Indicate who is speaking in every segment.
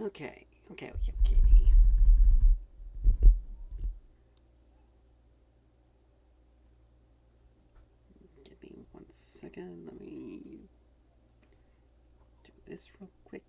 Speaker 1: Okay. Give me 1 second. Let me do this real quick.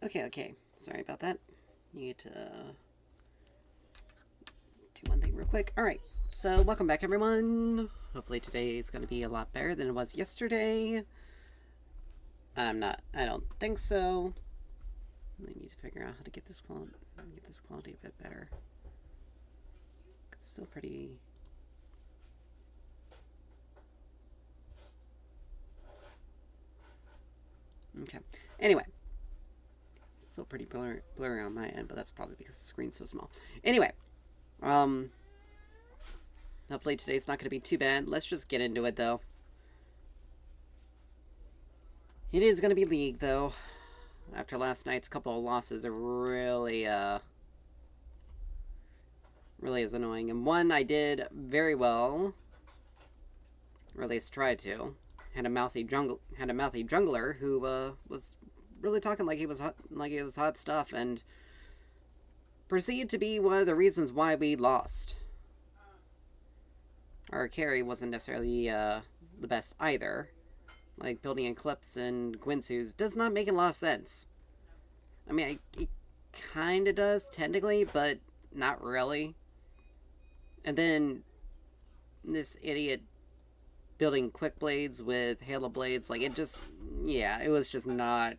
Speaker 1: Okay. Sorry about that. Need to do one thing real quick. Alright. So, welcome back, everyone. Hopefully, today is going to be a lot better than it was yesterday. I don't think so. I need to figure out how to get this quality a bit better. It's still pretty. Okay. Anyway, still pretty blurry on my end, but that's probably because the screen's so small. Anyway, hopefully today's not going to be too bad. Let's just get into it, though. It is going to be League, though. After last night's couple of losses, it really is annoying. And one I did very well, or at least tried to. Had a mouthy jungler who was really talking like he was hot stuff, and proceeded to be one of the reasons why we lost. Our carry wasn't necessarily the best either. Like, building Eclipse and Guinsoo's does not make a lot of sense. I mean, it kind of does, technically, but not really. And then this idiot building Quick Blades with Halo Blades, like, it was just not.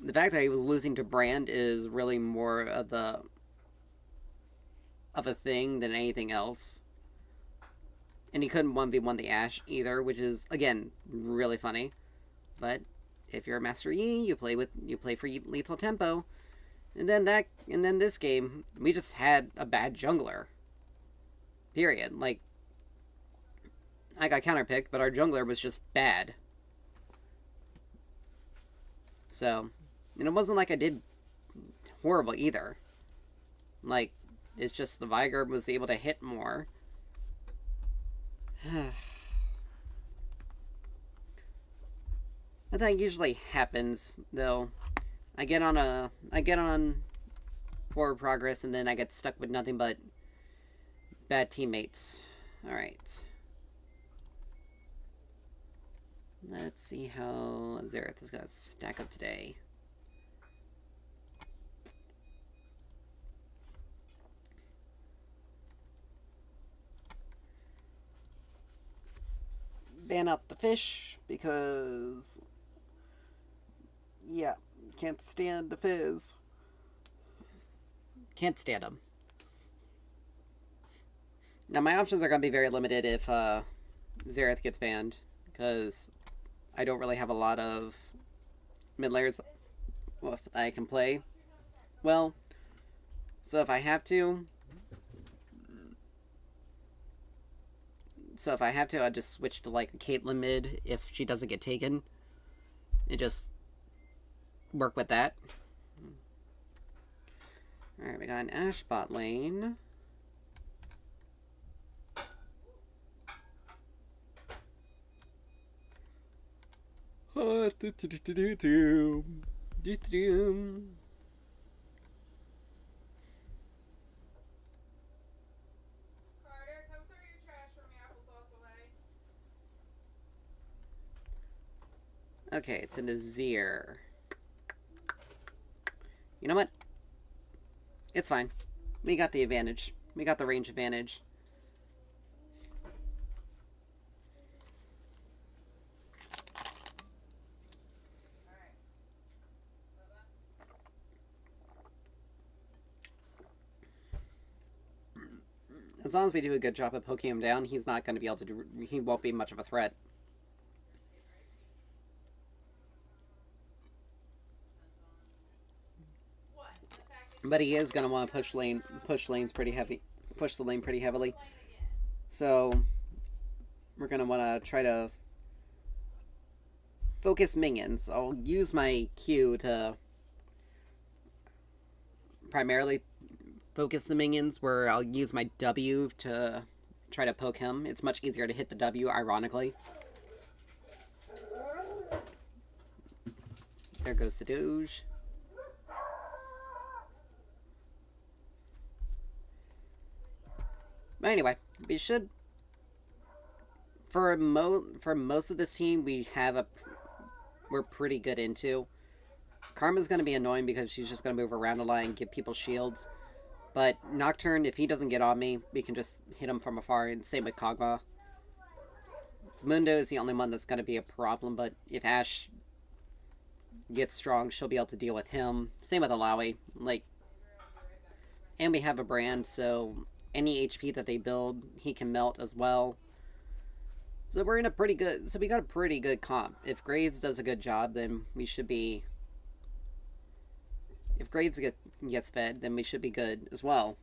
Speaker 1: The fact that he was losing to Brand is really more of a thing than anything else. And he couldn't 1v1 the Ashe either, which is, again, really funny. But if you're a Master Yi, you play for Lethal Tempo. And then this game, we just had a bad jungler. Period. Like, I got counterpicked, but our jungler was just bad. So, and it wasn't like I did horrible either. Like, it's just the Vigor was able to hit more. But that usually happens, though. I get on forward progress, and then I get stuck with nothing but bad teammates. Alright. Let's see how Xerath is going to stack up today. Ban out the fish, because yeah, can't stand the fizz. Can't stand them. Now my options are going to be very limited if Xerath gets banned, because I don't really have a lot of mid layers that I can play. Well, so if I have to, I'd just switch to like a Caitlyn mid if she doesn't get taken, and just work with that. Alright, we got an Ashe bot lane. Okay, it's an Azir. You know what? It's fine. We got the advantage. We got the range advantage. As long as we do a good job of poking him down, he's not going to be able to do... He won't be much of a threat. But he is going to want to push lanes pretty heavy. Push the lane pretty heavily. So, we're going to want to try to focus minions. I'll use my Q to primarily focus the minions, where I'll use my W to try to poke him. It's much easier to hit the W, ironically. There goes the Doge. But anyway, we should... For most of this team, we're pretty good into. Karma's going to be annoying because she's just going to move around a lot and give people shields. But Nocturne, if he doesn't get on me, we can just hit him from afar, and same with Kog'Maw. Mundo is the only one that's going to be a problem, but if Ashe gets strong, she'll be able to deal with him. Same with Illaoi. And we have a brand, so any HP that they build, he can melt as well. So we're in a pretty good... So we got a pretty good comp. If Graves does a good job, then we should be... If Graves gets fed, then we should be good as well.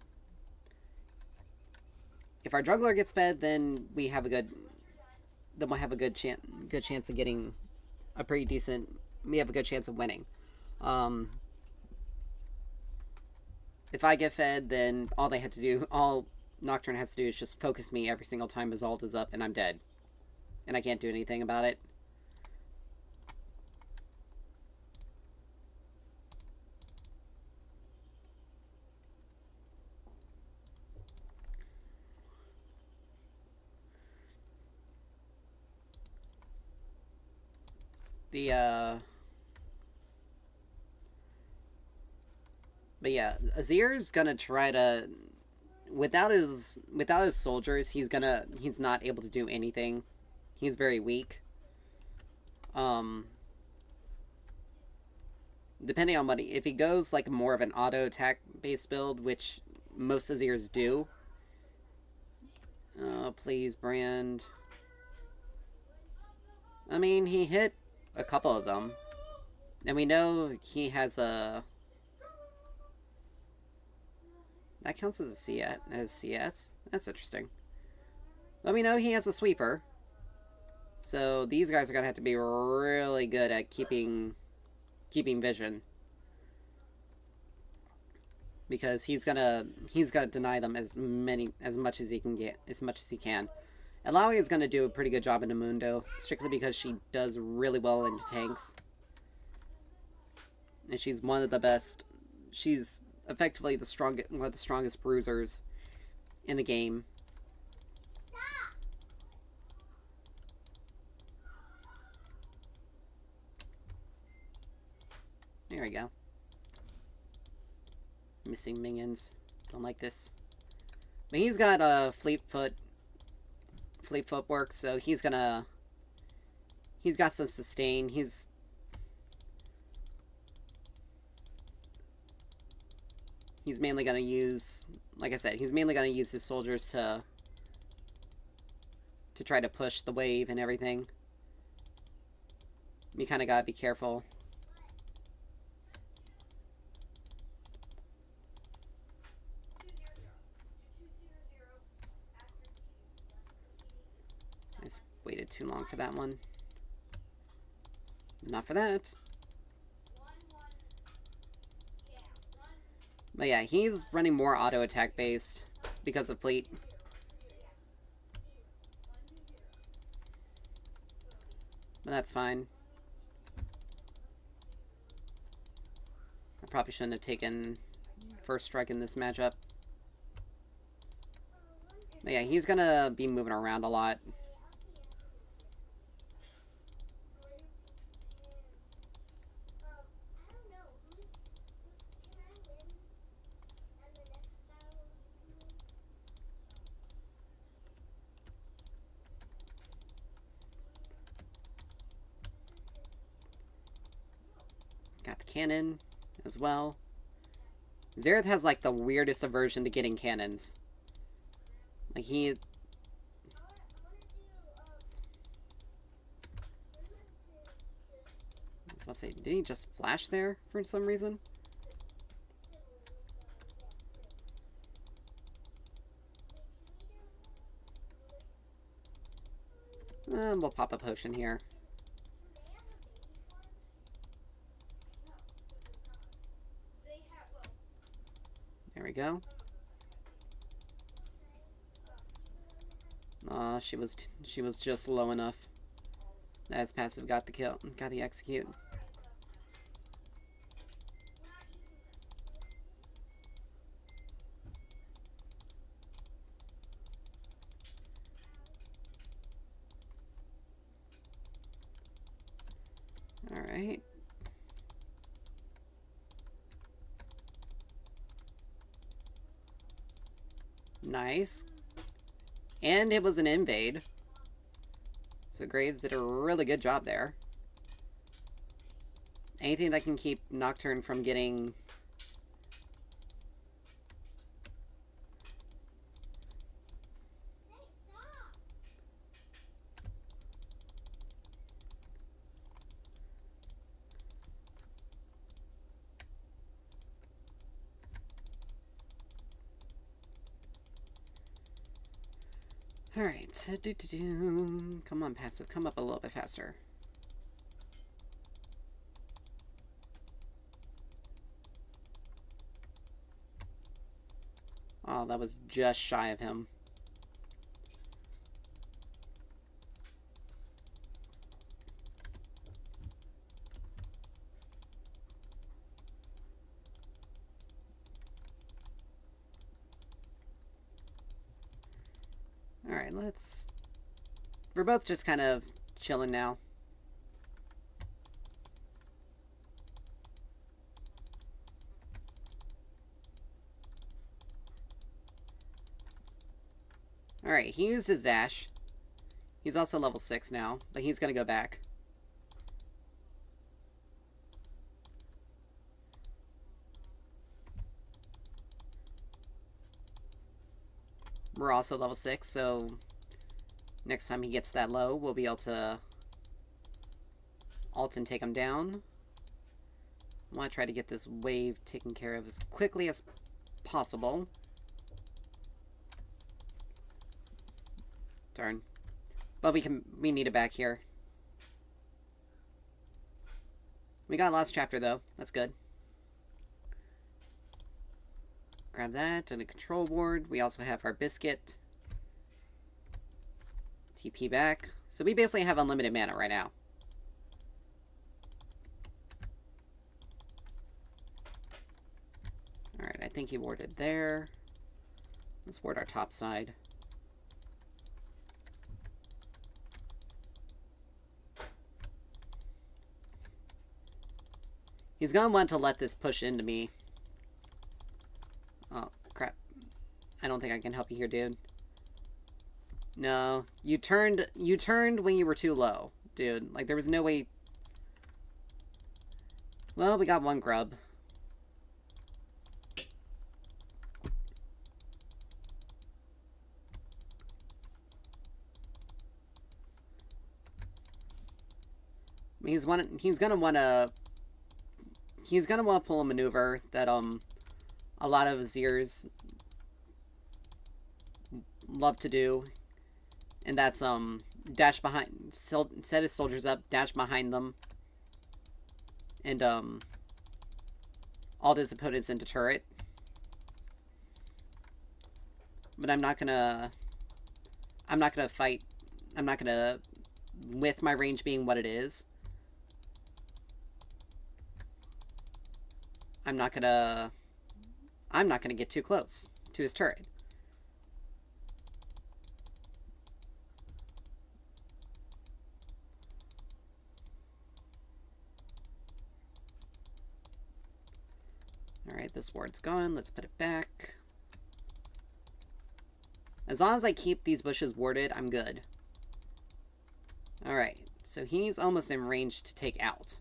Speaker 1: If our jungler gets fed, then we have a good... Then we'll have a good chance of getting a pretty decent... We have a good chance of winning. If I get fed, then all Nocturne has to do is just focus me every single time his ult is up, and I'm dead. And I can't do anything about it. But yeah, Azir's gonna try to... Without his soldiers, he's not able to do anything. He's very weak. Depending on if he goes like more of an auto attack based build, which most Azirs do. Oh, please, Brand. I mean, he hit a couple of them. And we know he has a... That counts as a CS? That's interesting. But we know he has a sweeper. So these guys are going to have to be really good at keeping vision. Because he's gonna deny them as much as he can. Illaoi is gonna do a pretty good job in Mundo, strictly because she does really well into tanks. And she's one of the best. She's effectively one of the strongest bruisers in the game. There we go. Missing minions. Don't like this. But he's got fleet footwork, so he's got some sustain. He's mainly gonna use, like I said, he's mainly gonna use his soldiers to try to push the wave and everything. You kinda gotta be careful. Waited too long for that one. Not for that. But yeah, he's running more auto attack based because of fleet. But that's fine. I probably shouldn't have taken first strike in this matchup. But yeah, he's gonna be moving around a lot. cannon as well. Xerath has, like, the weirdest aversion to getting cannons. Like, he... I was about to say, did he just flash there for some reason? We'll pop a potion here. There we go. Aw, she was just low enough. As passive got the kill, got the execute. All right. Nice. And it was an invade. So Graves did a really good job there. Anything that can keep Nocturne from getting... Alright, come on, passive, come up a little bit faster. Oh, that was just shy of him. Alright, let's... We're both just kind of chilling now. Alright, he used his dash. He's also level 6 now, but he's gonna go back. We're also level 6, so next time he gets that low, we'll be able to ult and take him down. I want to try to get this wave taken care of as quickly as possible. Darn. But we need it back here. We got last chapter though. That's good. Grab that and a control board. We also have our biscuit. TP back. So we basically have unlimited mana right now. Alright, I think he warded there. Let's ward our top side. He's gonna want to let this push into me. Oh, crap. I don't think I can help you here, dude. No. You turned when you were too low, dude. Like, there was no way... Well, we got one grub. He's gonna wanna pull a maneuver that a lot of Azirs love to do, and that's dash behind, set his soldiers up, dash behind them, and ult his opponents into turret. But I'm not gonna fight. I'm not gonna, with my range being what it is, I'm not gonna get too close to his turret. Alright, this ward's gone. Let's put it back. As long as I keep these bushes warded, I'm good. Alright, so he's almost in range to take out.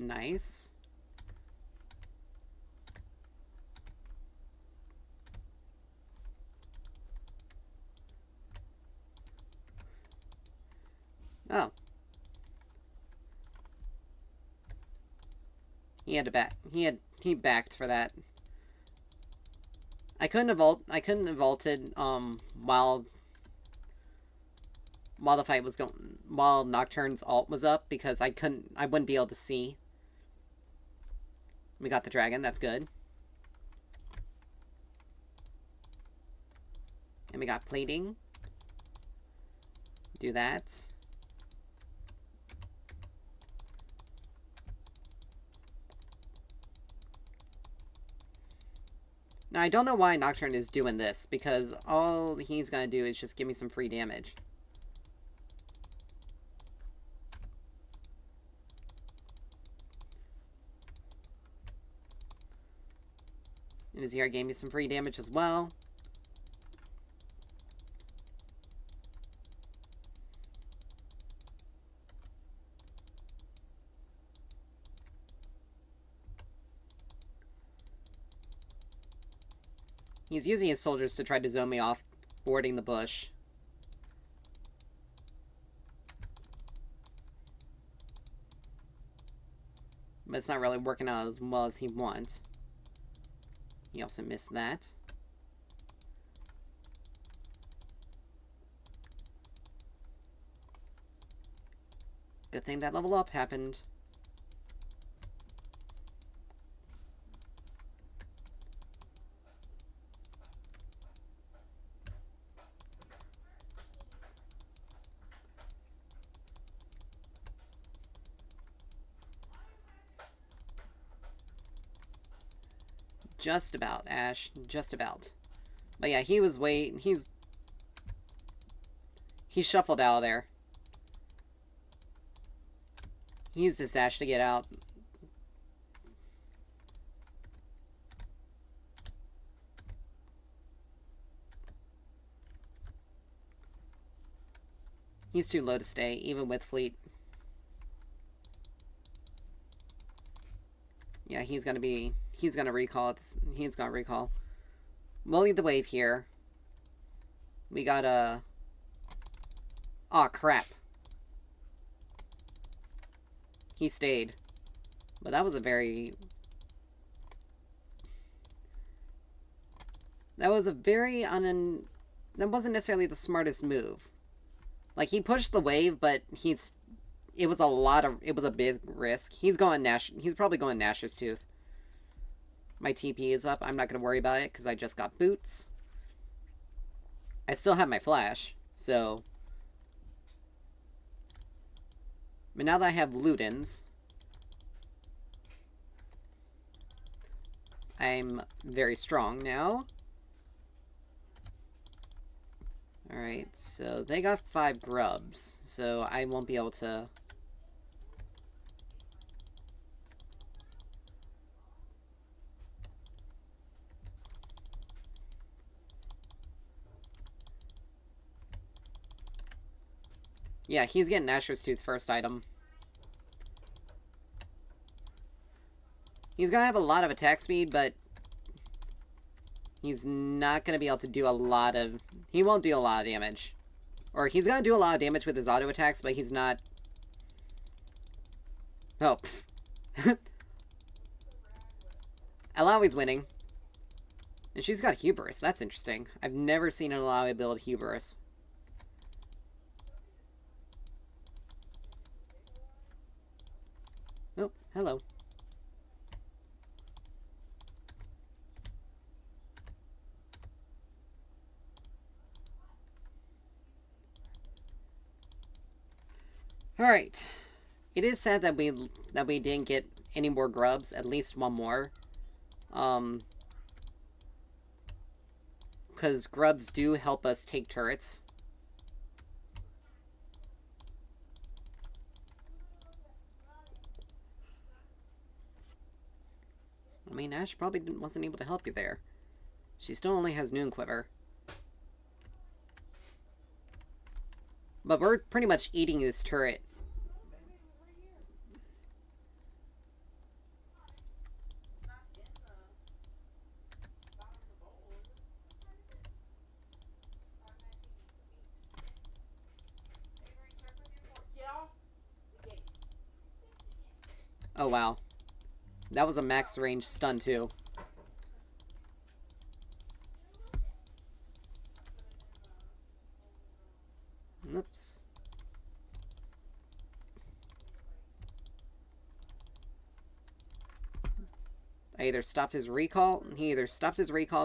Speaker 1: Nice. Oh. He had to back. He backed for that. I couldn't have vaulted while the fight was going, while Nocturne's ult was up, because I wouldn't be able to see. We got the dragon, that's good. And we got plating. Do that. Now, I don't know why Nocturne is doing this, because all he's gonna do is just give me some free damage. And Azir gave me some free damage as well. He's using his soldiers to try to zone me off, boarding the bush. But it's not really working out as well as he wants. He also missed that. Good thing that level up happened. Just about, Ash. Just about. But yeah, he was he shuffled out of there. He used his dash to get out. He's too low to stay, even with fleet. Yeah, he's gonna recall it. He's gonna recall. We'll lead the wave here. We got a... Aw, crap. He stayed. But that was a very... That wasn't necessarily the smartest move. Like, he pushed the wave, but it was a big risk. He's probably going Nash's Tooth. My TP is up. I'm not going to worry about it because I just got boots. I still have my flash, so... But now that I have Ludens, I'm very strong now. Alright, so they got 5 grubs, so I won't be able to... Yeah, he's getting Nashor's Tooth first item. He's gonna have a lot of attack speed, but he's not gonna be able to do a lot of... He won't do a lot of damage. Or he's gonna do a lot of damage with his auto attacks, but he's not... Oh. Alawi's winning. And she's got Hubris. That's interesting. I've never seen an Alawi build Hubris. Oh, hello. Alright. It is sad that we didn't get any more grubs, at least one more. Because grubs do help us take turrets. I mean, Ash probably wasn't able to help you there. She still only has Noon Quiver. But we're pretty much eating this turret. Oh, wow. That was a max range stun, too. Oops. He either stopped his recall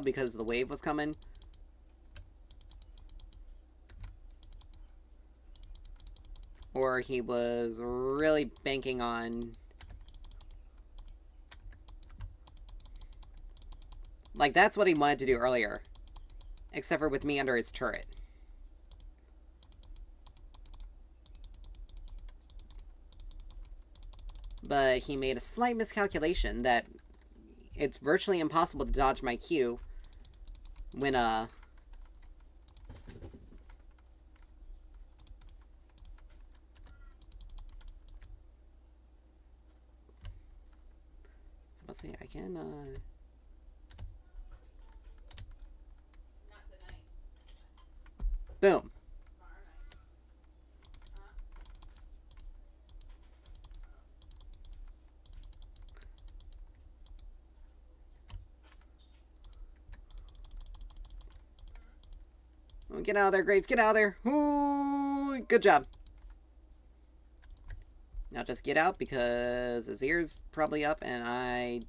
Speaker 1: because the wave was coming. Or he was really banking on... Like, that's what he wanted to do earlier. Except for with me under his turret. But he made a slight miscalculation that it's virtually impossible to dodge my Q when, So let's see, I can, Boom. Get out of there, Graves. Get out of there. Ooh, good job. Now just get out because Azir's probably up and I...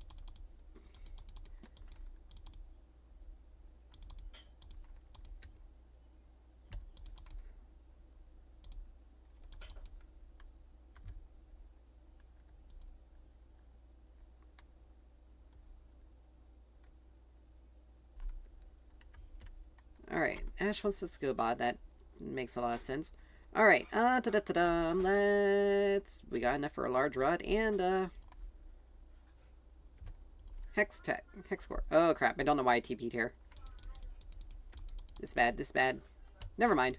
Speaker 1: Alright, Ashe wants to scuba. That makes a lot of sense. Alright, let's... We got enough for a large rod and, Hex core. Oh, crap. I don't know why I TP'd here. This bad. Never mind.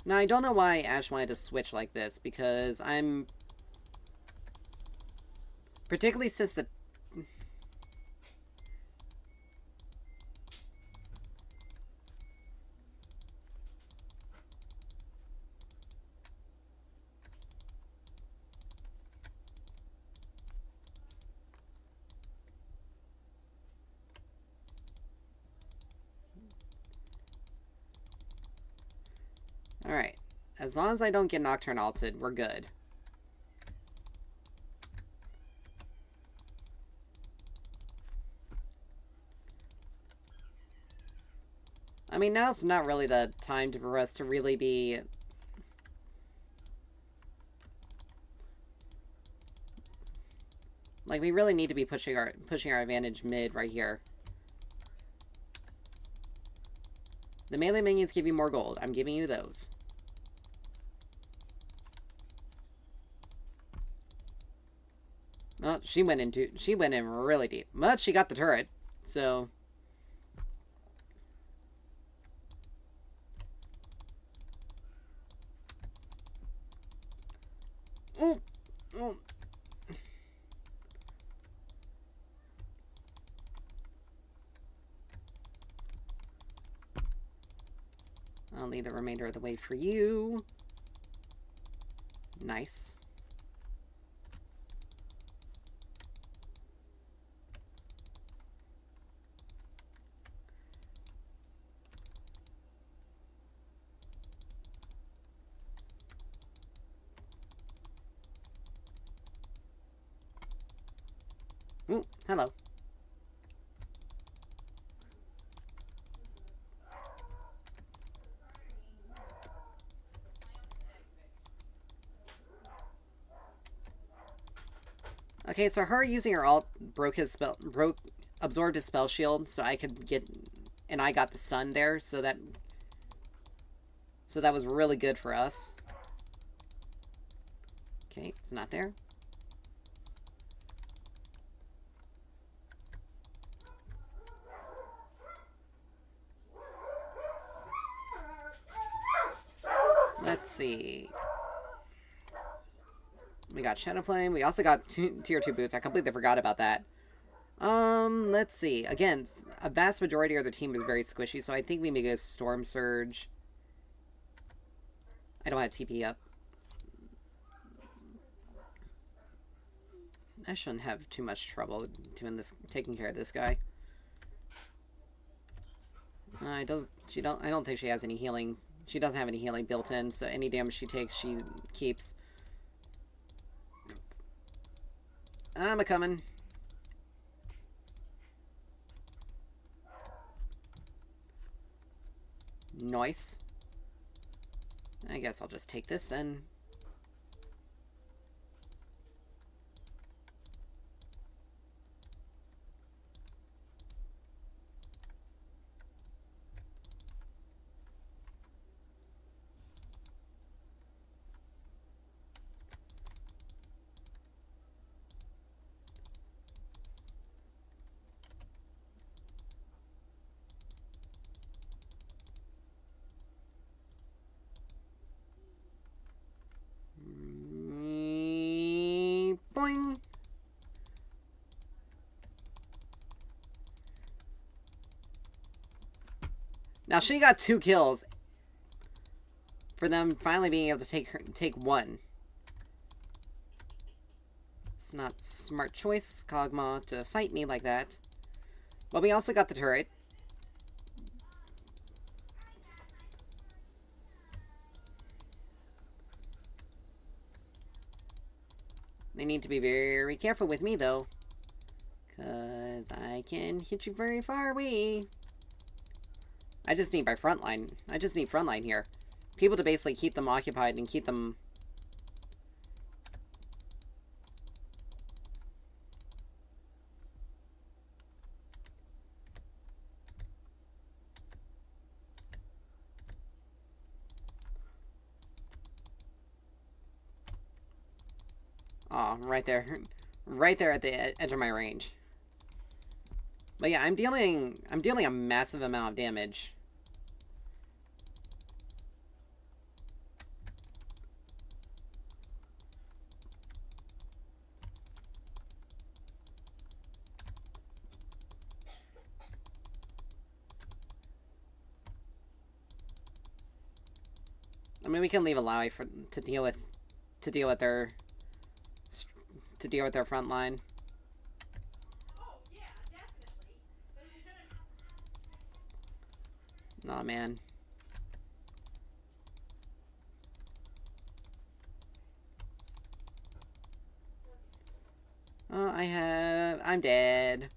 Speaker 1: Now, I don't know why Ashe wanted to switch like this, because I'm... Particularly since the... Alright. As long as I don't get Nocturne ulted, we're good. I mean, now's not really the time for us to really be... Like, we really need to be pushing our advantage mid right here. The melee minions give you more gold. I'm giving you those. Oh, she went in really deep. But she got the turret, so... Ooh, ooh. I'll leave the remainder of the way for you. Nice. Ooh, hello. Okay, so her using her ult absorbed his spell shield, so I could get, and I got the stun there, so that was really good for us. Okay, it's not there. Let's see. We got Shadowflame. We also got tier 2 boots. I completely forgot about that. Let's see. Again, a vast majority of their team is very squishy, so I think we may go Storm Surge. I don't have TP up. I shouldn't have too much trouble doing this, taking care of this guy. I don't think she has any healing. She doesn't have any healing built in, so any damage she takes, she keeps. I'm a-coming. Nice. I guess I'll just take this then. Boing! Now she got 2 kills for them finally being able to take 1. It's not smart choice, Kog'Maw, to fight me like that. But we also got the turret. They need to be very careful with me, though. Because I can hit you very far away. I just need my frontline. I just need frontline here. People to basically keep them occupied and keep them... Oh, right there. Right there at the edge of my range. But yeah, I'm dealing a massive amount of damage. I mean, we can leave Alawi to deal with their front line. Aw, man. Oh, I'm dead.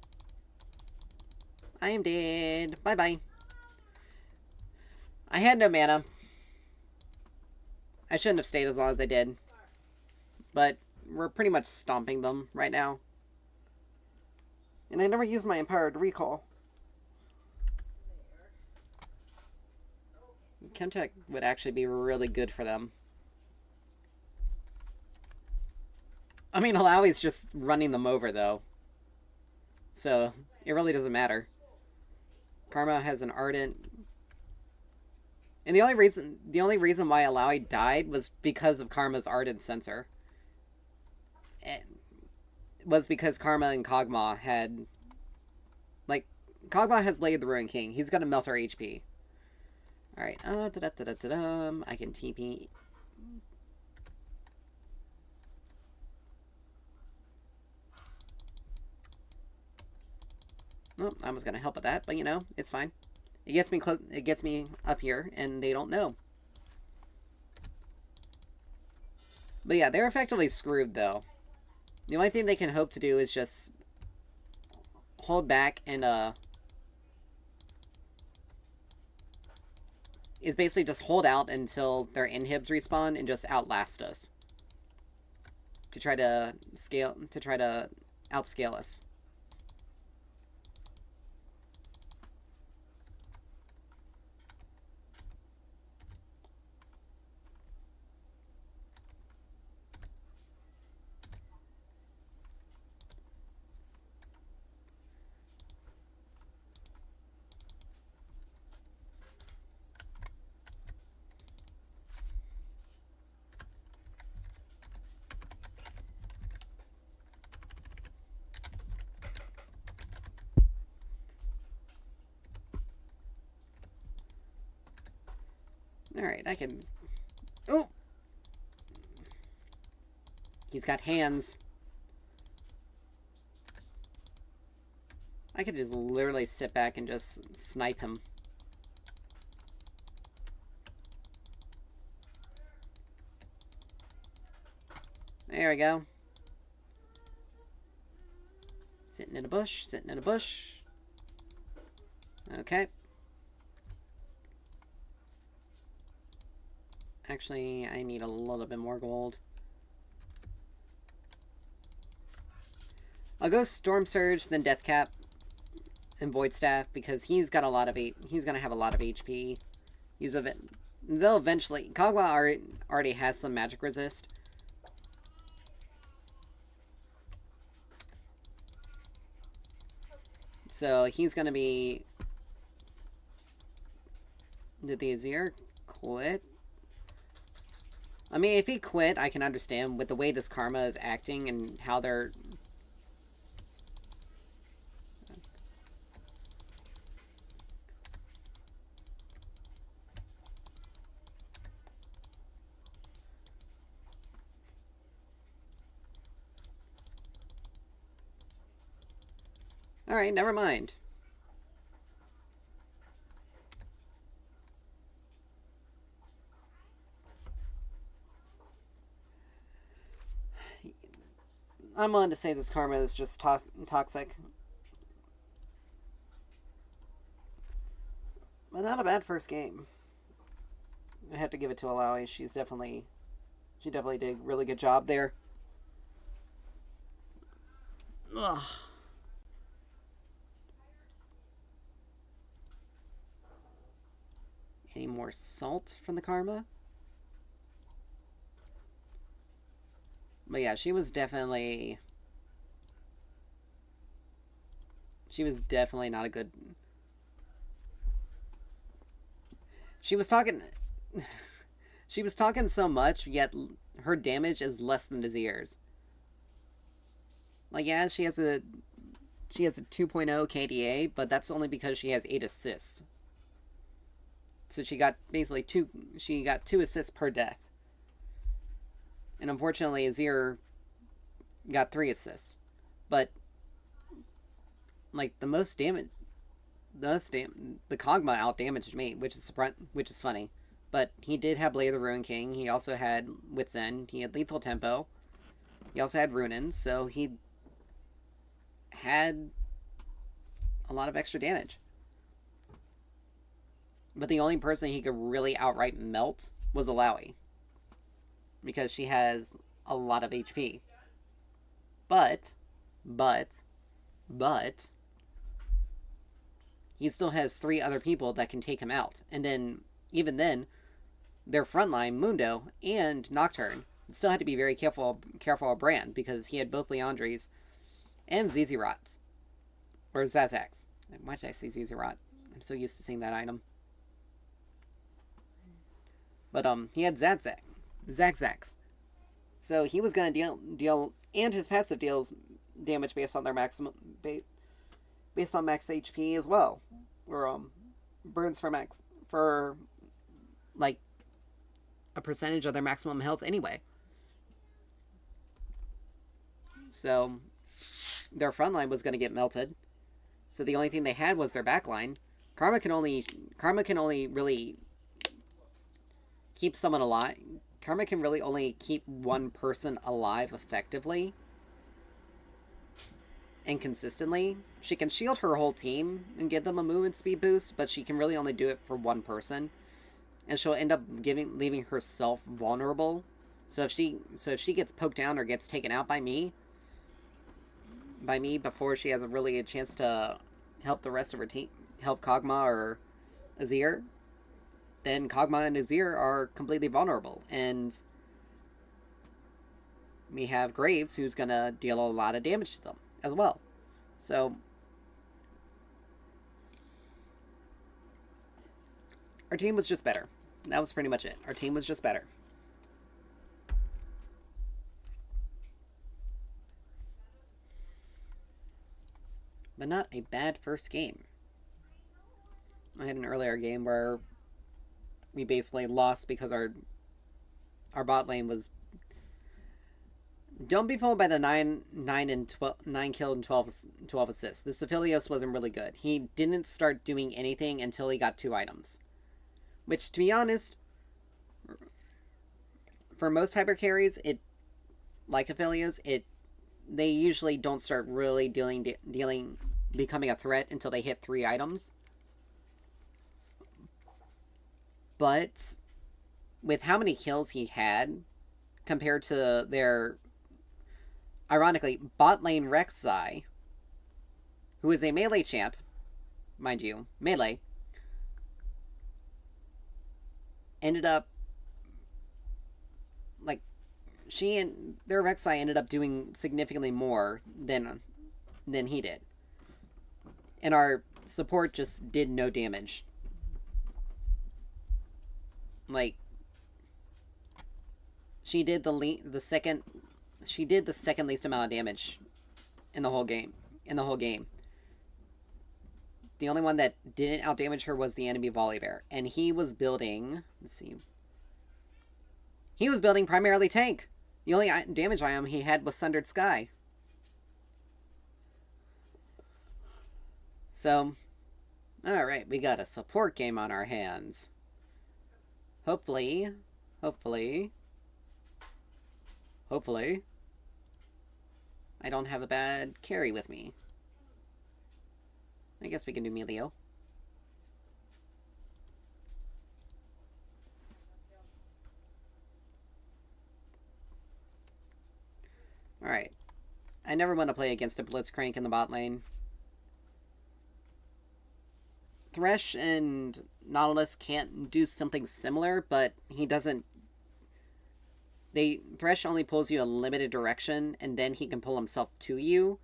Speaker 1: I am dead. Bye-bye. I had no mana. I shouldn't have stayed as long as I did. But we're pretty much stomping them right now. And I never used my Empowered Recall. Chemtech would actually be really good for them. I mean, Alawi's just running them over, though. So, it really doesn't matter. Karma has an Ardent. And the only reason why Alawi died was because of Karma's Ardent Sensor. It was because Karma and Kog'Maw had... Like, Kog'Maw has Blade of the Ruined King. He's gonna melt our HP. Alright, I can TP. Well, I was gonna help with that, but you know, it's fine. It gets me close. It gets me up here, and they don't know. But yeah, they're effectively screwed, though. The only thing they can hope to do is just hold back and is basically just hold out until their inhibs respawn and just outlast us. To try to outscale us. Alright, I can... Oh! He's got hands. I could just literally sit back and just snipe him. There we go. Sitting in a bush, sitting in a bush. Okay. Actually, I need a little bit more gold. I'll go Storm Surge, then Deathcap, and Void Staff because he's got a lot of he's gonna have a lot of HP. They'll eventually. Kog'Maw already has some magic resist. So he's gonna be. Did the Azir quit? I mean, if he quit, I can understand with the way this Karma is acting and how they're. Alright, never mind. I'm willing to say this Karma is just toxic. But not a bad first game. I have to give it to Alawi. She definitely did a really good job there. Ugh. Any more salt from the Karma? But yeah, she was definitely not a good... She was talking so much, yet her damage is less than Azir's. Like, yeah, she has a 2.0 KDA, but that's only because she has 8 assists. So she got basically 2 assists per death. And unfortunately, Azir got 3 assists. But, like, the Kog'Maw out-damaged me, which is funny. But he did have Blade of the Ruined King. He also had Wit's End. He had Lethal Tempo. He also had Runin, so he had a lot of extra damage. But the only person he could really outright melt was Alawi, because she has a lot of HP. But, he still has 3 other people that can take him out. And then, even then, their frontline, Mundo and Nocturne, still had to be very careful of Brand, because he had both Liandry's and Zz'Rot's. Or Zazax. Why did I say Zz'Rot? I'm so used to seeing that item. But, he had Zaxax. So he was going to deal, and his passive deals damage based on their maximum, based on max HP as well. Or, burns for, like, a percentage of their maximum health anyway. So, their front line was going to get melted. So the only thing they had was their back line. Karma can only really keep someone alive. Karma can really only keep one person alive effectively and consistently. She can shield her whole team and give them a movement speed boost, but she can really only do it for one person. And she'll end up leaving herself vulnerable. So if she gets poked down or gets taken out by me before she has a chance to help the rest of her team, help Kog'Maw or Azir, then Kog'Maw and Azir are completely vulnerable. And we have Graves, who's going to deal a lot of damage to them as well. So our team was just better. That was pretty much it. Our team was just better. But not a bad first game. I had an earlier game where we basically lost because our bot lane was. Don't be fooled by the 9 kill and 12 assists. This Aphelios wasn't really good. He didn't start doing anything until he got 2 items. Which, to be honest, for most hyper carries, like Aphelios, they usually don't start really becoming a threat until they hit 3 items. But with how many kills he had compared to their, ironically, bot lane Rek'Sai, who is a melee champ, mind you, melee, ended up, like, their Rek'Sai ended up doing significantly more than he did. And our support just did no damage. Like, she did the second least amount of damage in the whole game. The only one that didn't outdamage her was the enemy Volibear, and he was building. Let's see. He was building primarily tank. The only damage item he had was Sundered Sky. So, alright, we got a support game on our hands. Hopefully, I don't have a bad carry with me. I guess we can do Melio. Alright. I never want to play against a Blitzcrank in the bot lane. Thresh and Nautilus can't do something similar, but he doesn't... Thresh only pulls you a limited direction, and then he can pull himself to you,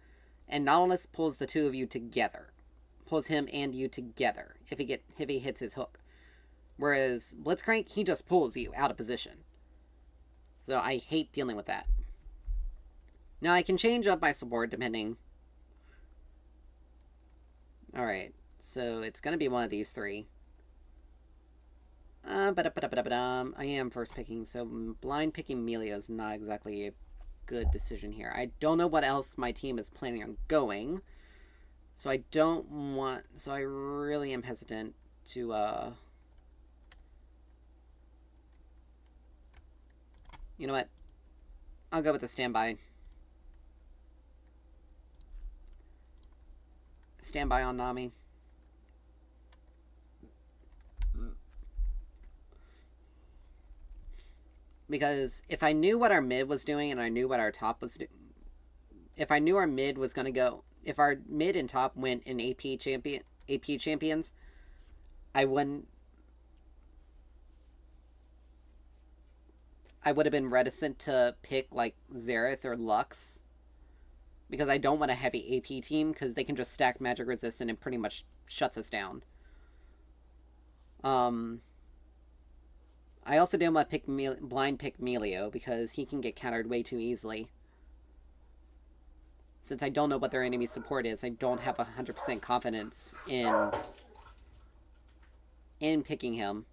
Speaker 1: and Nautilus pulls the two of you together. Pulls him and you together, if he hits his hook. Whereas Blitzcrank, he just pulls you out of position. So I hate dealing with that. Now I can change up my support depending... Alright. So it's going to be one of these 3. I am first picking, so blind picking Melio is not exactly a good decision here. I don't know what else my team is planning on going. So I really am hesitant to, You know what? I'll go with the standby. Standby on Nami. Because if I knew what our mid was doing and I knew what our top was doing... If I knew our mid was going to go... If our mid and top went in AP champions, I would have been reticent to pick, like, Xerath or Lux. Because I don't want a heavy AP team, because they can just stack magic resist and it pretty much shuts us down. I also didn't want to blind pick Melio, because he can get countered way too easily. Since I don't know what their enemy support is, I don't have 100% confidence in picking him.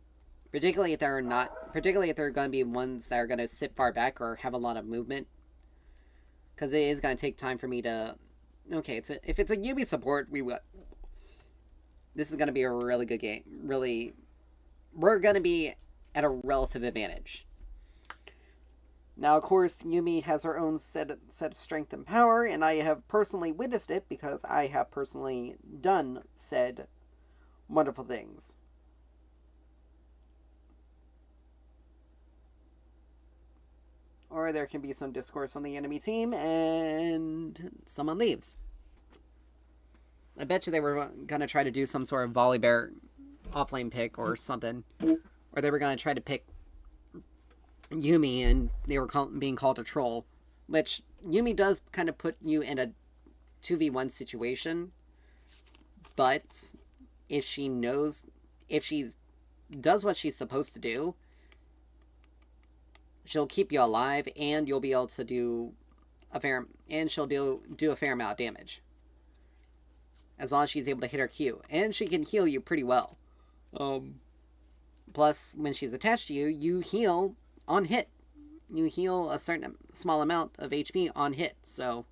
Speaker 1: Particularly if they're going to be ones that are going to sit far back or have a lot of movement. Because it is going to take time for me to... Okay, if it's a Yuumi support, this is going to be a really good game. We're going to be at a relative advantage. Now, of course, Yuumi has her own set of strength and power, and I have personally witnessed it because I have personally done said wonderful things. Or there can be some discourse on the enemy team, and someone leaves. I bet you they were going to try to do some sort of Volibear offlane pick or something. Or they were going to try to pick Yuumi, and they were being called a troll. Which, Yuumi does kind of put you in a 2v1 situation. But, if she does what she's supposed to do, she'll keep you alive, and you'll be able to do she'll do a fair amount of damage. As long as she's able to hit her Q. And she can heal you pretty well. Plus, when she's attached to you, you heal on hit. You heal a certain small amount of HP on hit, so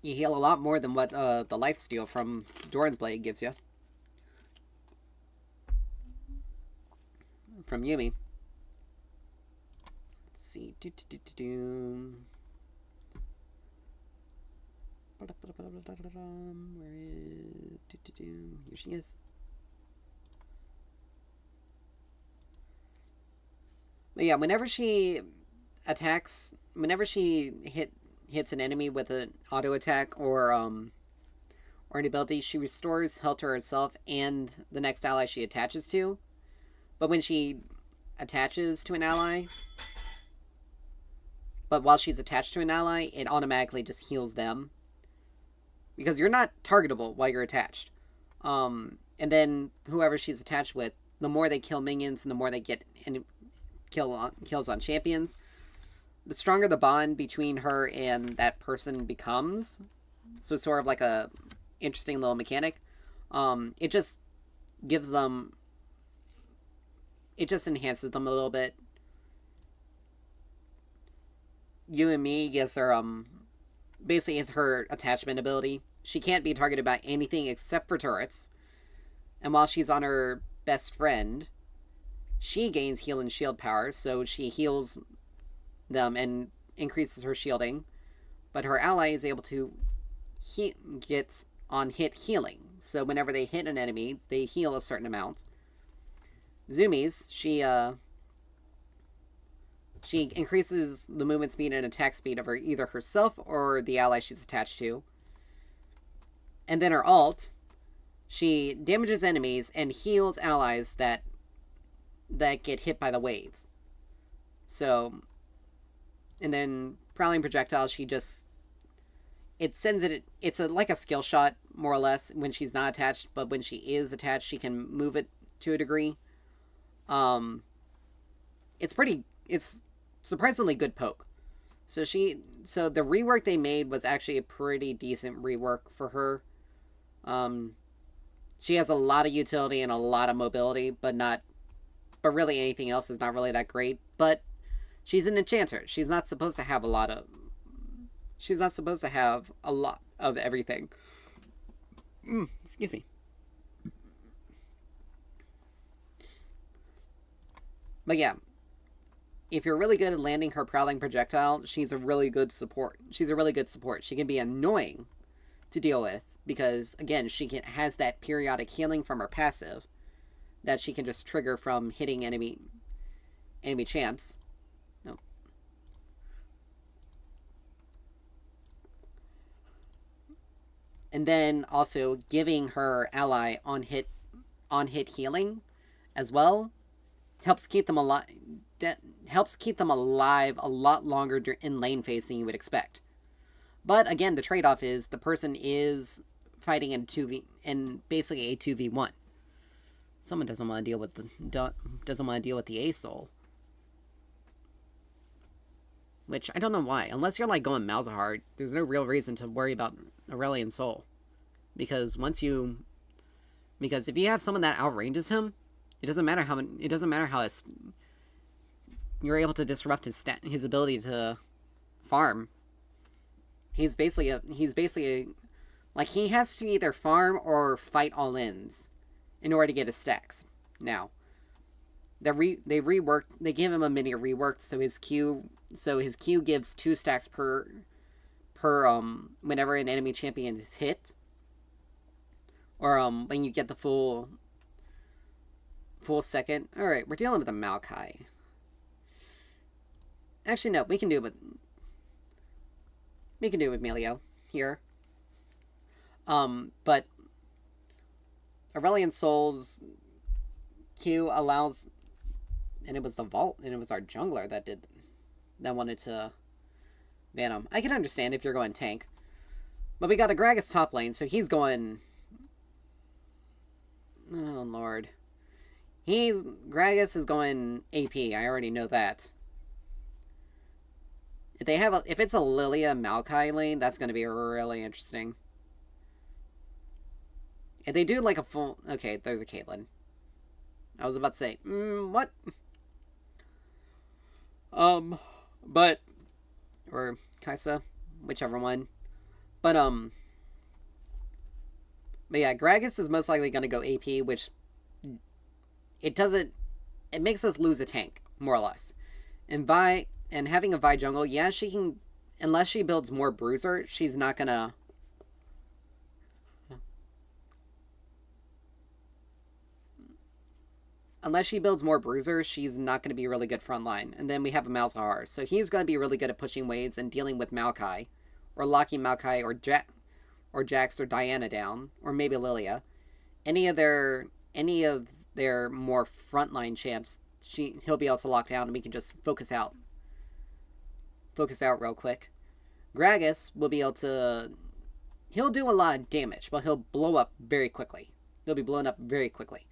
Speaker 1: you heal a lot more than what the lifesteal from Doran's Blade gives you. From Yuumi. Let's see. Where is... Here she is. But yeah, whenever she attacks, whenever she hits an enemy with an auto attack or an ability, she restores health to herself and the next ally she attaches to. But when she attaches to an ally, but while she's attached to an ally, it automatically just heals them. Because you're not targetable while you're attached. And then whoever she's attached with, the more they kill minions and the more they get kills on champions, the stronger the bond between her and that person becomes. So it's sort of like a interesting little mechanic. It just gives them... It just enhances them a little bit. Yuumi gives her, basically it's her attachment ability. She can't be targeted by anything except for turrets. And while she's on her best friend, she gains heal and shield power, so she heals them and increases her shielding. But her ally is able to gets on hit healing. So whenever they hit an enemy, they heal a certain amount. Zoomies, she increases the movement speed and attack speed of either herself or the ally she's attached to. And then her ult, she damages enemies and heals allies that get hit by the waves. So, and then Prowling Projectile, she just... It sends it... It's like a skill shot, more or less, when she's not attached. But when she is attached, she can move it to a degree. It's surprisingly good poke. So the rework they made was actually a pretty decent rework for her. She has a lot of utility and a lot of mobility, but really anything else is not really that great. But she's an enchanter. She's not supposed to have a lot of everything. Excuse me. But yeah, if you're really good at landing her Prowling Projectile, she's a really good support. She can be annoying to deal with because, again, has that periodic healing from her passive that she can just trigger from hitting enemy champs. No. And then also giving her ally on hit healing as well helps keep them alive. That helps keep them alive a lot longer in lane phase than you would expect. But again, the trade-off is the person is fighting in basically a 2v1. Someone doesn't want to deal with the A-Soul. Which, I don't know why. Unless you're like going Malzahar, there's no real reason to worry about Aurelion Sol. Because if you have someone that outranges him, it doesn't matter how you're able to disrupt his ability to farm. He's basically like he has to either farm or fight all-ins in order to get his stacks. Now, they give him a mini reworked so his Q gives 2 stacks per whenever an enemy champion is hit. Or when you get the full second. Alright, we're dealing with a Maokai. Actually, no, we can do it with Melio here. But Aurelion Sol's Q allows, and it was the Vault, and it was our jungler that wanted to ban him. I can understand if you're going tank. But we got a Gragas top lane, so he's going... Oh, Lord. Gragas is going AP. I already know that. If it's a Lilia Maokai lane, that's going to be really interesting. If they do like a full... Okay, there's a Caitlyn. I was about to say, what? But... Or Kaisa, whichever one. But yeah, Gragas is most likely going to go AP, which... It doesn't... It makes us lose a tank, more or less. And having a Vi jungle, yeah, she can... Unless she builds more Bruiser, she's not gonna... Unless she builds more Bruiser, she's not going to be really good frontline. And then we have a Malzahar, so he's going to be really good at pushing waves and dealing with Maokai. Or locking Maokai or Jax or Diana down. Or maybe Lilia. Any of their more frontline champs, he'll be able to lock down and we can just focus out real quick. Gragas will be able to... He'll do a lot of damage, but he'll blow up very quickly. He'll be blown up very quickly.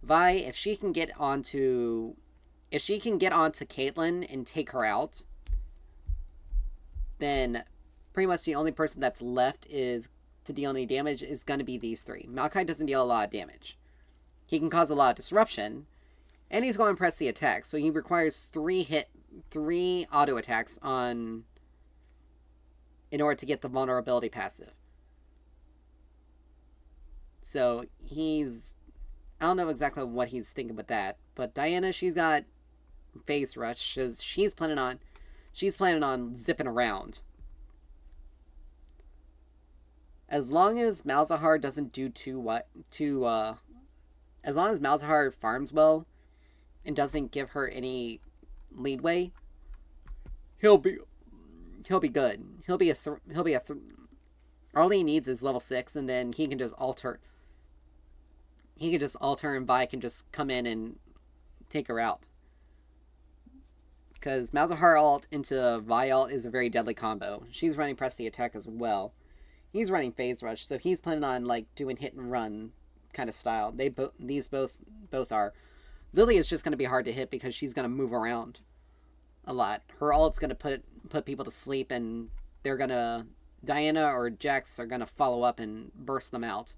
Speaker 1: Vi, if she can get onto Caitlyn and take her out, then pretty much the only person that's left is to deal any damage is going to be these three. Maokai doesn't deal a lot of damage. He can cause a lot of disruption, and he's going to press the attack, so he requires 3 auto attacks in order to get the vulnerability passive. So I don't know exactly what he's thinking with that, but Diana, she's got Phase Rush. She's planning on zipping around. As long as Malzahar doesn't do as long as Malzahar farms well and doesn't give her any leadway, he'll be good. All he needs is level 6, and then he can just alter. And Vi can just come in and take her out. Because Malzahar ult into Vi ult is a very deadly combo. She's running press the attack as well. He's running phase rush, so he's planning on like doing hit and run kind of style. These both are. Lily is just going to be hard to hit because she's going to move around a lot. Her ult's going to put people to sleep, and they're going to... Diana or Jax are going to follow up and burst them out.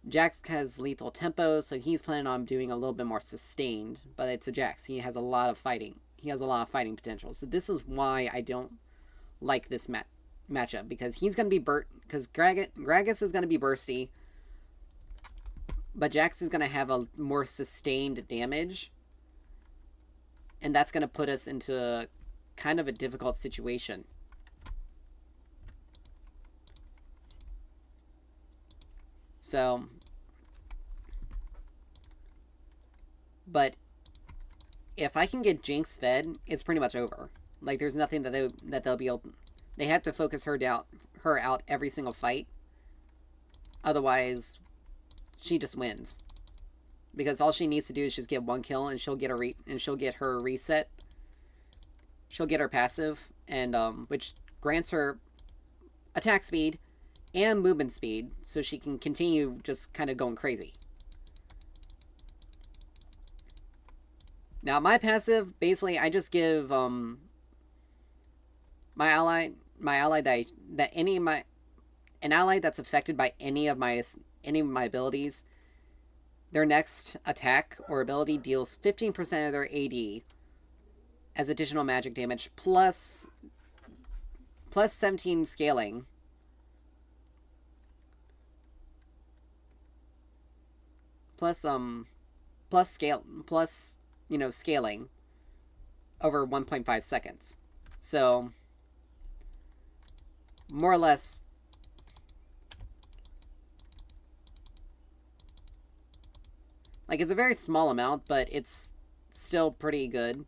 Speaker 1: Jax has lethal tempo, so he's planning on doing a little bit more sustained, but it's a Jax. He has a lot of fighting. He has a lot of fighting potential. So this is why I don't like this matchup, because he's going to be because Gragas is going to be bursty, but Jax is going to have a more sustained damage, and that's going to put us into kind of a difficult situation. So, but if I can get Jinx fed, it's pretty much over. Like, there's nothing that they'll be able. They have to focus her out every single fight. Otherwise, she just wins. Because all she needs to do is just get 1 kill, and she'll get her reset. She'll get her passive, and which grants her attack speed and movement speed, so she can continue just kind of going crazy. Now, my passive, basically, I just give my ally an ally that's affected by any of my abilities, their next attack or ability deals 15% of their AD as additional magic damage plus 17 scaling. Scaling over 1.5 seconds. So, more or less, like, it's a very small amount, but it's still pretty good.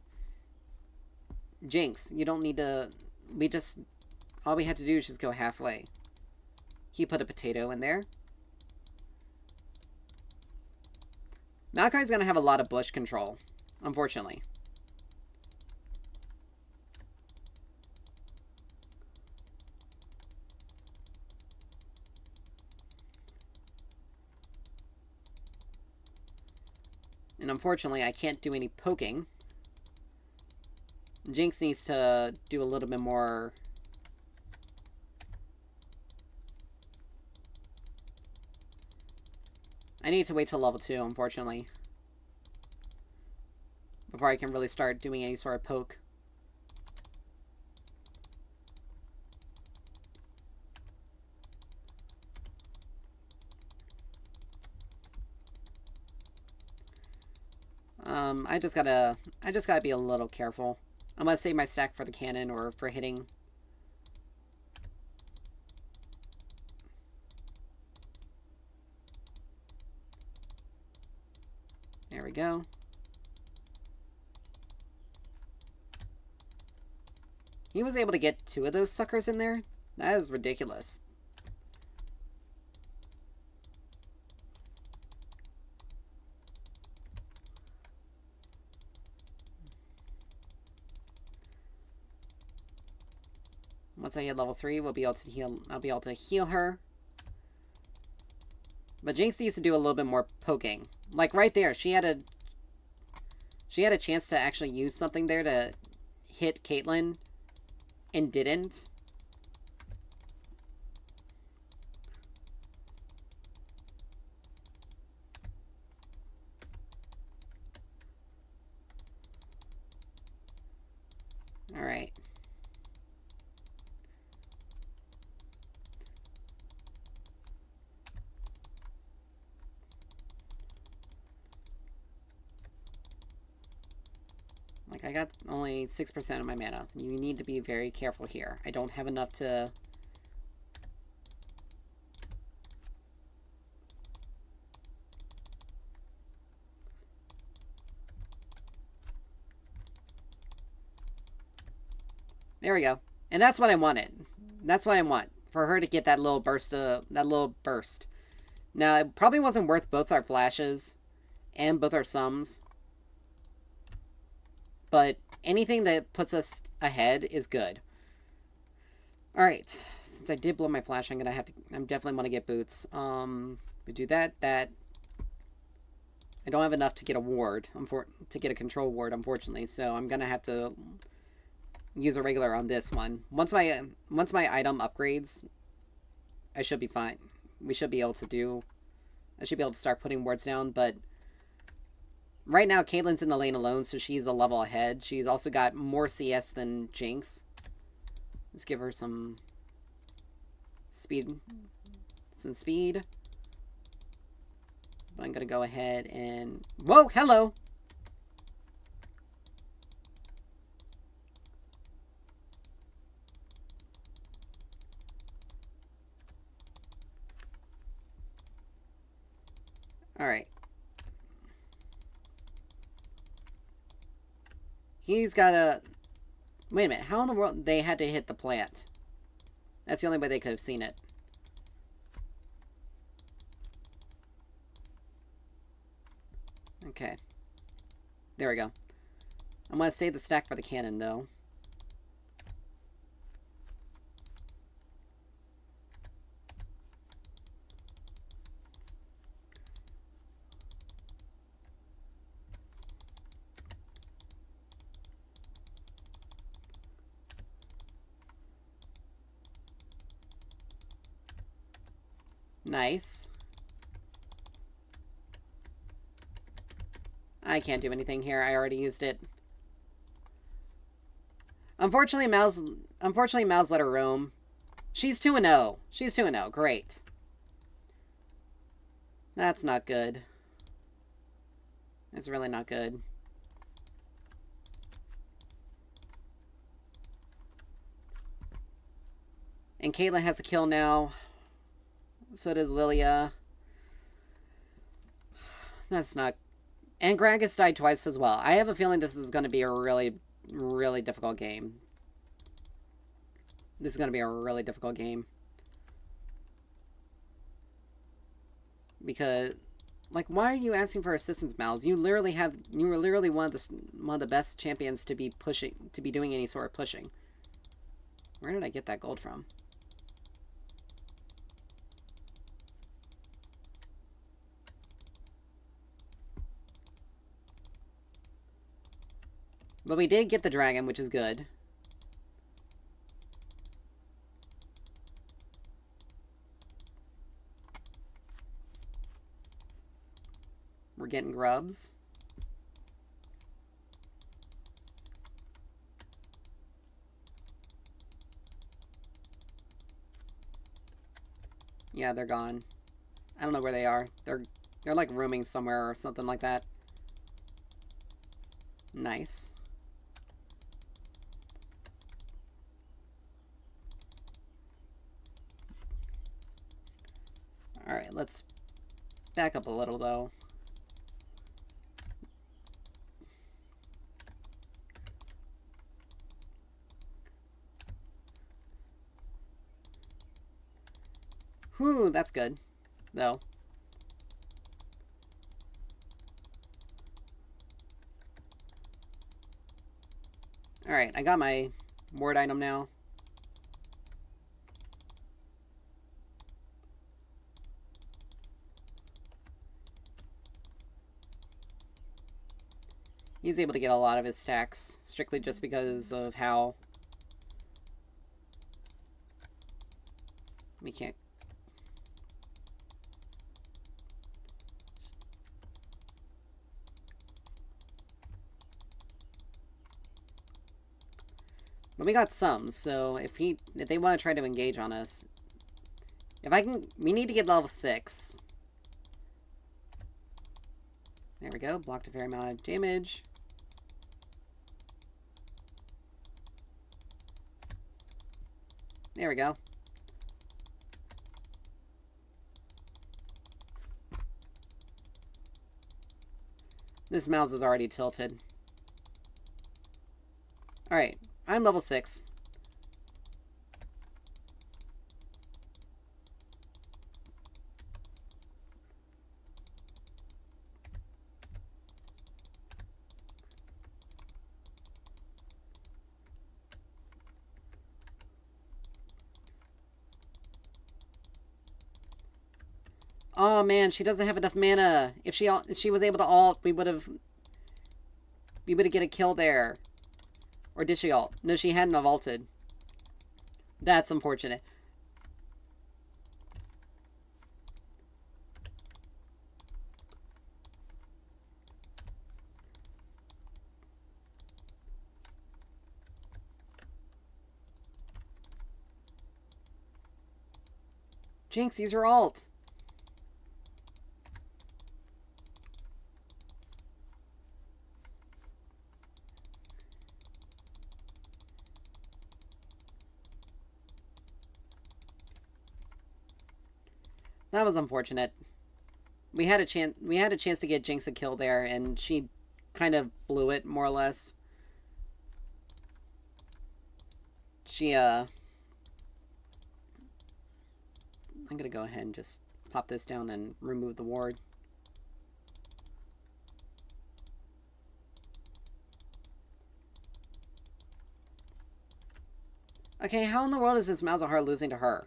Speaker 1: Jinx, you don't need to, all we had to do is just go halfway. He put a potato in there. Maokai's gonna have a lot of bush control, unfortunately. And unfortunately, I can't do any poking. Jinx needs to do a little bit more... I need to wait till level 2, unfortunately, before I can really start doing any sort of poke. I just gotta be a little careful. I'm gonna save my stack for the cannon or for hitting. There we go. He was able to get 2 of those suckers in there? That is ridiculous. Once I hit level 3, we'll be able to heal. I'll be able to heal her. But Jinx needs to do a little bit more poking. Like right there, she had a chance to actually use something there to hit Caitlyn and didn't. All right. Like, I got only 6% of my mana. You need to be very careful here. I don't have enough to... There we go. And that's what I wanted. That's what I want. For her to get that little burst Now, it probably wasn't worth both our flashes and both our sums. But anything that puts us ahead is good. Alright. Since I did blow my flash, I'm definitely want to get boots. We do that. I don't have enough to get a ward, to get a control ward, unfortunately. So I'm gonna have to use a regular on this one. Once my item upgrades, I should be fine. I should be able to start putting wards down, but right now Caitlyn's in the lane alone, so she's a level ahead. She's also got more CS than Jinx. Let's give her some speed. But I'm gonna go ahead and... Whoa, hello! Alright. He's got a... Wait a minute, how in the world... They had to hit the plant. That's the only way they could have seen it. Okay. There we go. I'm gonna save the stack for the cannon, though. Nice. I can't do anything here. I already used it. Unfortunately, Mal's let her roam. She's 2-0. She's 2-0. Great. That's not good. It's really not good. And Caitlyn has a kill now. So does Lilia. That's not... And Gragas died twice as well. I have a feeling this is going to be a really, really difficult game. This is going to be a really difficult game. Because, like, why are you asking for assistance, Mal's? You were literally one of the best champions to be doing any sort of pushing. Where did I get that gold from? But we did get the dragon, which is good. We're getting grubs. Yeah, they're gone. I don't know where they are. They're like rooming somewhere or something like that. Nice. Alright, let's back up a little, though. Whew, that's good, though. Alright, I got my ward item now. He's able to get a lot of his stacks, strictly just because of how... We can't... But we got some, so if they want to try to engage on us... If I can... We need to get level 6. There we go, blocked a fair amount of damage. There we go. This mouse is already tilted. Alright, I'm level 6. Oh man, she doesn't have enough mana. If she was able to ult, we would have get a kill there. Or did she ult? No, she hadn't have ulted. That's unfortunate. Jinx, use her ult. That was unfortunate. We had a chance to get Jinx a kill there, and she kind of blew it, more or less. I'm gonna go ahead and just pop this down and remove the ward. Okay, how in the world is this Malzahar losing to her?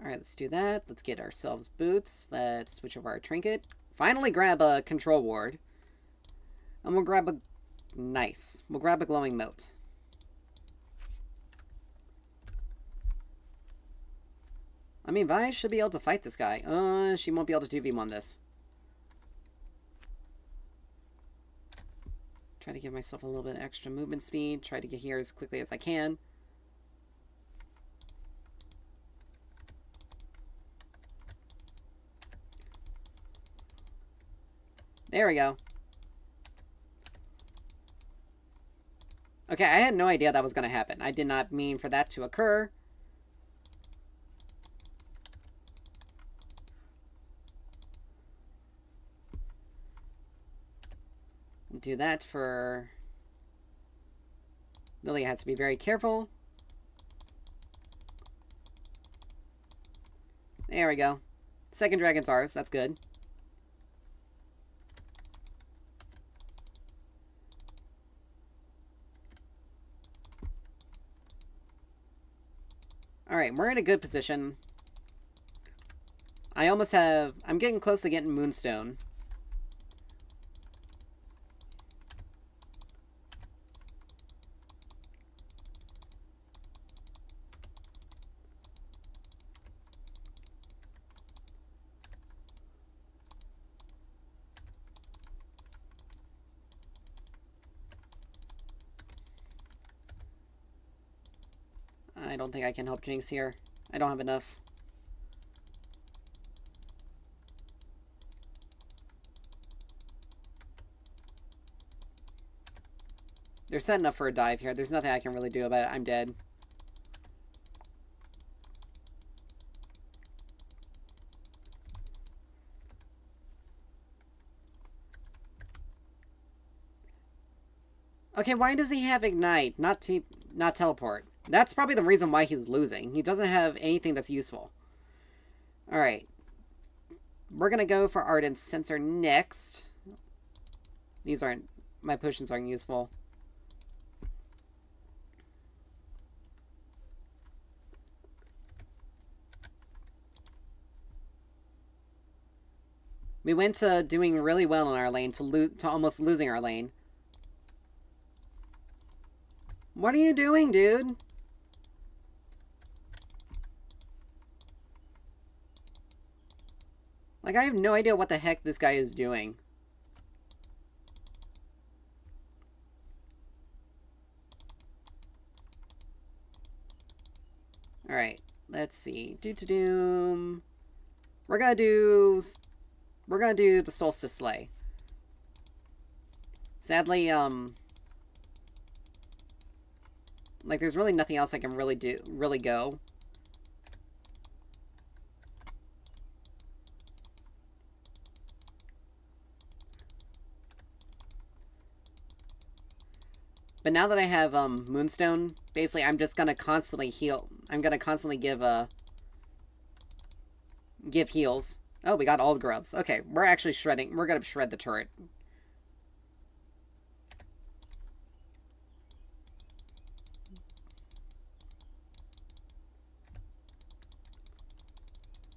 Speaker 1: Alright, let's do that. Let's get ourselves boots. Let's switch over our trinket. Finally grab a control ward. And we'll grab a... Nice. We'll grab a glowing moat. I mean, Vi should be able to fight this guy. She won't be able to 2v1 this. Try to give myself a little bit extra movement speed. Try to get here as quickly as I can. There we go. Okay, I had no idea that was going to happen. I did not mean for that to occur. Do that for... Lilia has to be very careful. There we go. Second dragon's ours. That's good. Alright, we're in a good position. I'm getting close to getting Moonstone. I don't think I can help Jinx here. I don't have enough. They're setting up for a dive here. There's nothing I can really do about it. I'm dead. Okay, why does he have Ignite, not Teleport? That's probably the reason why he's losing. He doesn't have anything that's useful. Alright. We're gonna go for Ardent Sensor next. These aren't... My potions aren't useful. We went to doing really well in our lane to almost losing our lane. What are you doing, dude? Like, I have no idea what the heck this guy is doing. Alright, let's see. Doom. We're gonna do the Solstice Slay. Sadly, like, there's really nothing else I can really go. But now that I have, Moonstone, basically I'm just gonna constantly heal. I'm gonna constantly give heals. Oh, we got all the grubs. Okay, we're actually shredding. We're gonna shred the turret.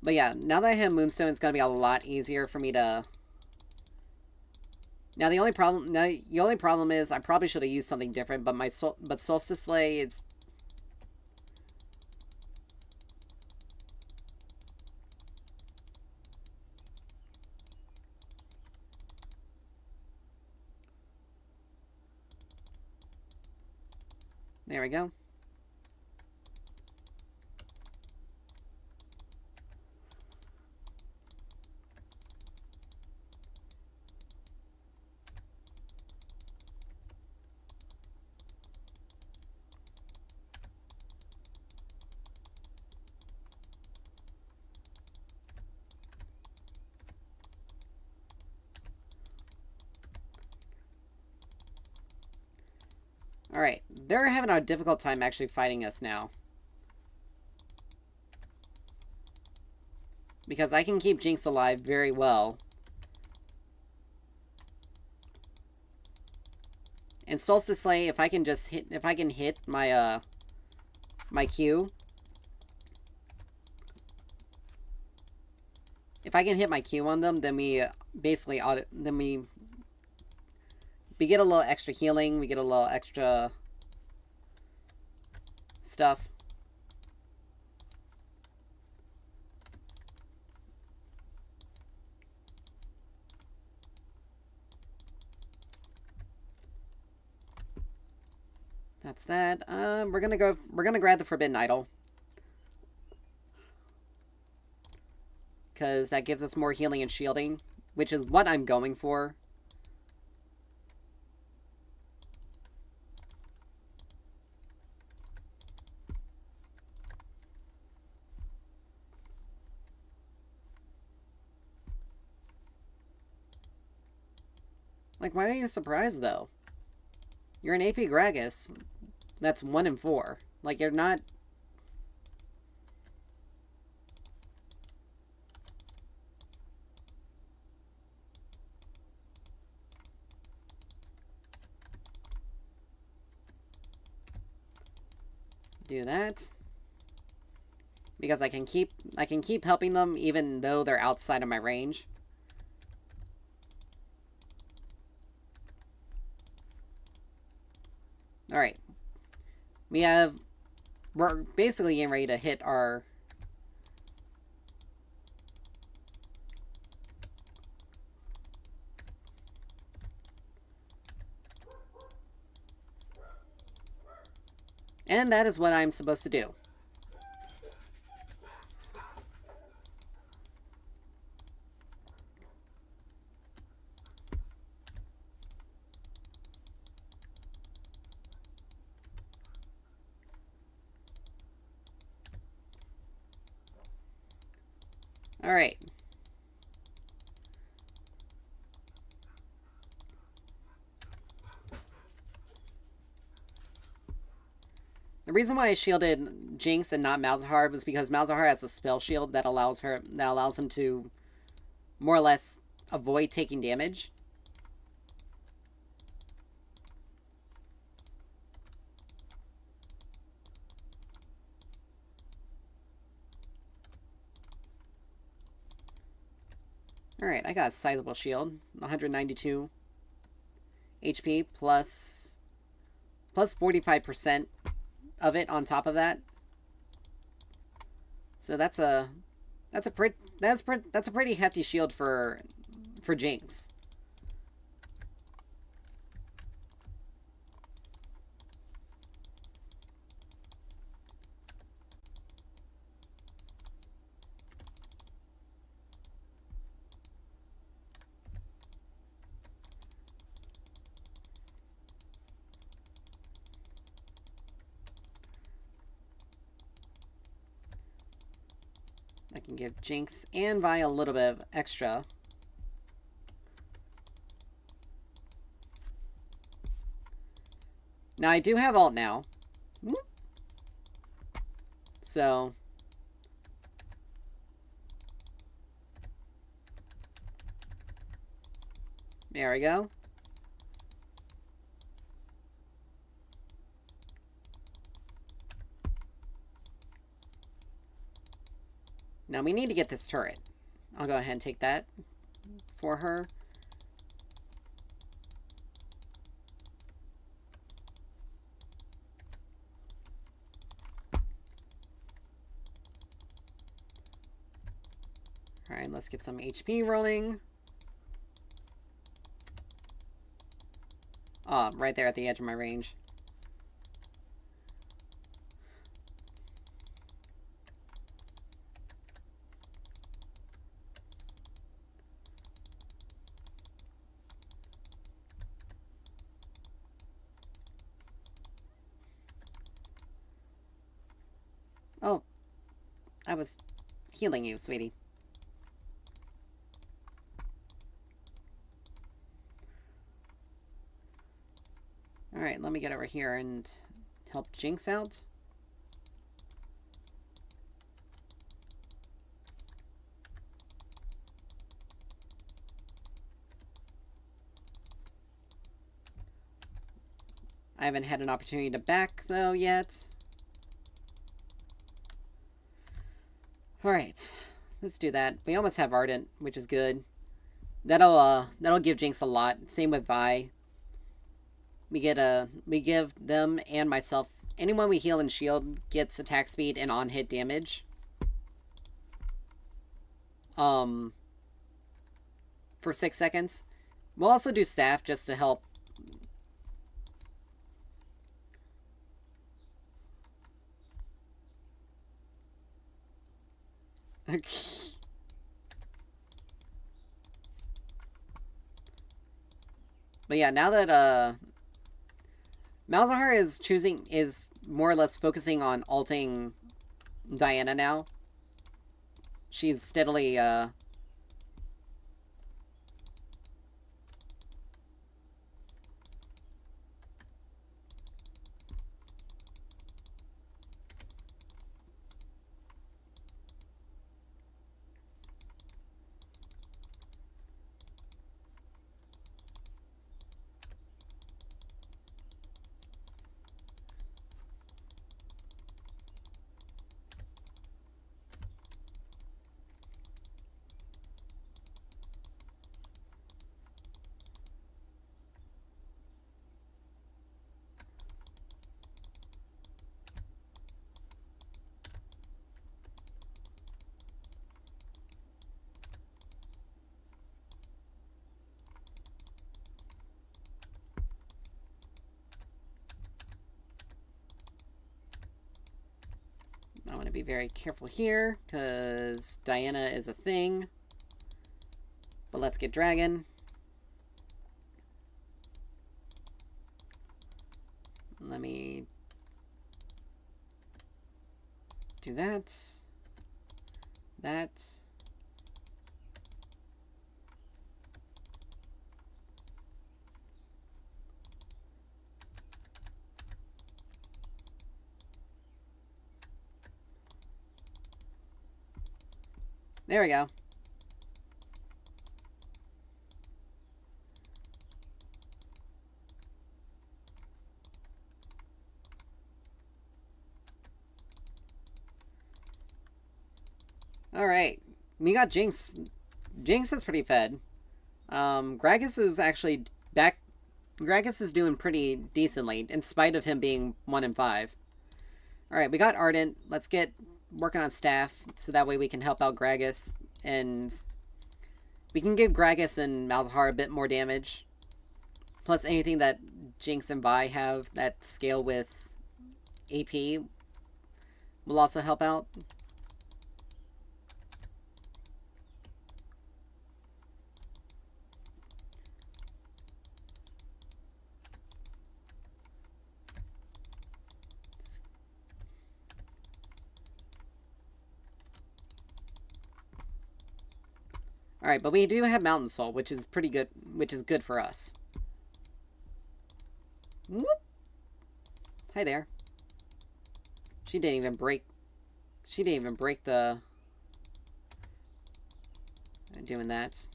Speaker 1: But yeah, now that I have Moonstone, it's gonna be a lot easier for me to... Now the only problem is I probably should have used something different, but Solstice Slay, it's... There we go. Alright, they're having a difficult time actually fighting us now. Because I can keep Jinx alive very well. And Solstice Slay, if I can hit my, my Q. If I can hit my Q on them, then we basically we get a little extra healing, we get a little extra stuff. That's that. We're gonna grab the Forbidden Idol. Because that gives us more healing and shielding, which is what I'm going for. Like, why are you surprised, though? You're an AP Gragas. That's 1 in 4. Like, you're not... Do that. Because I can keep helping them even though they're outside of my range. Alright. We're basically getting ready to hit our... And that is what I'm supposed to do. Alright. The reason why I shielded Jinx and not Malzahar was because Malzahar has a spell shield that allows him to more or less avoid taking damage. Alright, I got a sizable shield. 192 HP plus 45% of it on top of that. So that's a pretty hefty shield for Jinx. I can give Jinx and Vi a little bit of extra. Now, I do have ult now. So... there we go. Now we need to get this turret. I'll go ahead and take that for her. Alright, let's get some HP rolling. Oh, right there at the edge of my range. Oh, I was healing you, sweetie. Alright, let me get over here and help Jinx out. I haven't had an opportunity to back, though, yet. Alright, let's do that. We almost have Ardent, which is good. That'll give Jinx a lot. Same with Vi. We give them and myself, anyone we heal and shield gets attack speed and on-hit damage. For 6 seconds. We'll also do staff just to help. But yeah, now that Malzahar is more or less focusing on ulting Diana now. She's steadily I want to be very careful here, because Diana is a thing. But let's get Dragon. Let me do that. That. There we go. Alright. We got Jinx. Jinx is pretty fed. Gragas is actually back. Gragas is doing pretty decently, in spite of him being 1 in 5. Alright, we got Ardent. Let's get working on staff, so that way we can help out Gragas, and we can give Gragas and Malzahar a bit more damage. Plus anything that Jinx and Vi have that scale with AP will also help out. Alright, but we do have Mountain Soul, which is pretty good, which is good for us. Whoop! Hi there. She didn't even break the... doing that.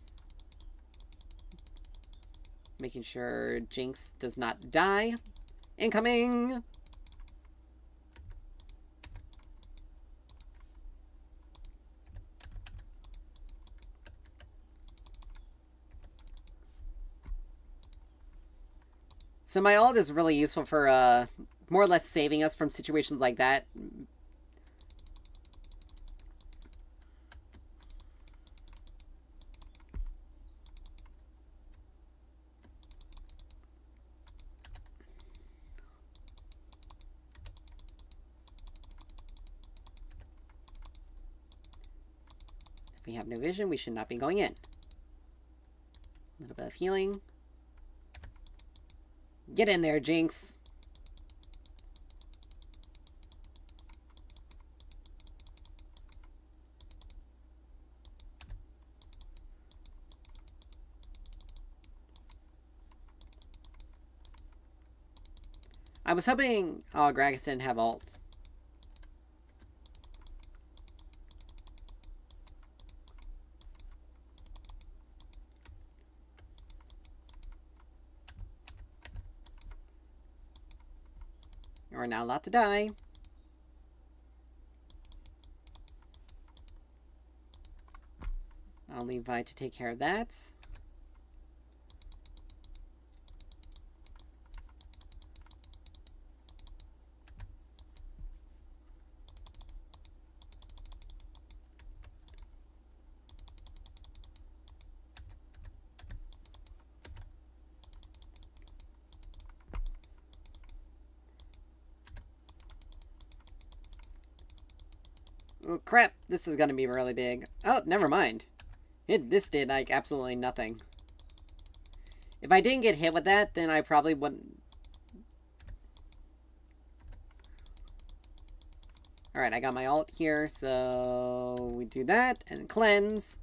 Speaker 1: Making sure Jinx does not die. Incoming! So my ult is really useful for, more or less saving us from situations like that. If we have no vision, we should not be going in. A little bit of healing. Get in there, Jinx. I was hoping Gragas didn't have ult. We're now allowed to die. I'll leave Vi to take care of that. Oh, crap. This is gonna be really big. Oh, never mind. This did, like, absolutely nothing. If I didn't get hit with that, then I probably wouldn't... Alright, I got my ult here, so... we do that, and cleanse.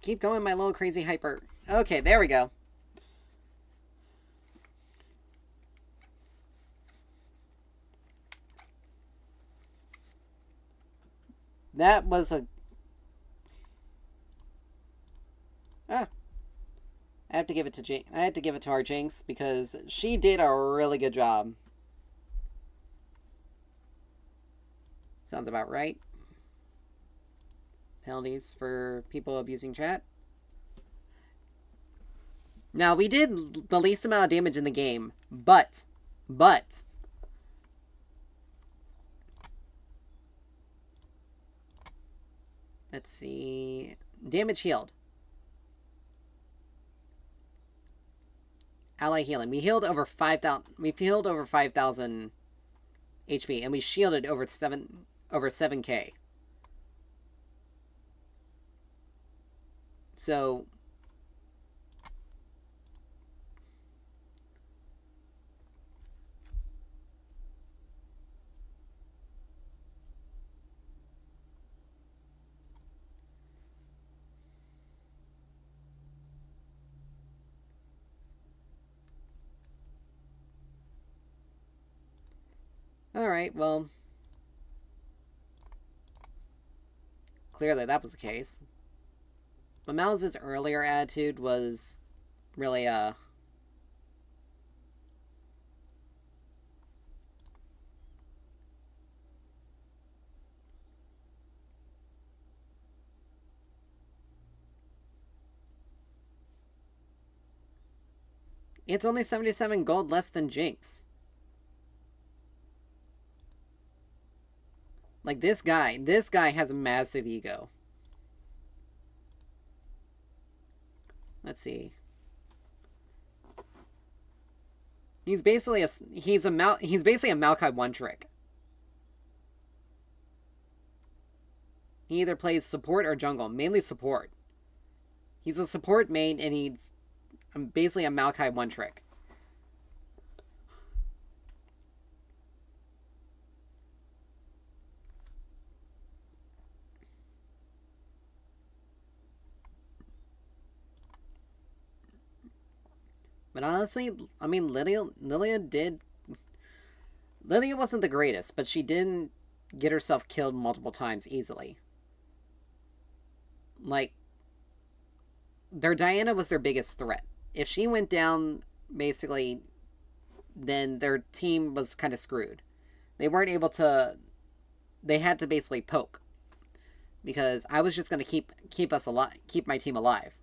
Speaker 1: Keep going, my little crazy hyper. Okay, there we go. That was a... Ah. I have to give it to Jinx. I had to give it to our Jinx because she did a really good job. Sounds about right. Penalties for people abusing chat. Now, we did the least amount of damage in the game, but... Let's see... Damage healed. Ally healing. We healed over 5,000... We healed over 5,000 HP, and we shielded over 7k. So... Alright, well... Clearly that was the case. But Mal's earlier attitude was really, It's only 77 gold less than Jinx. Like, this guy has a massive ego. Let's see. He's basically he's basically a Maokai one trick. He either plays support or jungle, mainly support. He's a support main, and he's basically a Maokai one trick. But honestly, I mean, Lilia wasn't the greatest, but she didn't get herself killed multiple times easily. Like, their Diana was their biggest threat. If she went down, basically, then their team was kind of screwed. They weren't able to... They had to basically poke. Because I was just going to keep us alive, keep my team alive.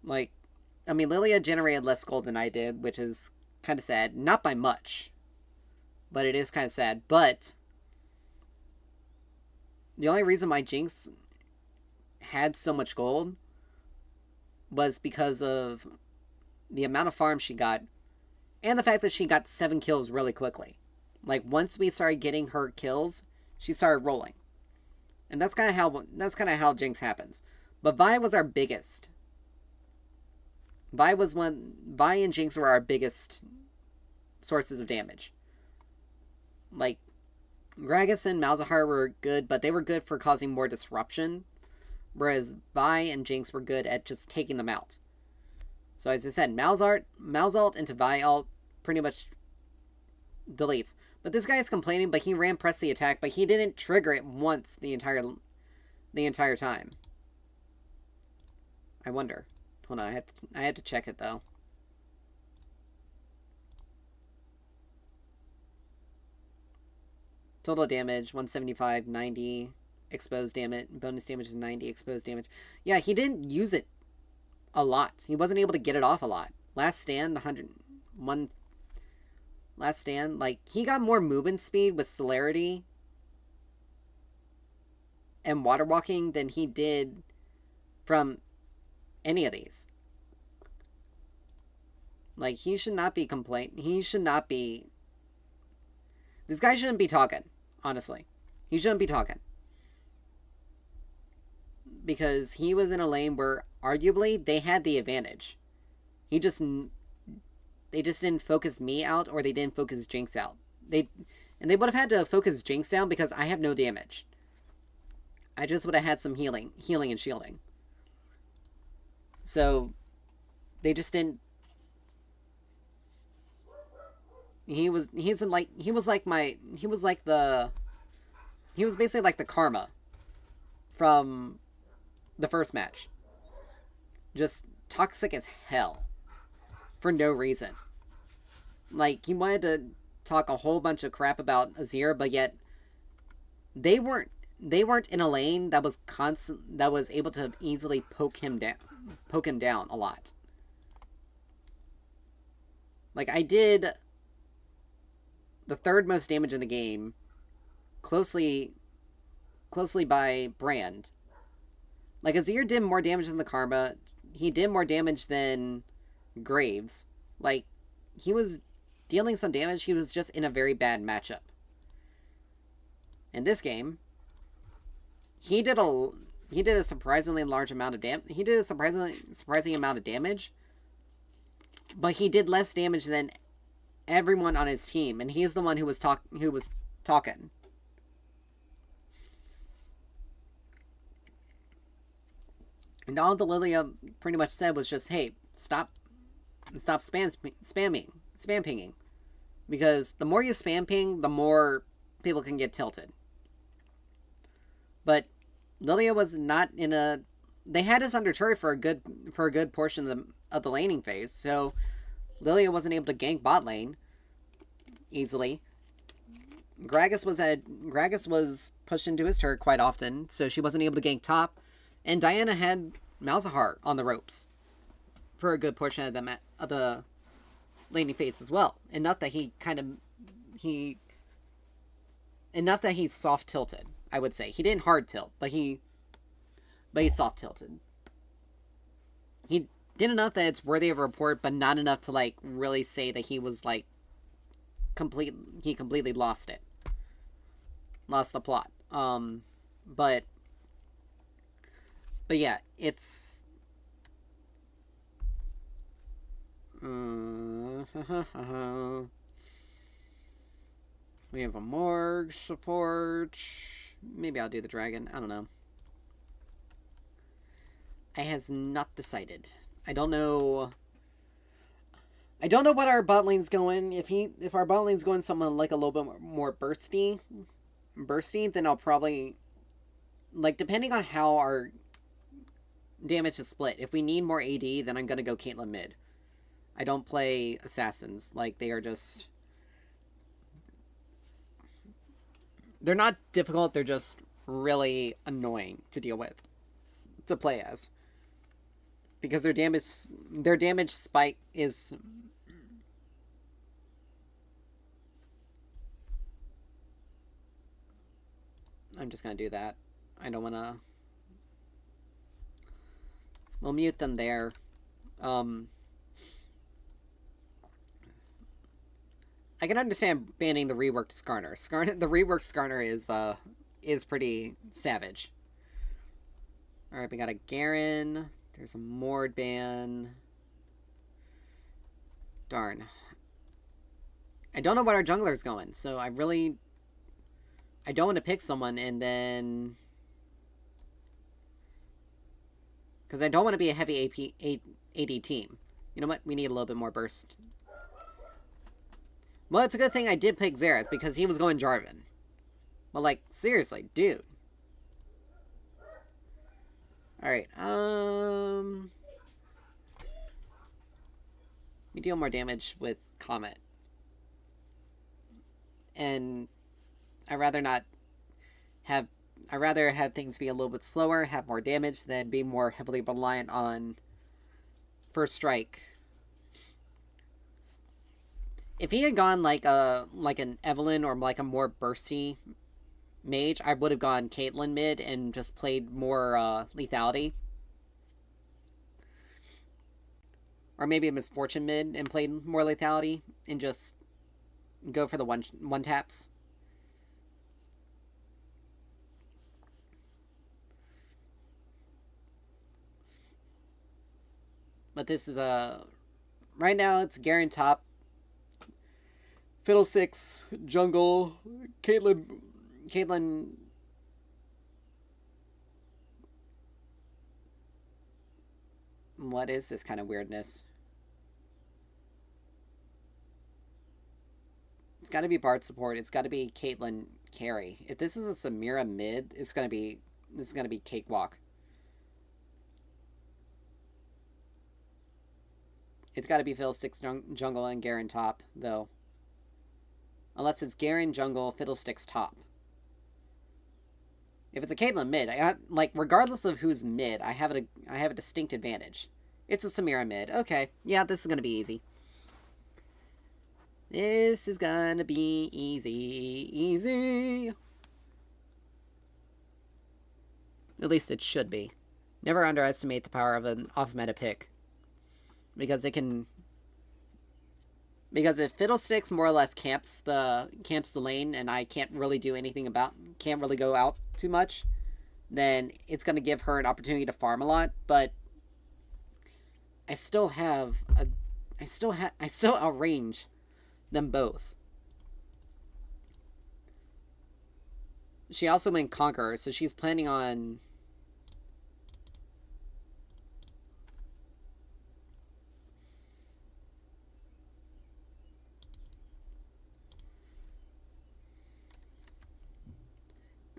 Speaker 1: Like, I mean, Lilia generated less gold than I did, which is kind of sad. Not by much. But it is kind of sad. But the only reason why Jinx had so much gold was because of the amount of farm she got and the fact that she got 7 kills really quickly. Like, once we started getting her kills, she started rolling. And that's kind of how Jinx happens. But Vi was our biggest. Vi and Jinx were our biggest sources of damage. Like, Gragas and Malzahar were good, but they were good for causing more disruption. Whereas Vi and Jinx were good at just taking them out. So as I said, Mal's ult into Vi ult pretty much deletes. But this guy is complaining, but he ran press the attack, but he didn't trigger it once the entire time. I wonder. Hold on, I had to check it though. Total damage 175, 90. Exposed damage, bonus damage is 90, exposed damage. Yeah, he didn't use it a lot. He wasn't able to get it off a lot. Last stand, 101. Last stand, like, he got more movement speed with celerity and water walking than he did from any of these. Like, he should not be He should not be... This guy shouldn't be talking, honestly. He shouldn't be talking. Because he was in a lane where, arguably, they had the advantage. They just didn't focus me out, or they didn't focus Jinx out. They would have had to focus Jinx down because I have no damage. I just would have had some healing and shielding. So, they just didn't... He was basically like the Karma from the first match. Just toxic as hell. For no reason. Like, he wanted to talk a whole bunch of crap about Azir, but yet they weren't in a lane that was able to easily poke him down a lot. Like, I did the third most damage in the game, closely by Brand. Like, Azir did more damage than the Karma. He did more damage than Graves. Like, he was dealing some damage. He was just in a very bad matchup. In this game, he did a surprisingly large amount of damage. He did a surprising amount of damage, but he did less damage than everyone on his team, and he's the one who was talking. And all the Lilia pretty much said was just, hey, stop spamming. spam pinging. Because the more you spam ping, the more people can get tilted. But Lilia was not in a... They had us under turret for a good portion of the laning phase, so Lilia wasn't able to gank bot lane easily. Gragas was pushed into his turret quite often, so she wasn't able to gank top. And Diana had Malzahar on the ropes for a good portion of the laning phase as well. Enough that he soft tilted, I would say. He didn't hard tilt, but he soft tilted. He did enough that it's worthy of a report, but not enough to like really say that he was like he completely lost the plot. But yeah, it's we have a morgue support. Maybe I'll do the dragon. I don't know. I has not decided. I don't know what our bot lane's going. If our bot lane's going something like a little bit more bursty, then I'll probably, like, depending on how our damage is split. If we need more AD, then I'm gonna go Caitlyn mid. I don't play assassins. Like, they are just... They're not difficult, they're just really annoying to deal with. To play as. Because their damage spike is... I'm just gonna do that. I don't wanna... We'll mute them there. I can understand banning the reworked Skarner. The reworked Skarner is pretty savage. Alright, we got a Garen. There's a Mord ban. Darn. I don't know what our jungler's going, so I don't want to pick someone and then... Because I don't want to be a heavy AD team. You know what? We need a little bit more burst. Well, it's a good thing I did pick Xerath, because he was going Jarvan. But, like, seriously, dude. Alright, we deal more damage with Comet. And I'd rather have things be a little bit slower, have more damage, than be more heavily reliant on first strike. If he had gone like an Evelynn or like a more bursty mage, I would have gone Caitlyn mid and just played more lethality. Or maybe a Misfortune mid and played more lethality and just go for the one taps. But this is right now it's Garen top, Fiddlesticks jungle, Caitlyn. What is this kind of weirdness? It's got to be Bard support. It's got to be Caitlyn carry. If this is a Samira mid, this is gonna be cakewalk. It's got to be Fiddlesticks jungle and Garen top, though. Unless it's Garen jungle, Fiddlesticks top. If it's a Caitlyn mid, regardless of who's mid, I have a distinct advantage. It's a Samira mid. Okay, yeah, this is gonna be easy. This is gonna be easy. At least it should be. Never underestimate the power of an off-meta pick. Because if Fiddlesticks more or less camps the lane and I can't really do anything can't really go out too much, then it's gonna give her an opportunity to farm a lot, but I still outrange them both. She also went Conqueror, so she's planning on...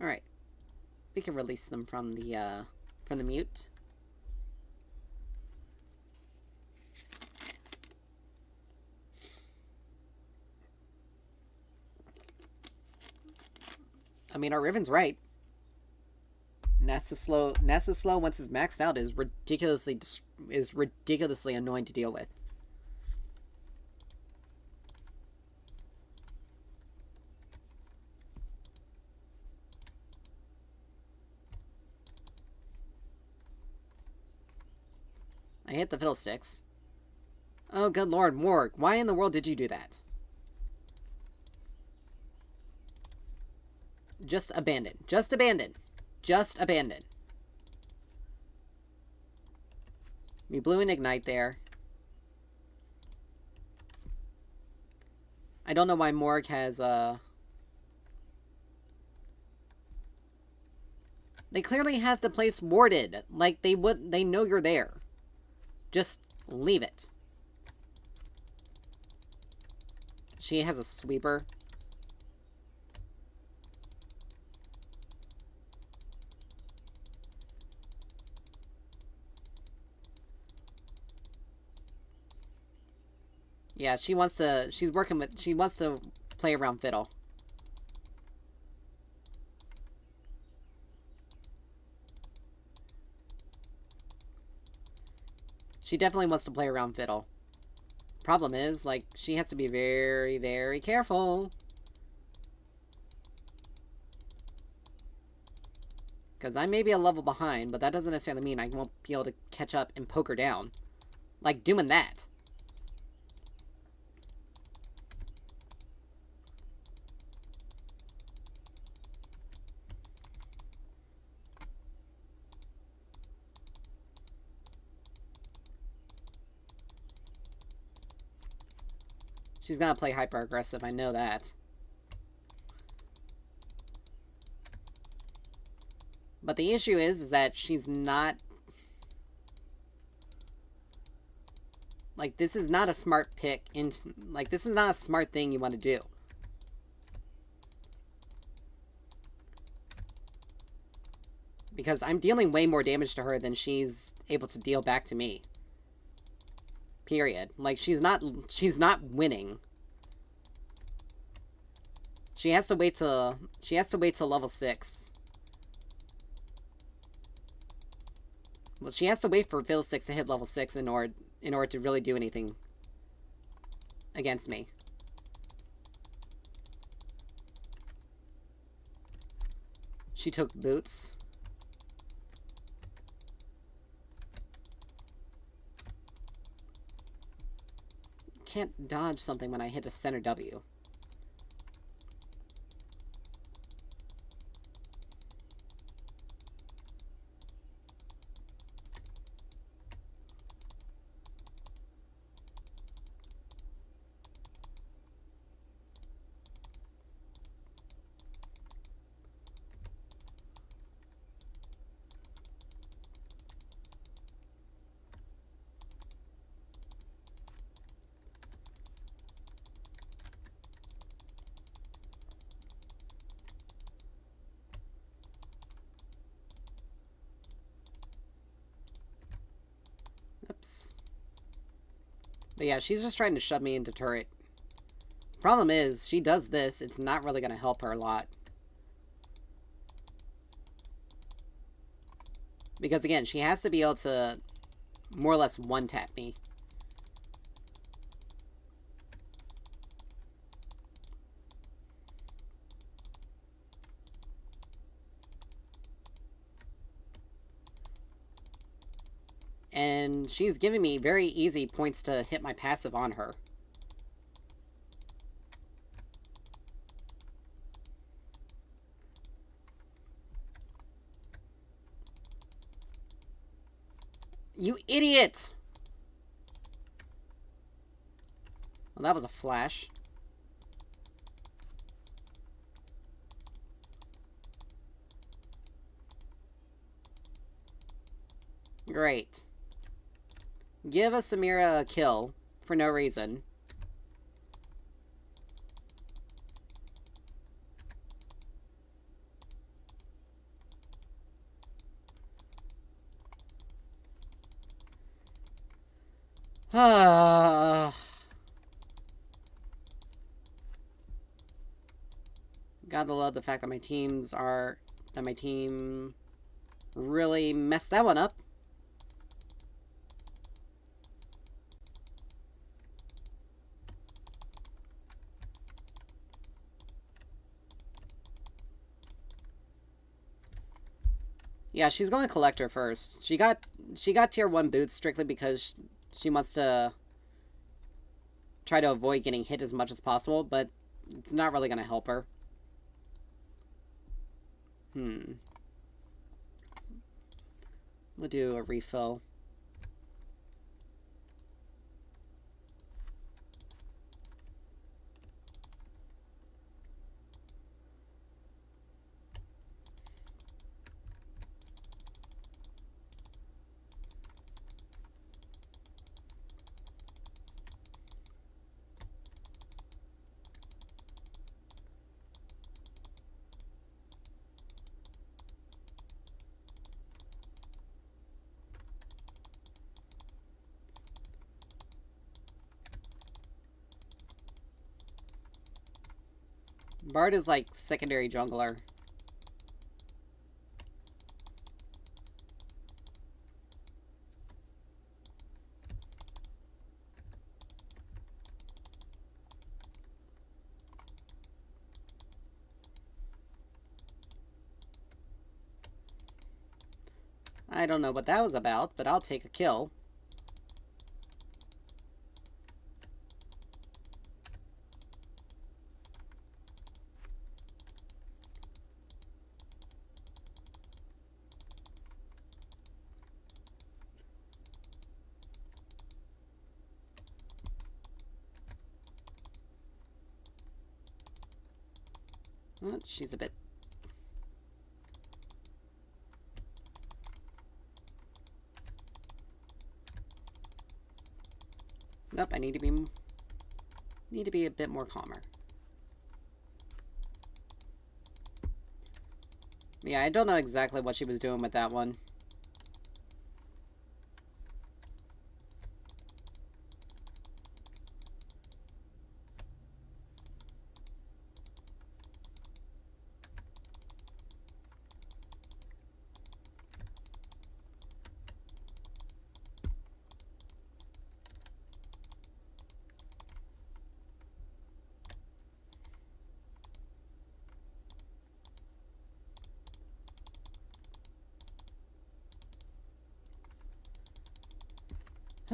Speaker 1: Alright. We can release them from the mute. I mean, our Riven's right. Nasa slow once it's maxed out is ridiculously annoying to deal with. I hit the fiddlesticks. Oh, good lord, Morg, why in the world did you do that? Just abandon. Just abandon. Just abandon. We blew an ignite there. I don't know why Morg has, They clearly have the place warded. Like, they know you're there. Just leave it. She has a sweeper. Yeah, she wants to play around Fiddle. She definitely wants to play around Fiddle. Problem is, like, she has to be very, very careful. Because I may be a level behind, but that doesn't necessarily mean I won't be able to catch up and poke her down. Like, doing that. She's gonna play hyper-aggressive, I know that. But the issue is that she's not... Like, this is not a smart pick. Like, this is not a smart thing you want to do. Because I'm dealing way more damage to her than she's able to deal back to me. Period. Like, she's not winning. She has to wait till level 6. Well, she has to wait for Fiddlesticks to hit level 6 in order to really do anything against me. She took boots. Can't dodge something when I hit a center W. Oops. But yeah, she's just trying to shove me into turret. Problem is, she does this, it's not really going to help her a lot. Because again, she has to be able to more or less one-tap me. And she's giving me very easy points to hit my passive on her. You idiot! Well, that was a flash. Great. Give a Samira a kill for no reason. Gotta love the fact that my team really messed that one up. Yeah, she's going to Collector first. She got tier 1 boots strictly because she wants to try to avoid getting hit as much as possible, but it's not really going to help her. We'll do a refill. Bard is like secondary jungler. I don't know what that was about, but I'll take a kill. Oh, she's a bit... Nope, I need to be a bit more calmer. Yeah, I don't know exactly what she was doing with that one.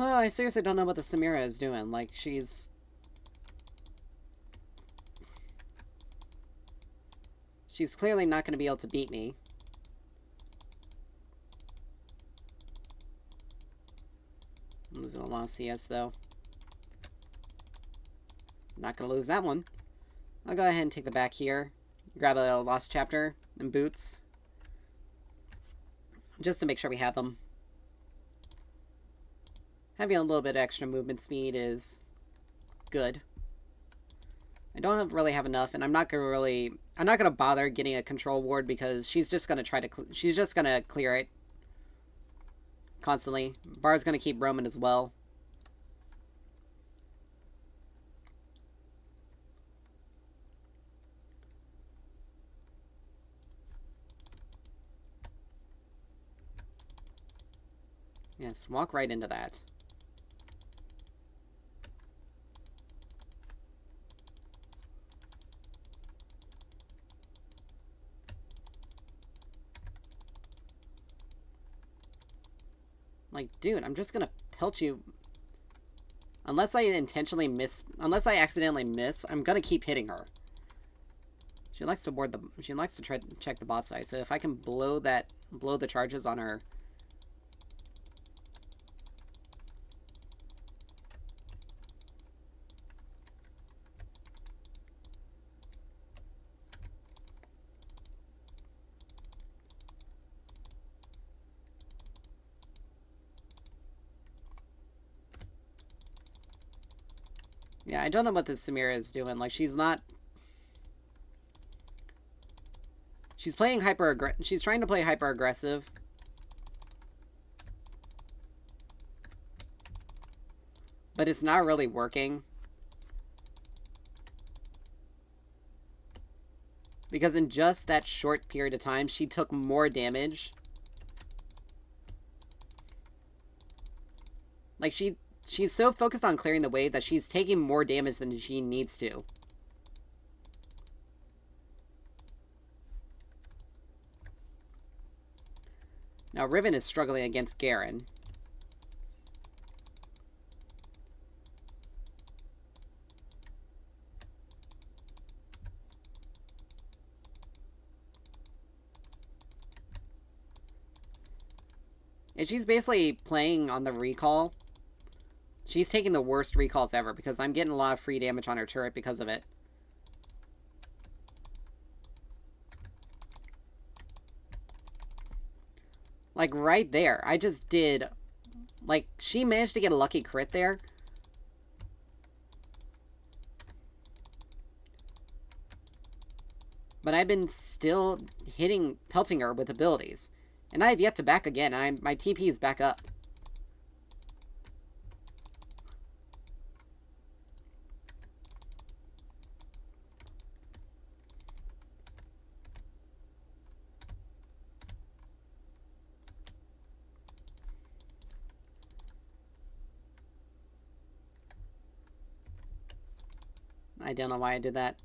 Speaker 1: Oh, I seriously don't know what the Samira is doing. Like, she's clearly not going to be able to beat me. I'm losing a lot of CS, though. Not going to lose that one. I'll go ahead and take the back here. Grab a Lost Chapter and boots. Just to make sure we have them. Having a little bit extra movement speed is good. I don't really have enough, and I'm not gonna bother getting a control ward because she's just gonna clear it constantly. Bard's gonna keep roaming as well. Yes, walk right into that. Like, dude, I'm just gonna pelt you. Unless I accidentally miss, I'm gonna keep hitting her. She likes to try to check the bot side, so if I can blow the charges on her. Yeah, I don't know what this Samira is doing. Like, she's playing she's trying to play hyper aggressive. but it's not really working. Because in just that short period of time, she took more damage. Like, she's so focused on clearing the wave that she's taking more damage than she needs to. Now, Riven is struggling against Garen. And she's basically playing on the recall. She's taking the worst recalls ever because I'm getting a lot of free damage on her turret because of it. Like, right there. I just did... Like, she managed to get a lucky crit there. But I've been still pelting her with abilities. And I have yet to back again. My TP is back up. I don't know why I did that.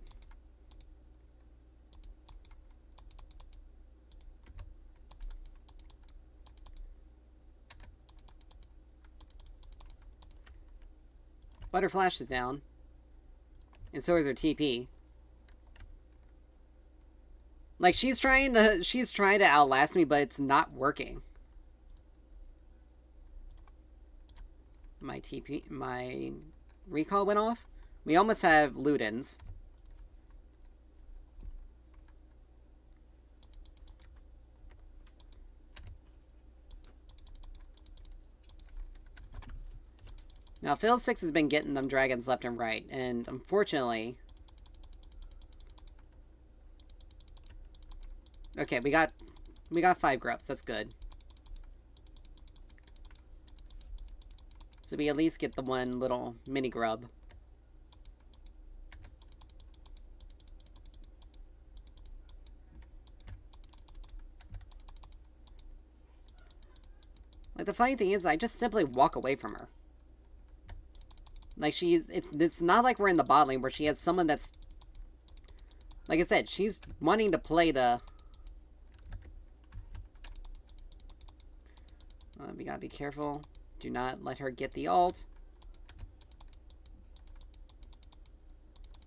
Speaker 1: But her flash is down. And so is her TP. Like, she's trying to outlast me, but it's not working. My recall went off. We almost have Ludens. Now, Phil 6 has been getting them dragons left and right, and unfortunately... Okay, we got 5 grubs, that's good. So we at least get the one little mini grub. Like, the funny thing is, I just simply walk away from her. Like, it's not like we're in the bot lane where she has someone that's... Like I said, she's wanting to play the... We gotta be careful. Do not let her get the ult.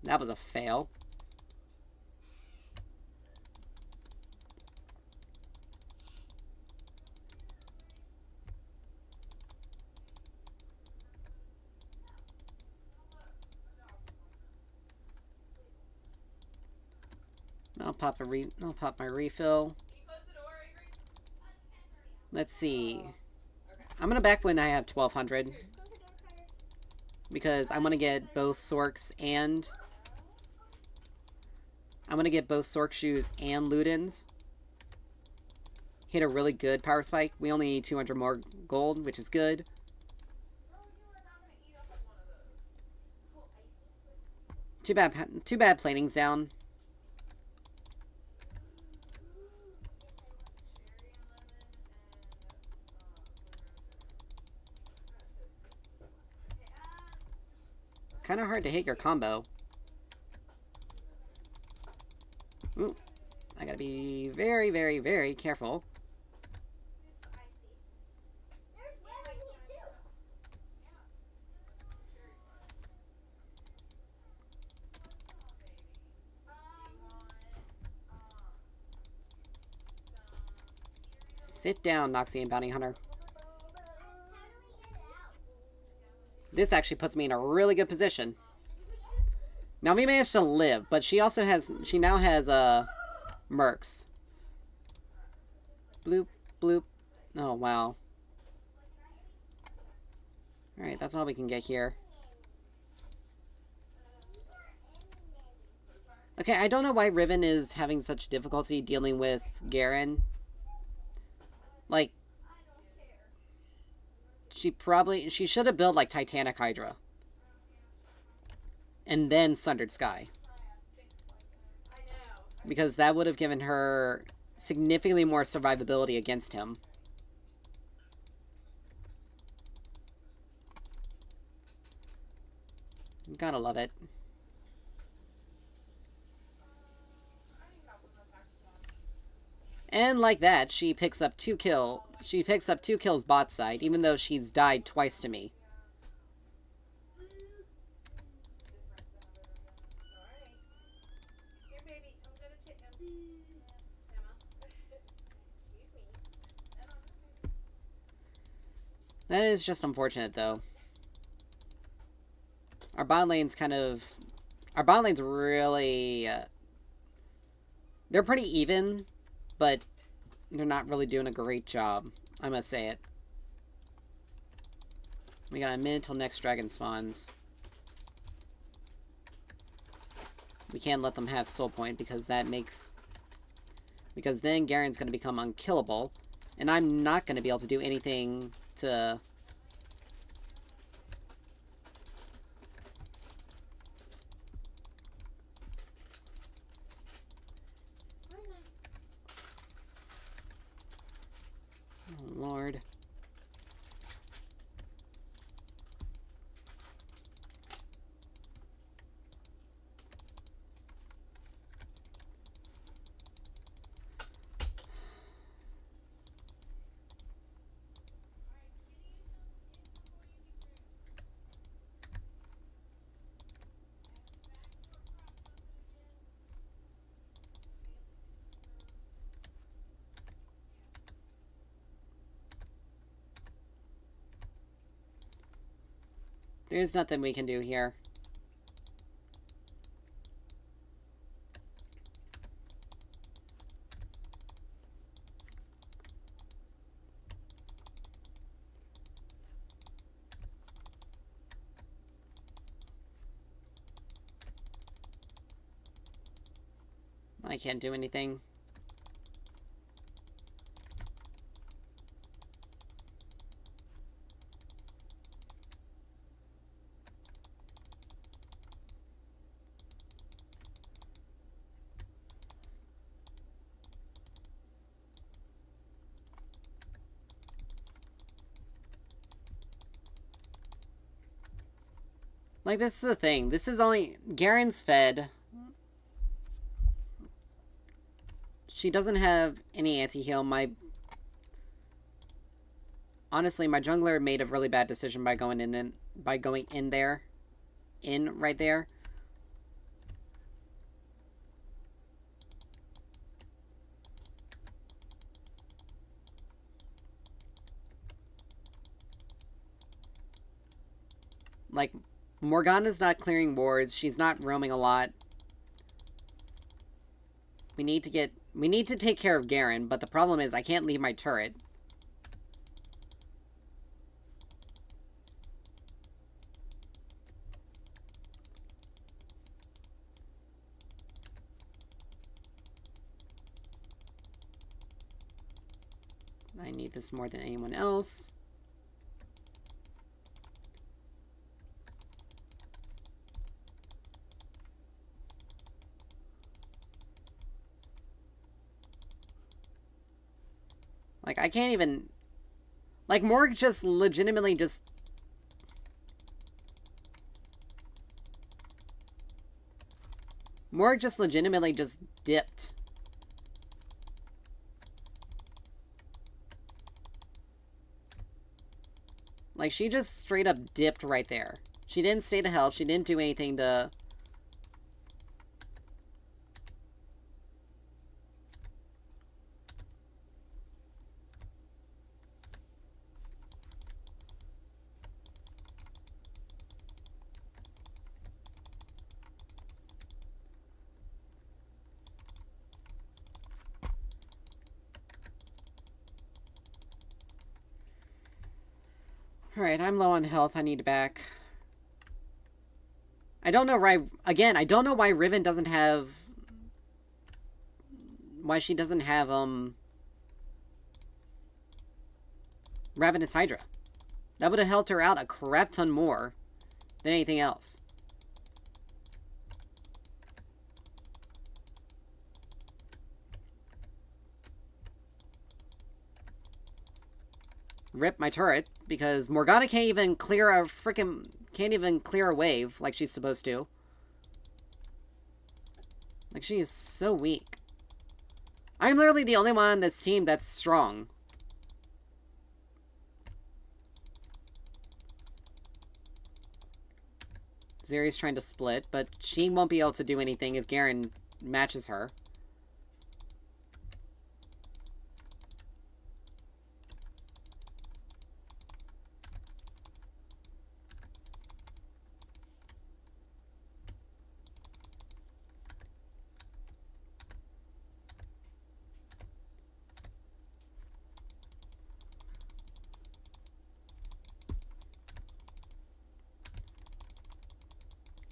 Speaker 1: That was a fail. I'll pop my refill. Let's see. I'm gonna back when I have 1200 because I want to get both Sorks and Sork shoes and Ludens. Hit a really good power spike. We only need 200 more gold, which is good. Too bad planing's down. Kind of hard to hit your combo. Ooh, I gotta be very, very, very careful. Sit down, Noxian Bounty Hunter. This actually puts me in a really good position. Now we managed to live, but she now has Mercs. Bloop, bloop. Oh, wow. Alright, that's all we can get here. Okay, I don't know why Riven is having such difficulty dealing with Garen. Like, She should have built, like, Titanic Hydra. And then Sundered Sky. Because that would have given her significantly more survivability against him. Gotta love it. And like that, she picks up 2 kills bot side, even though she's died twice to me. That is just unfortunate, though. Our bot lane's really... they're pretty even, but they're not really doing a great job. I must say it. We got a minute till next dragon spawns. We can't let them have soul point because that makes... Because then Garen's going to become unkillable. And I'm not going to be able to do anything to... Oh, Lord. There's nothing we can do here. I can't do anything. Like, this is the thing. This is only... Garen's fed. She doesn't have any anti-heal. Honestly, my jungler made a really bad decision by going in there. Right there. Like, Morgana's not clearing wards. She's not roaming a lot. We need to take care of Garen, but the problem is I can't leave my turret. I need this more than anyone else. Like, I can't even... Like, Morg just legitimately just... Morg just legitimately just dipped. Like, she just straight up dipped right there. She didn't stay to help. She didn't do anything to... Alright, I'm low on health. I need back. I don't know why... Again, I don't know why Riven doesn't have... Why she doesn't have, Ravenous Hydra. That would have helped her out a crap ton more than anything else. Rip my turret, because Morgana can't even clear a wave like she's supposed to. Like, she is so weak. I'm literally the only one on this team that's strong. Zeri's trying to split, but she won't be able to do anything if Garen matches her.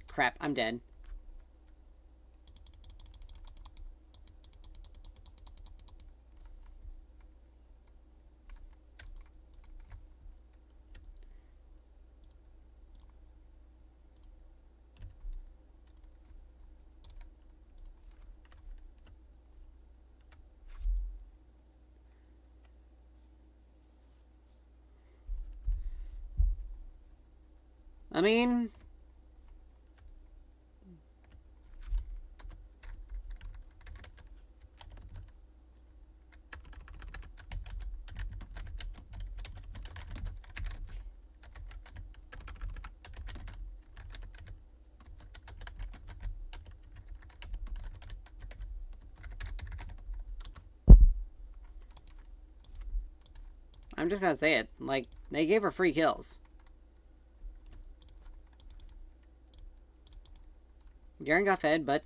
Speaker 1: Crap, I'm dead. I mean... I'm just gonna say it. Like, they gave her free kills. Garen got fed, but...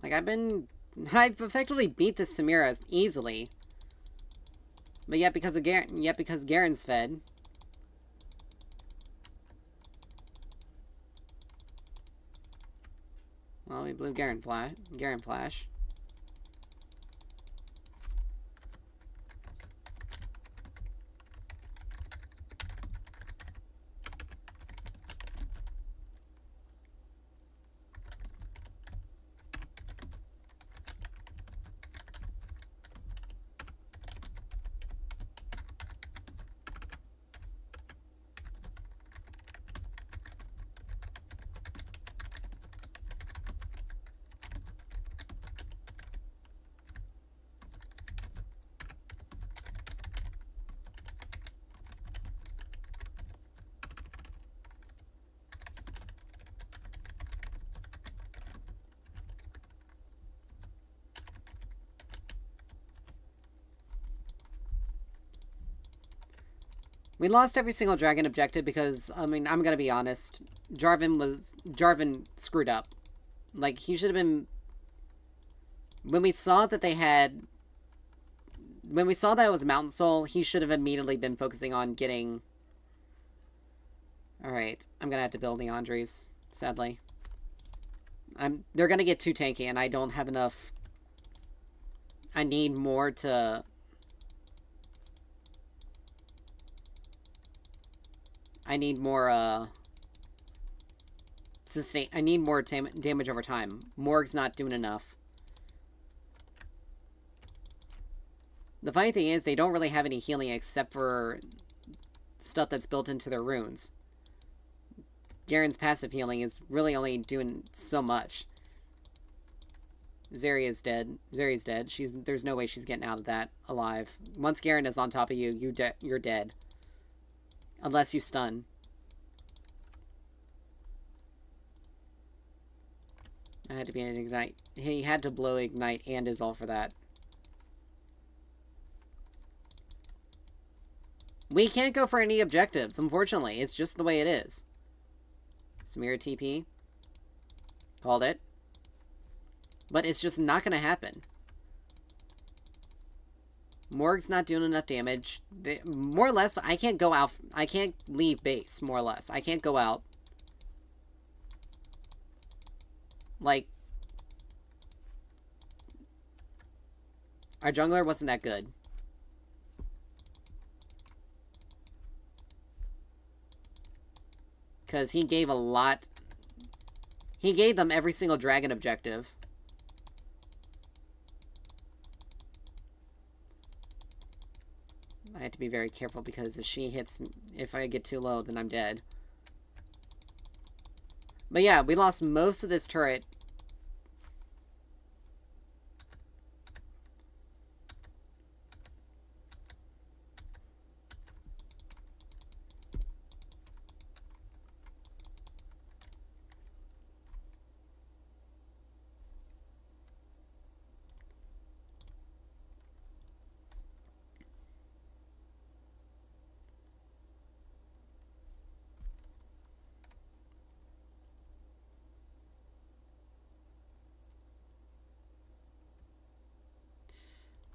Speaker 1: Like, I've effectively beat the Samira easily. But yet because Garen's fed. Well, we blew Garen Flash. We lost every single dragon objective because, I mean, I'm gonna be honest. Jarvan screwed up. Like, he should have been... When we saw that it was Mountain Soul, he should have immediately been focusing on getting... Alright, I'm gonna have to build the Andres, sadly. They're gonna get too tanky, and I don't have enough... I need more to... I need more, sustain... I need more damage over time. Morg's not doing enough. The funny thing is, they don't really have any healing except for stuff that's built into their runes. Garen's passive healing is really only doing so much. Zeri's dead. There's no way she's getting out of that alive. Once Garen is on top of you, you're dead. Unless you stun. I had to be an Ignite. He had to blow Ignite and his ult for that. We can't go for any objectives, unfortunately. It's just the way it is. Samira TP. Called it. But it's just not going to happen. Morg's not doing enough damage. More or less, I can't go out. I can't leave base, more or less. I can't go out. Like, our jungler wasn't that good. Because he gave a lot. He gave them every single dragon objective. I have to be very careful because if she hits... If I get too low, then I'm dead. But yeah, we lost most of this turret.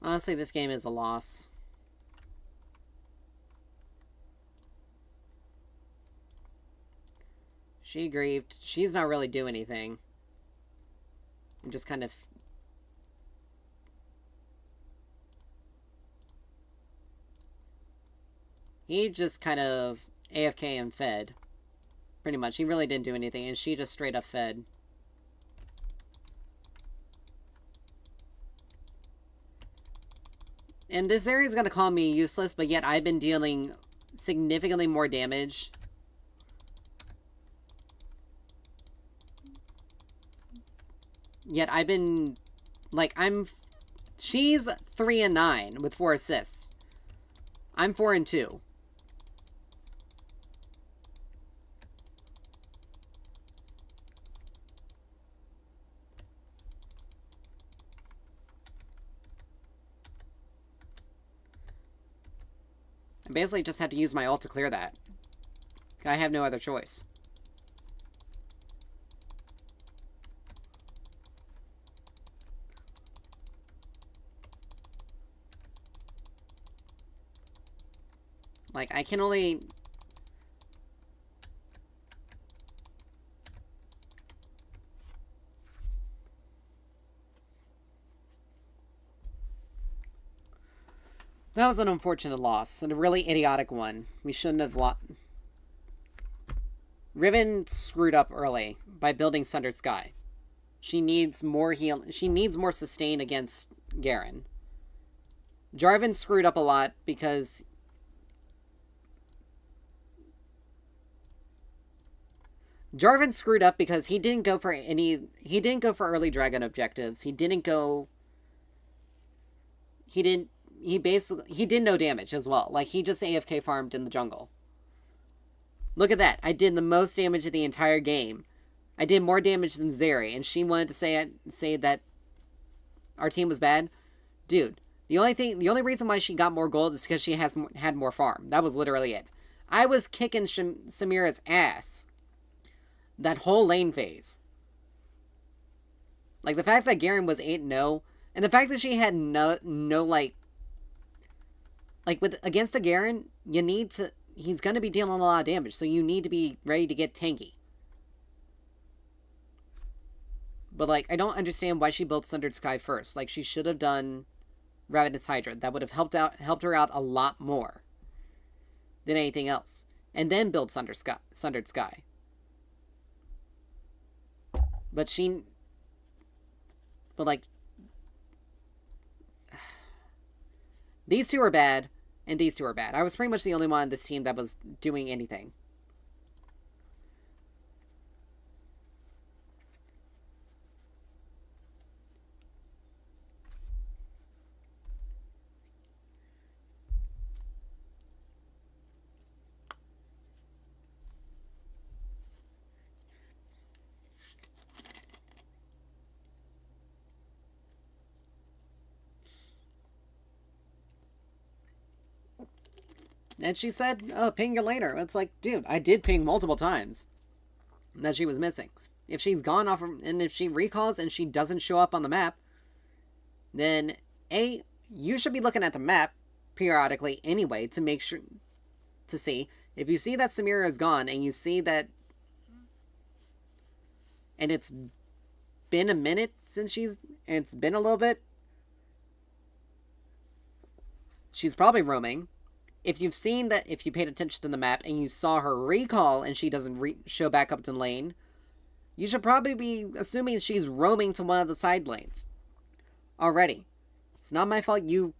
Speaker 1: Honestly, this game is a loss. She grieved. She's not really doing anything. I'm just kind of... He just kind of AFK and fed. Pretty much. He really didn't do anything, and she just straight up fed. And this area is going to call me useless, but yet I've been dealing significantly more damage. Yet I've been... Like, she's 3-9 with 4 assists. I'm 4-2. I basically just have to use my ult to clear that. I have no other choice. Like, I can only... That was an unfortunate loss, and a really idiotic one. We shouldn't have lost. Riven screwed up early by building Sundered Sky. She needs more heal. She needs more sustain against Garen. Jarvan screwed up a lot because Jarvan screwed up because he didn't go for any. He didn't go for early dragon objectives. He didn't go. He didn't. He did no damage as well. Like, he just AFK farmed in the jungle. Look at that. I did the most damage of the entire game. I did more damage than Zeri, and she wanted to say that our team was bad. Dude, the only reason why she got more gold is because she had more farm. That was literally it. I was kicking Samira's ass that whole lane phase. Like, the fact that Garen was 8-0, and the fact that she had no against a Garen, you need to... He's going to be dealing a lot of damage, so you need to be ready to get tanky. But, like, I don't understand why she built Sundered Sky first. Like, she should have done Ravenous Hydra. That would have helped her out a lot more than anything else. And then build Sundered Sky. But like... These two are bad. And these two are bad. I was pretty much the only one on this team that was doing anything. And she said, oh, ping your laner. It's like, dude, I did ping multiple times that she was missing. If she's gone off, and if she recalls and she doesn't show up on the map, then you should be looking at the map periodically anyway to make sure to see if you see that Samira is gone and you see that, and it's been a minute since it's been a little bit, she's probably roaming. If you've seen that, if you paid attention to the map and you saw her recall and she doesn't show back up to lane, you should probably be assuming she's roaming to one of the side lanes already. It's not my fault you...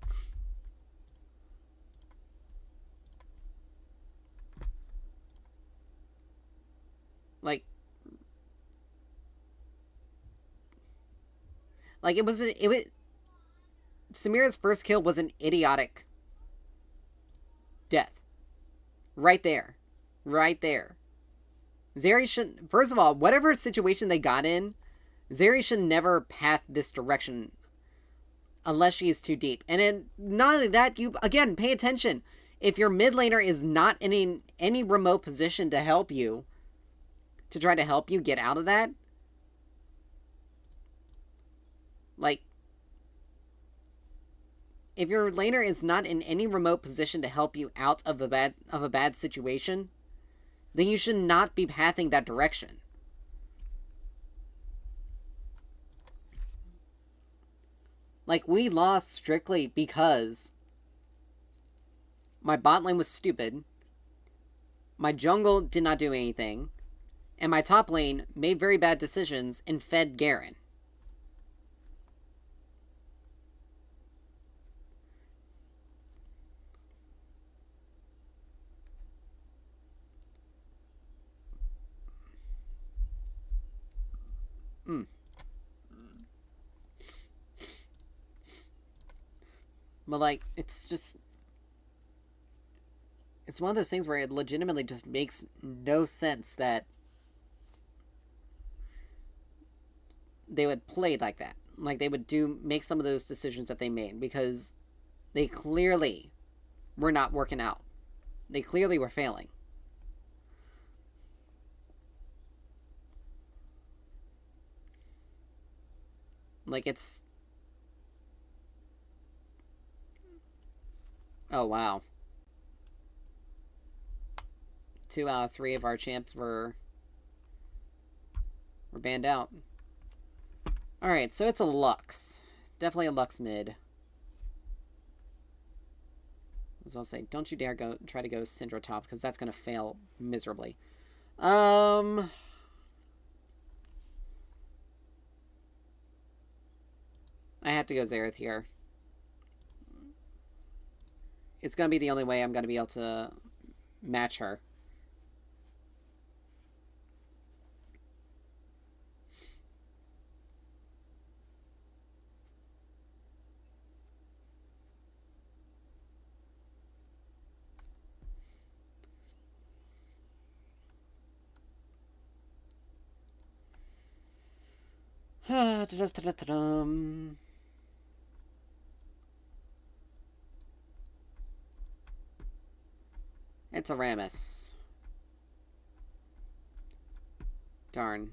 Speaker 1: Like, it was... Samira's first kill was an idiotic death. Right there. Right there. Zeri should... First of all, whatever situation they got in, Zeri should never path this direction unless she is too deep. And then, not only that, you, again, pay attention. If your mid laner is not in any remote position to help you, to try to help you get out of that, like, if your laner is not in any remote position to help you out of a bad situation, then you should not be pathing that direction. Like, we lost strictly because my bot lane was stupid, my jungle did not do anything, and my top lane made very bad decisions and fed Garen. But, like, it's just... It's one of those things where it legitimately just makes no sense that they would play like that. Like, they would make some of those decisions that they made, because they clearly were not working out. They clearly were failing. Like, it's... Oh, wow. 2 out of 3 of our champs were banned out. Alright, so it's a Lux. Definitely a Lux mid. As I'll say, don't you dare try to go Syndra top, because that's going to fail miserably. I have to go Xerath here. It's going to be the only way I'm going to be able to match her. It's a Rammus. Darn.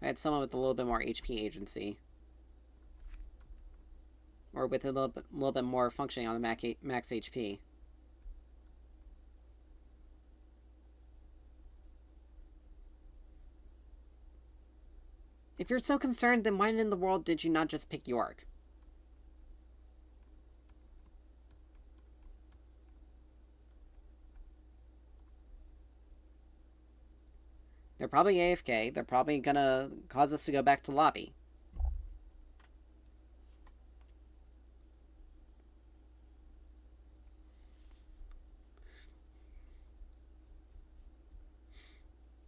Speaker 1: I had someone with a little bit more HP agency. Or with a little bit more functioning on the max HP. If you're so concerned, then why in the world did you not just pick York? They're probably AFK. They're probably gonna cause us to go back to lobby.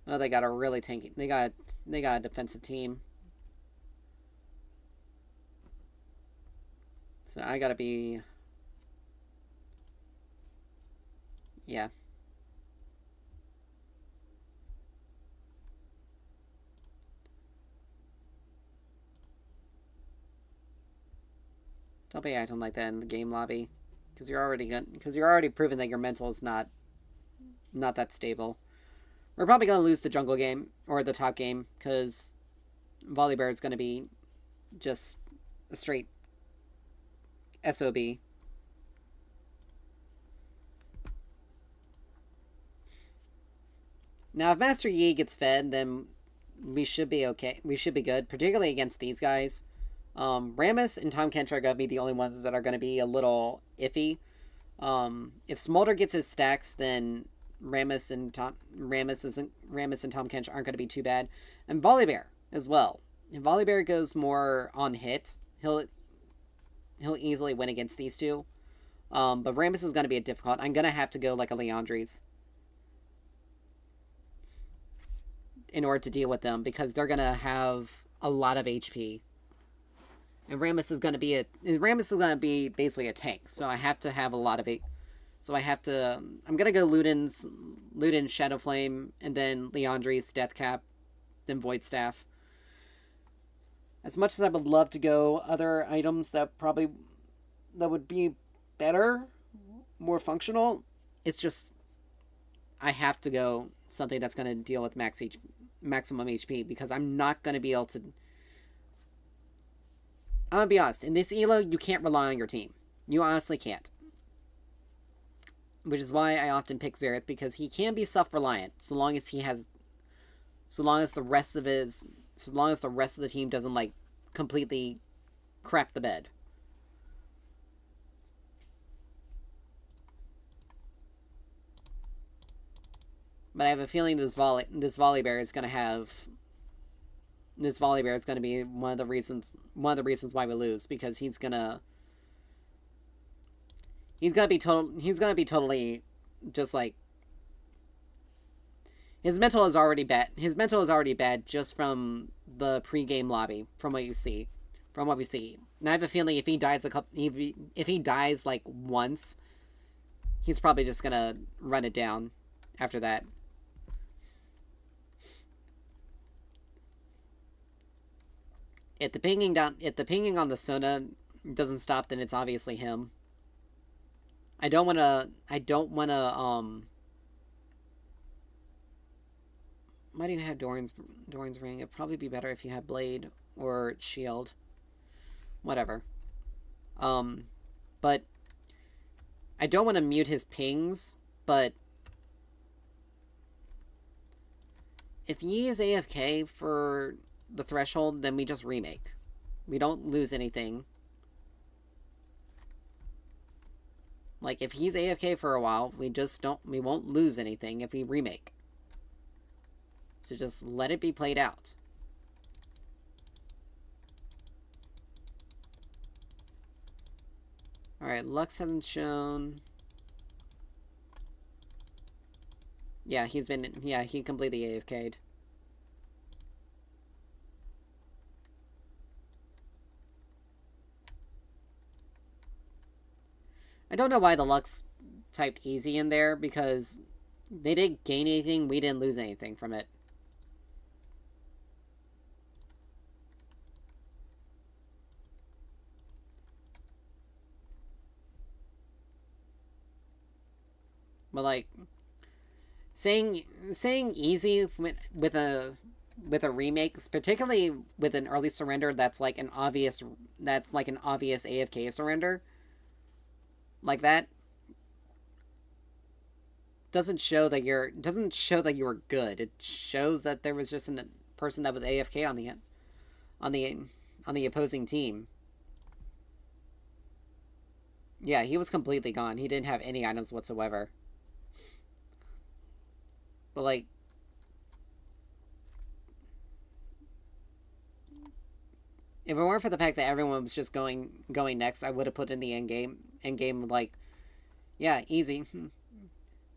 Speaker 1: Oh, they got a really tanky... They got a defensive team. So I gotta be... Yeah. Don't be acting like that in the game lobby. Because you're already good. Because you're already proven that your mental is not that stable. We're probably gonna lose the jungle game or the top game because Volibear is gonna be just a straight SOB. Now, if Master Yi gets fed, then we should be okay. We should be good, particularly against these guys. Rammus and Tahm Kench are going to be the only ones that are going to be a little iffy. If Smolder gets his stacks, then Rammus and Tahm Kench aren't going to be too bad. And Volibear as well. If Volibear goes more on hit, he'll easily win against these two. But Rammus is going to be difficult. I'm going to have to go like a Liandry's in order to deal with them because they're going to have a lot of HP. And Rammus is going to be basically a tank, so I have to have a lot of it. So I'm going to go Luden's Shadow Flame, and then Liandry's Deathcap, then Void Staff. As much as I would love to go other items that would be better, more functional, it's just I have to go something that's going to deal with maximum HP because I'm not going to be able to. I'm going to be honest. In this elo, you can't rely on your team. You honestly can't. Which is why I often pick Xerath, because he can be self-reliant so long as the rest of the team doesn't, like, completely crap the bed. But I have a feeling this Volibear is going to be one of the reasons why we lose, because he's gonna be totally just like his mental is already bad. His mental is already bad just from the pre-game lobby, from what we see. And I have a feeling if he dies like once, he's probably just gonna run it down after that. If the pinging on the Sona doesn't stop, then it's obviously him. I don't wanna why do you have Doran's ring? It'd probably be better if you had Blade or Shield. Whatever. But I don't want to mute his pings, but if Yi is AFK for the threshold, then we just remake. We don't lose anything. Like, if he's AFK for a while, we won't lose anything if we remake. So just let it be played out. Alright, Lux hasn't shown. Yeah, he completely AFK'd. I don't know why the Lux typed easy in there, because they didn't gain anything, we didn't lose anything from it. But like saying easy with a remake, particularly with an early surrender that's like an obvious AFK surrender, like that doesn't show that you were good. It shows that there was just a person that was AFK on the opposing team. Yeah, he was completely gone. He didn't have any items whatsoever. But like, if it weren't for the fact that everyone was just going next, I would have put in the end game like, yeah, easy.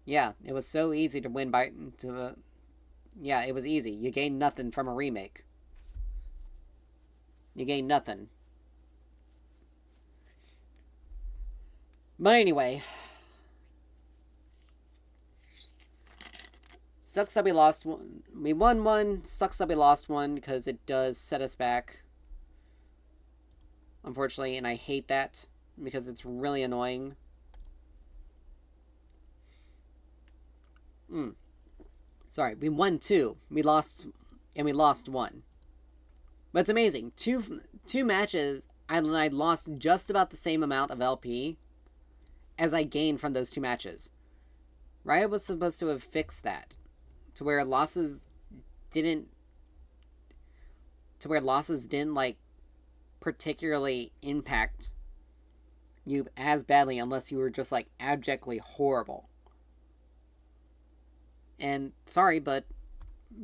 Speaker 1: Yeah, it was so easy to win yeah, it was easy. You gain nothing from a remake. You gain nothing. But anyway, sucks that we lost one. We won one. Sucks that we lost one, because it does set us back, unfortunately, and I hate that because it's really annoying. Sorry, we won 2. We lost 1. But it's amazing. Two matches, I lost just about the same amount of LP as I gained from those 2 matches. Riot was supposed to have fixed that to where losses didn't like particularly impact you as badly unless you were just like abjectly horrible. And sorry, but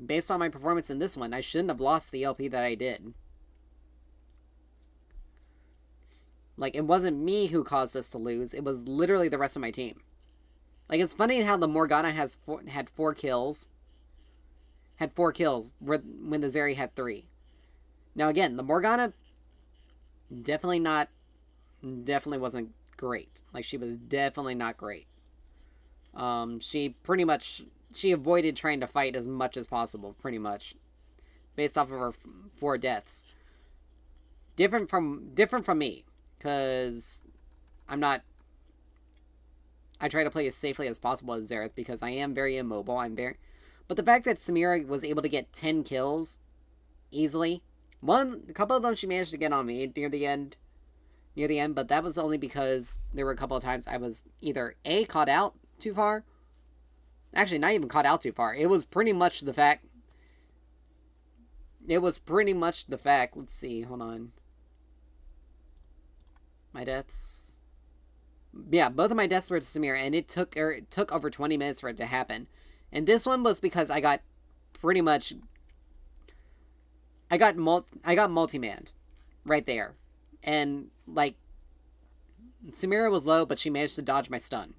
Speaker 1: based on my performance in this one, I shouldn't have lost the LP that I did. Like, it wasn't me who caused us to lose. It was literally the rest of my team. Like, it's funny how the Morgana had 4 kills. Had 4 kills when the Zeri had 3. Now, again, the Morgana definitely wasn't great. Like, she was definitely not great. She avoided trying to fight as much as possible, pretty much, based off of her 4 deaths. Different from me, because I try to play as safely as possible as Xerath because I am very immobile. But the fact that Samira was able to get 10 kills easily, a couple of them she managed to get on me near the end, but that was only because there were a couple of times I was either A, caught out too far. Actually, not even caught out too far. It was pretty much the fact. Let's see, hold on. My deaths. Yeah, both of my deaths were to Samira, and it took over 20 minutes for it to happen. And this one was because I got multi-manned right there. And, like, Samira was low, but she managed to dodge my stun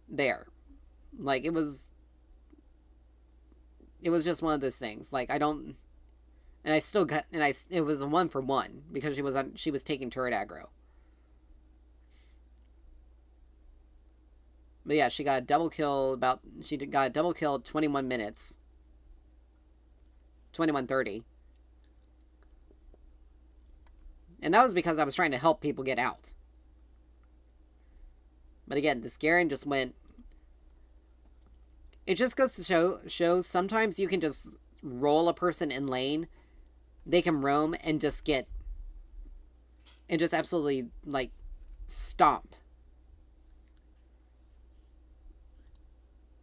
Speaker 1: there. Like, it was just one of those things. Like, it was a 1-for-1 because she was taking turret aggro. But yeah, she got a double kill 21 minutes. 21:30. And that was because I was trying to help people get out. But again, this Garen just went. It just goes to show sometimes you can just roll a person in lane. They can roam and just absolutely, like, stomp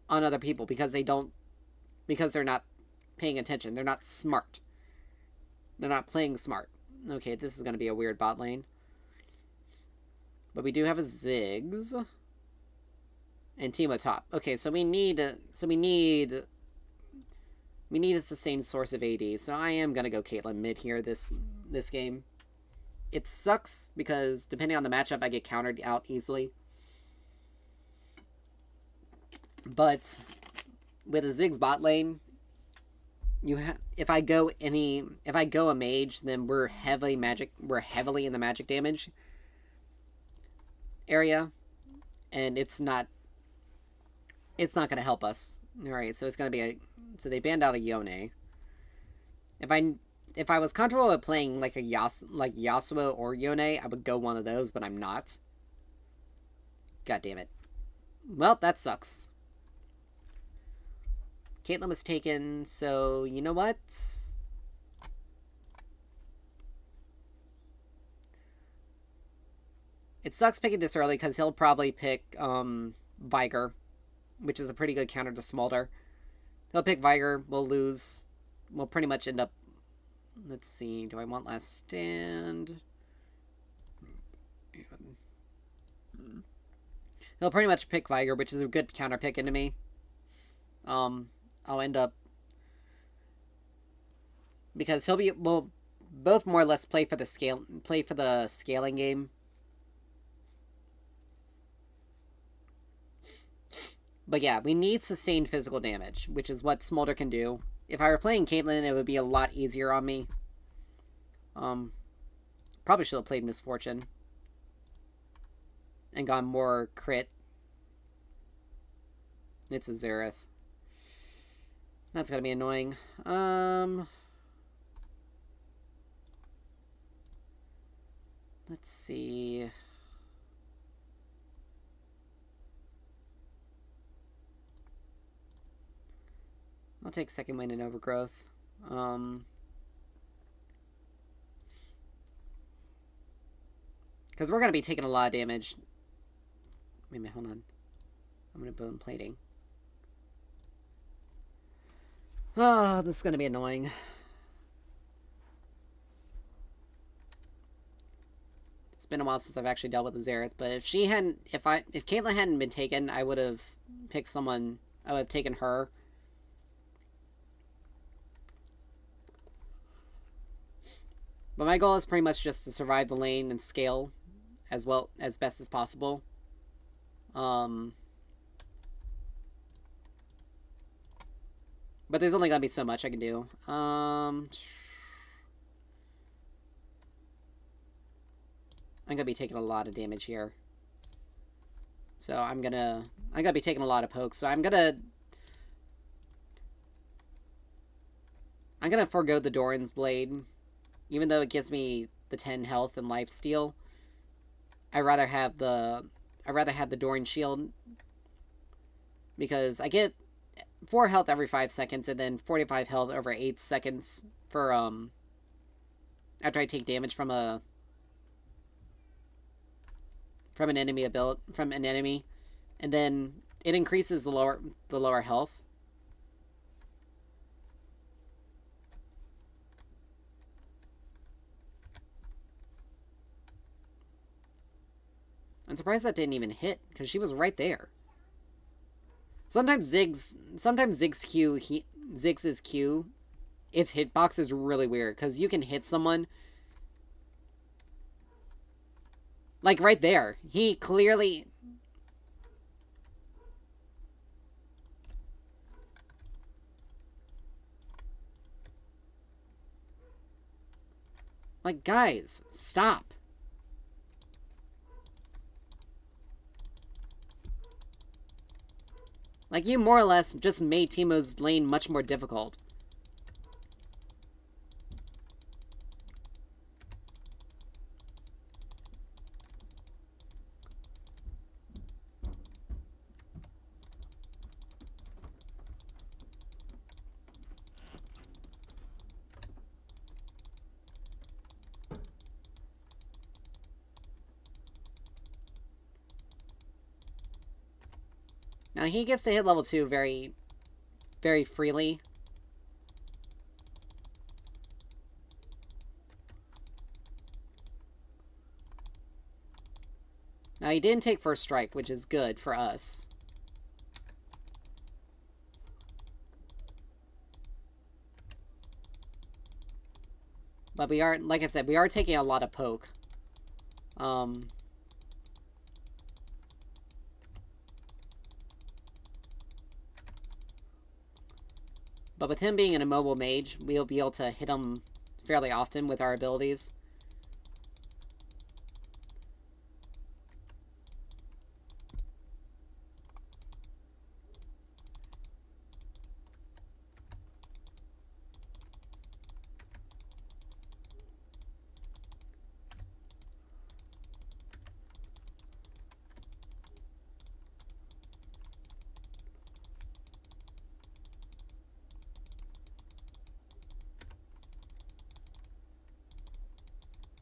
Speaker 1: on other people because they're not paying attention. They're not smart. They're not playing smart. Okay, this is going to be a weird bot lane. But we do have a Ziggs. And Teemo top. Okay, so we need a sustained source of AD. So I am going to go Caitlyn mid here this game. It sucks because depending on the matchup, I get countered out easily. But with a Ziggs bot lane, if I go a mage, then we're heavily in the magic damage area, and it's not going to help us. All right, so it's going to be so they banned out a Yone. If I was comfortable with playing like Yasuo or Yone, I would go one of those, but I'm not. God damn it. Well, that sucks. Caitlyn was taken, so you know what? It sucks picking this early because he'll probably pick Viger, which is a pretty good counter to Smolder. He'll pick Viger, we'll lose. We'll pretty much end up... Let's see, do I want Last Stand? He'll pretty much pick Viger, which is a good counter pick into me. I'll end up... Because we'll both more or less play for the scaling game. But yeah, we need sustained physical damage, which is what Smolder can do. If I were playing Caitlyn, it would be a lot easier on me. Probably should have played Misfortune. And gone more crit. It's a Xerath. That's gonna be annoying. Let's see. I'll take Second Wind and Overgrowth. Because we're going to be taking a lot of damage. Wait a minute, hold on. I'm going to Bone Plating. Oh, this is going to be annoying. It's been a while since I've actually dealt with the Xerath, but if she hadn't, if Caitlyn hadn't been taken, I would have picked someone. I would have taken her. But my goal is pretty much just to survive the lane and scale as well as best as possible. But there's only gonna be so much I can do. I'm gonna be taking a lot of damage here. So I'm gonna be taking a lot of pokes. So I'm gonna forego the Doran's Blade. Even though it gives me the 10 health and life steal. I'd rather have the Doran Shield. Because I get 4 health every 5 seconds and then 45 health over 8 seconds for after I take damage from an enemy and then it increases the lower health. I'm surprised that didn't even hit because she was right there. Sometimes Ziggs' Q, its hitbox is really weird because you can hit someone like right there. He clearly like, guys, stop. Like, you more or less just made Teemo's lane much more difficult. Now, he gets to hit level 2 very, very freely. Now, he didn't take first strike, which is good for us. But we are, like I said, we are taking a lot of poke. But with him being an immobile mage, we'll be able to hit him fairly often with our abilities.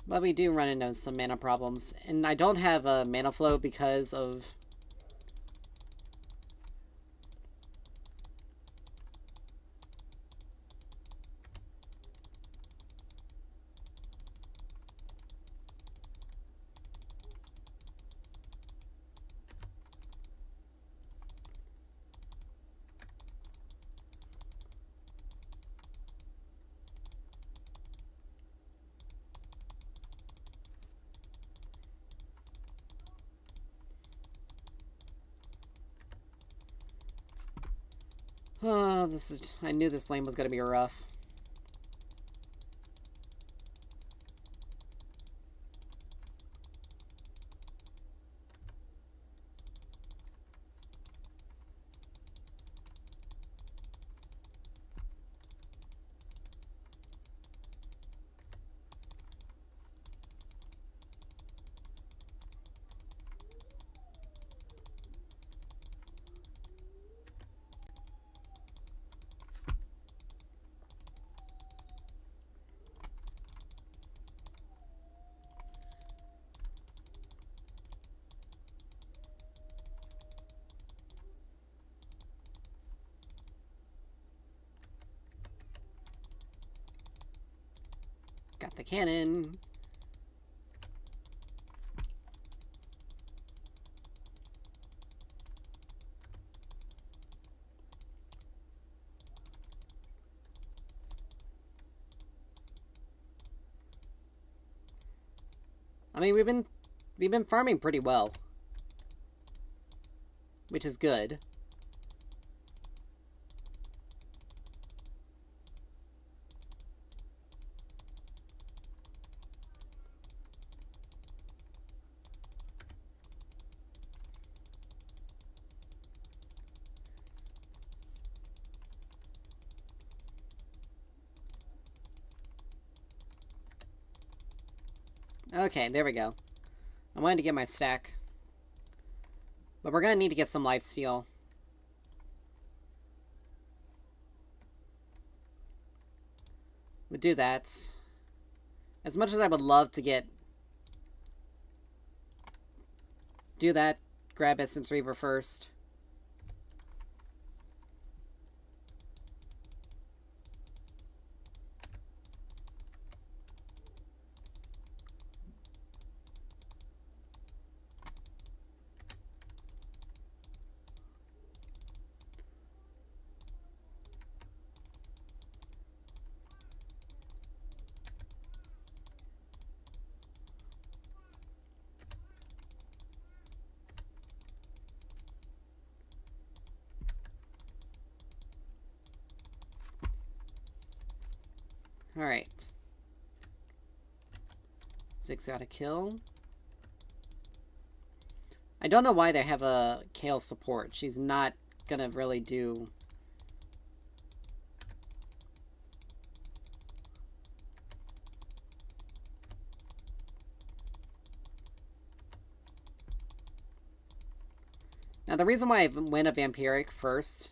Speaker 1: But we do run into some mana problems. And I don't have a mana flow because of... Oh, this is... I knew this lane was going to be rough. the cannon. I mean, we've been farming pretty well, which is good. Okay, there we go. I wanted to get my stack. But we're gonna need to get some lifesteal. We'll do that. As much as I would love to do that, grab Essence Reaver first. Alright. 6 got a kill. I don't know why they have a Kayle support. She's not gonna really do... Now, the reason why I went a Vampiric first...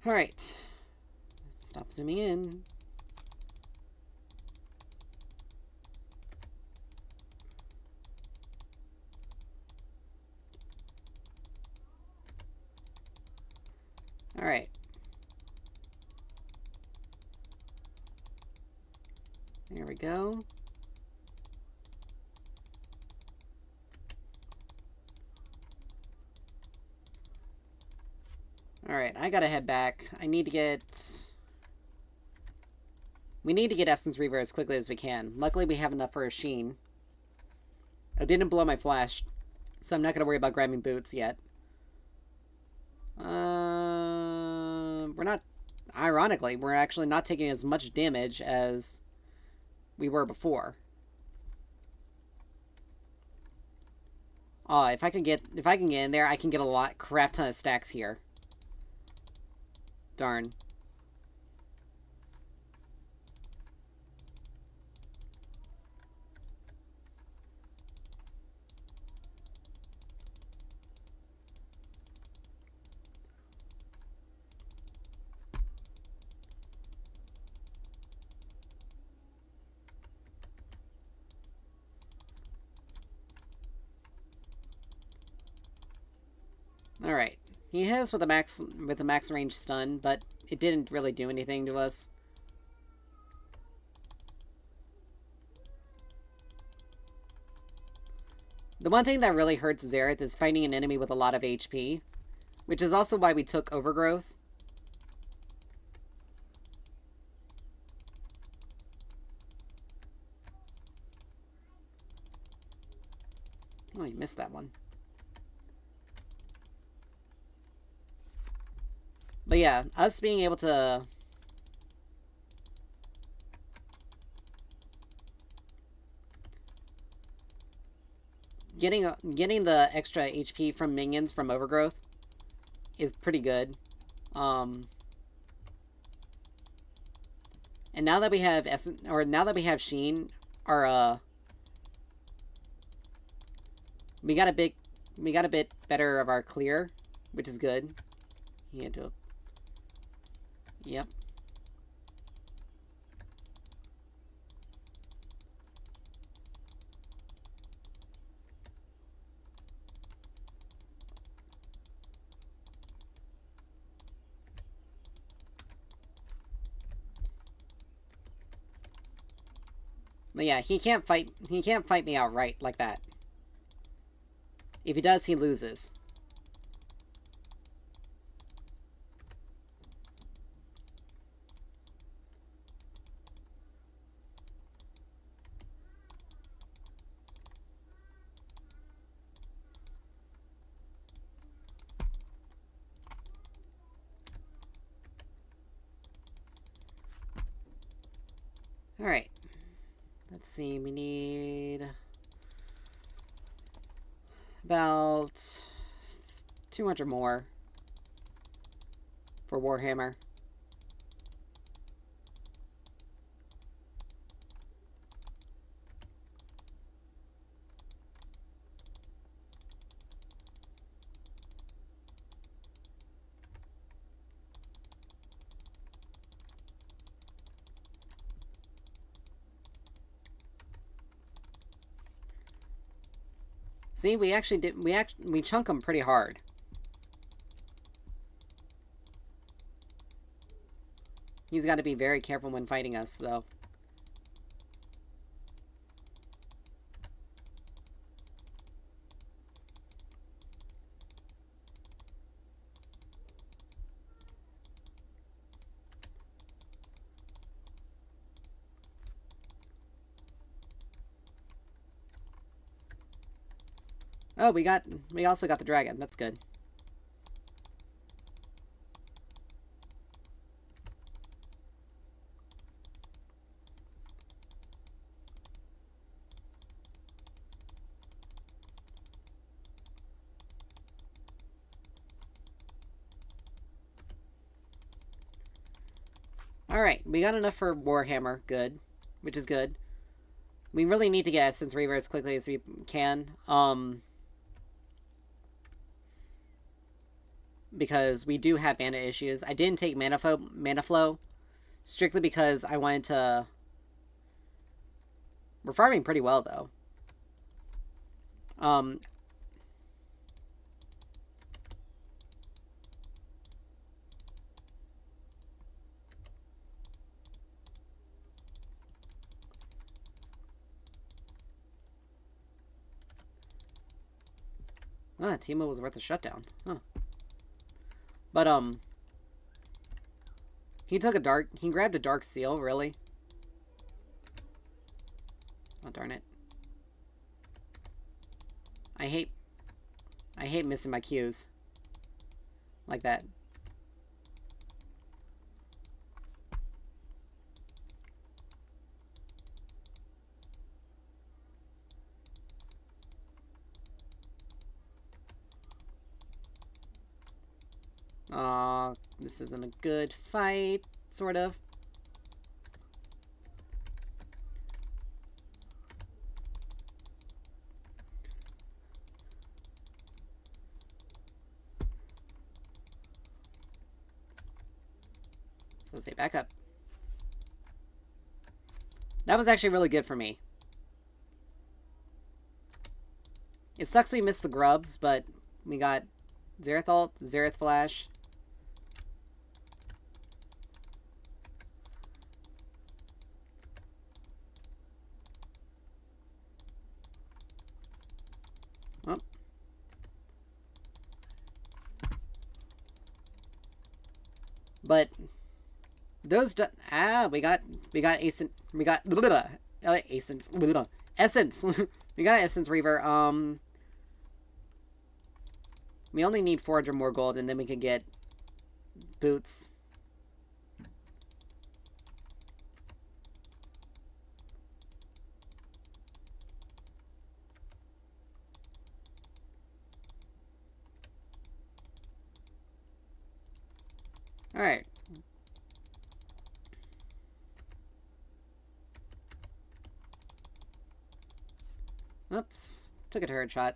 Speaker 1: Alright. Stop zooming in. Alright. There we go. Alright, I gotta head back. I need to get... We need to get Essence Reaver as quickly as we can. Luckily, we have enough for a Sheen. I didn't blow my flash, so I'm not gonna worry about grabbing boots yet. We're not... Ironically, we're actually not taking as much damage as we were before. Oh, if I can get in there, I can get a crap ton of stacks here. Darn. Alright. He hit us with a max range stun, but it didn't really do anything to us. The one thing that really hurts Xerath is fighting an enemy with a lot of HP, which is also why we took Overgrowth. Oh, you missed that one. But yeah, us being able to... getting the extra HP from minions from Overgrowth is pretty good. And now that we have now that we have Sheen, our we got a bit better of our clear, which is good. He had to. Yep. But yeah, he can't fight me outright like that. If he does, he loses. Alright. Let's see, we need about 200 more for Warhammer. See, we actually did. We chunk them pretty hard. He's got to be very careful when fighting us, though. Oh, we also got the dragon. That's good. Alright, we got enough for Warhammer. Good. Which is good. We really need to get Essence Reaver as quickly as we can. Because we do have mana issues. I didn't take mana flow strictly because I wanted to. We're farming pretty well though. Teemo was worth a shutdown. Huh. But, he grabbed a dark seal, really? Oh, darn it. I hate missing my cues. Like that. This isn't a good fight, sort of. So let's say back up. That was actually really good for me. It sucks we missed the grubs, but we got Xerath ult, Xerath flash. Oh. But those we got essence we got essence we got Essence Reaver. We only need 400 more gold and then we can get boots. Alright. Oops. Took a turret shot.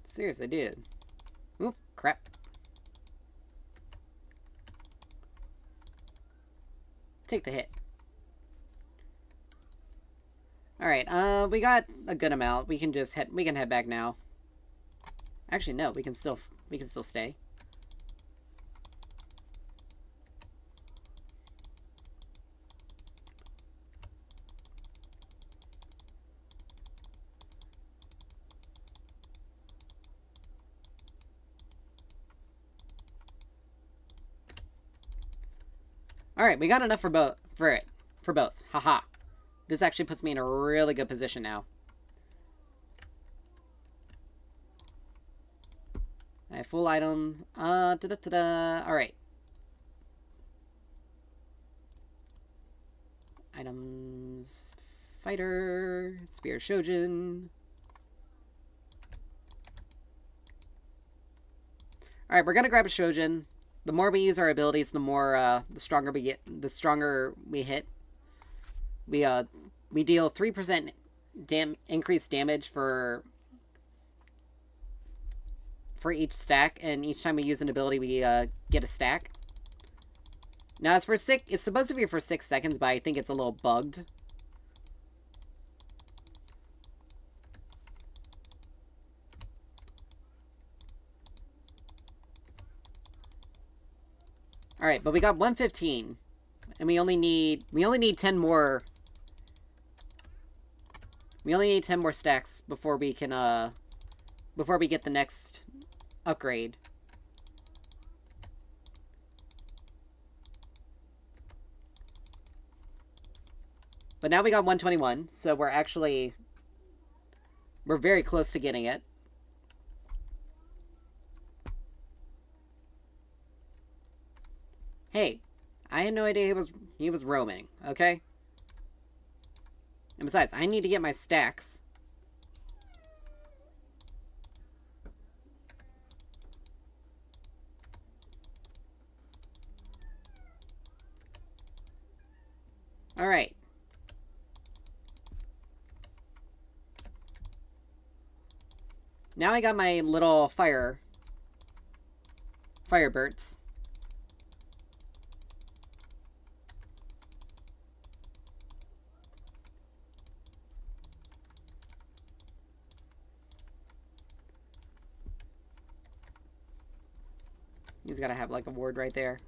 Speaker 1: Seriously, dude. Oop, crap. Take the hit. Alright, we got a good amount. We can just head back now. Actually, no, we can still stay. Alright, we got enough for both. For both. Haha. This actually puts me in a really good position now. I have full item. Alright. Items. Fighter. Spear Shojin. Alright, we're gonna grab a Shojin. The more we use our abilities, the more, the stronger we get. The stronger we hit. We deal 3% increased damage for each stack, and each time we use an ability, we get a stack. Now, it's supposed to be for 6 seconds, but I think it's a little bugged. Alright, but we got 115. And we only need 10 more. We only need 10 more stacks before we can, before we get the next upgrade. But now we got 121, so we're very close to getting it. Hey, I had no idea he was roaming, okay? And besides, I need to get my stacks. Alright. Now I got my little Firebirds. He's gotta have, like, a ward right there.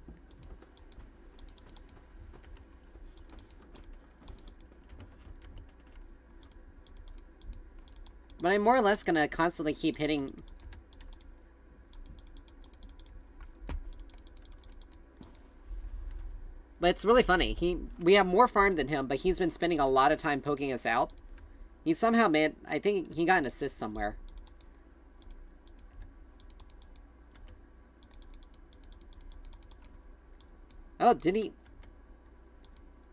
Speaker 1: But I'm more or less gonna constantly keep hitting... But it's really funny. We have more farm than him, but he's been spending a lot of time poking us out. He somehow made... I think he got an assist somewhere. Oh, did he?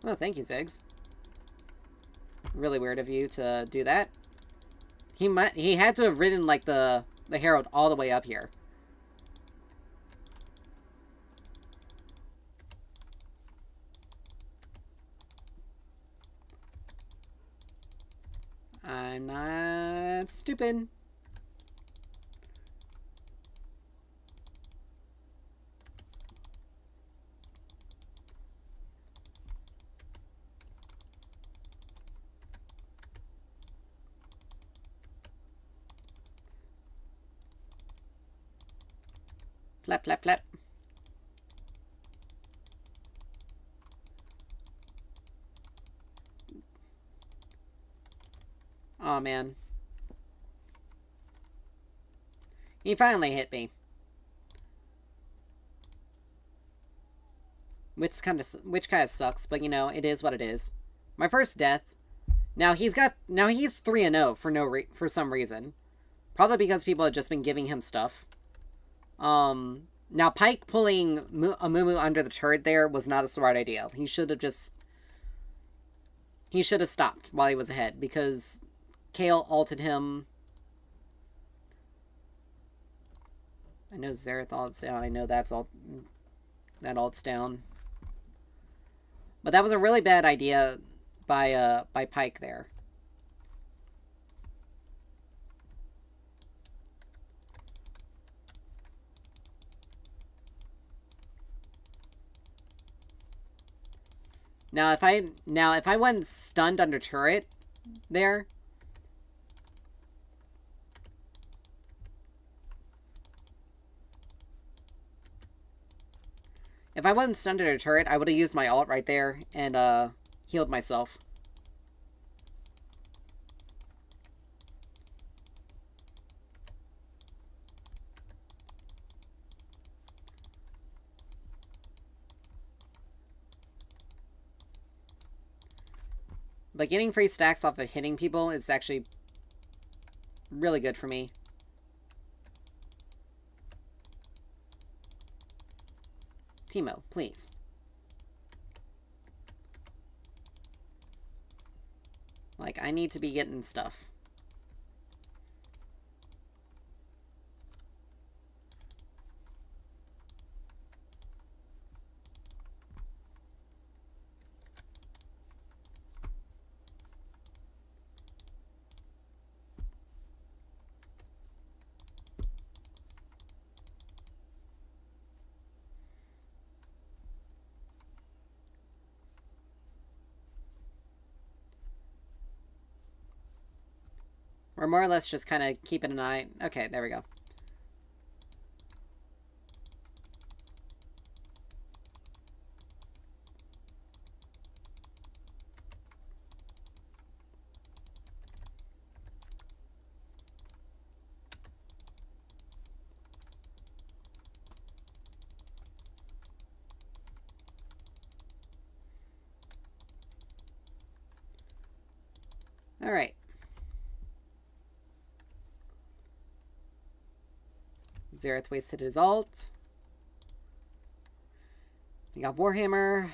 Speaker 1: Oh, thank you, Ziggs. Really weird of you to do that. He had to have ridden, like, the Herald all the way up here. I'm not stupid. Flap, flap, flap. Oh man. He finally hit me. Which kind of sucks, but you know, it is what it is. My first death. Now he's 3-0 for some reason. Probably because people had just been giving him stuff. Now Pyke pulling a Mumu under the turret there was not a smart idea. He should have stopped while he was ahead, because Kayle ulted him. I know Xerath ult's down. I know that ult's down. But that was a really bad idea by Pyke there. Now if I went stunned under turret there, if I wasn't stunned under turret, I would have used my ult right there and healed myself. But getting free stacks off of hitting people is actually really good for me. Teemo, please. Like, I need to be getting stuff. We're more or less just kind of keeping an eye. Okay, there we go. All right. Xerath wasted his ult. We got Warhammer.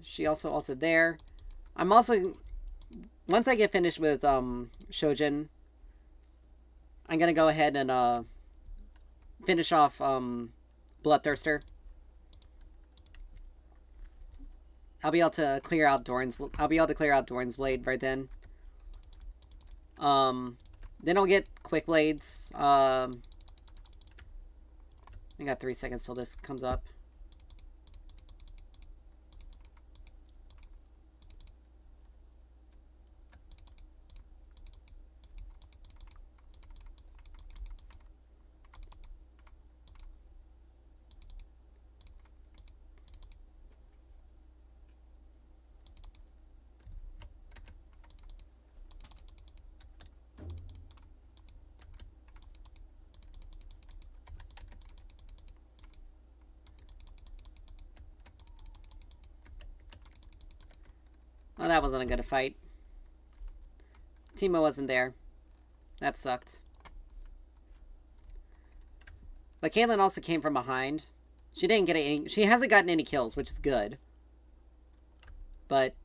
Speaker 1: She also ulted there. I'm also... Once I get finished with Shojin, I'm going to go ahead and finish off Bloodthirster. I'll be able to clear out Doran's Blade right then. Then I'll get Quick Blades. I got 3 seconds till this comes up. Well, that wasn't a good fight. Teemo wasn't there. That sucked. But Caitlyn also came from behind. She didn't get any... She hasn't gotten any kills, which is good. But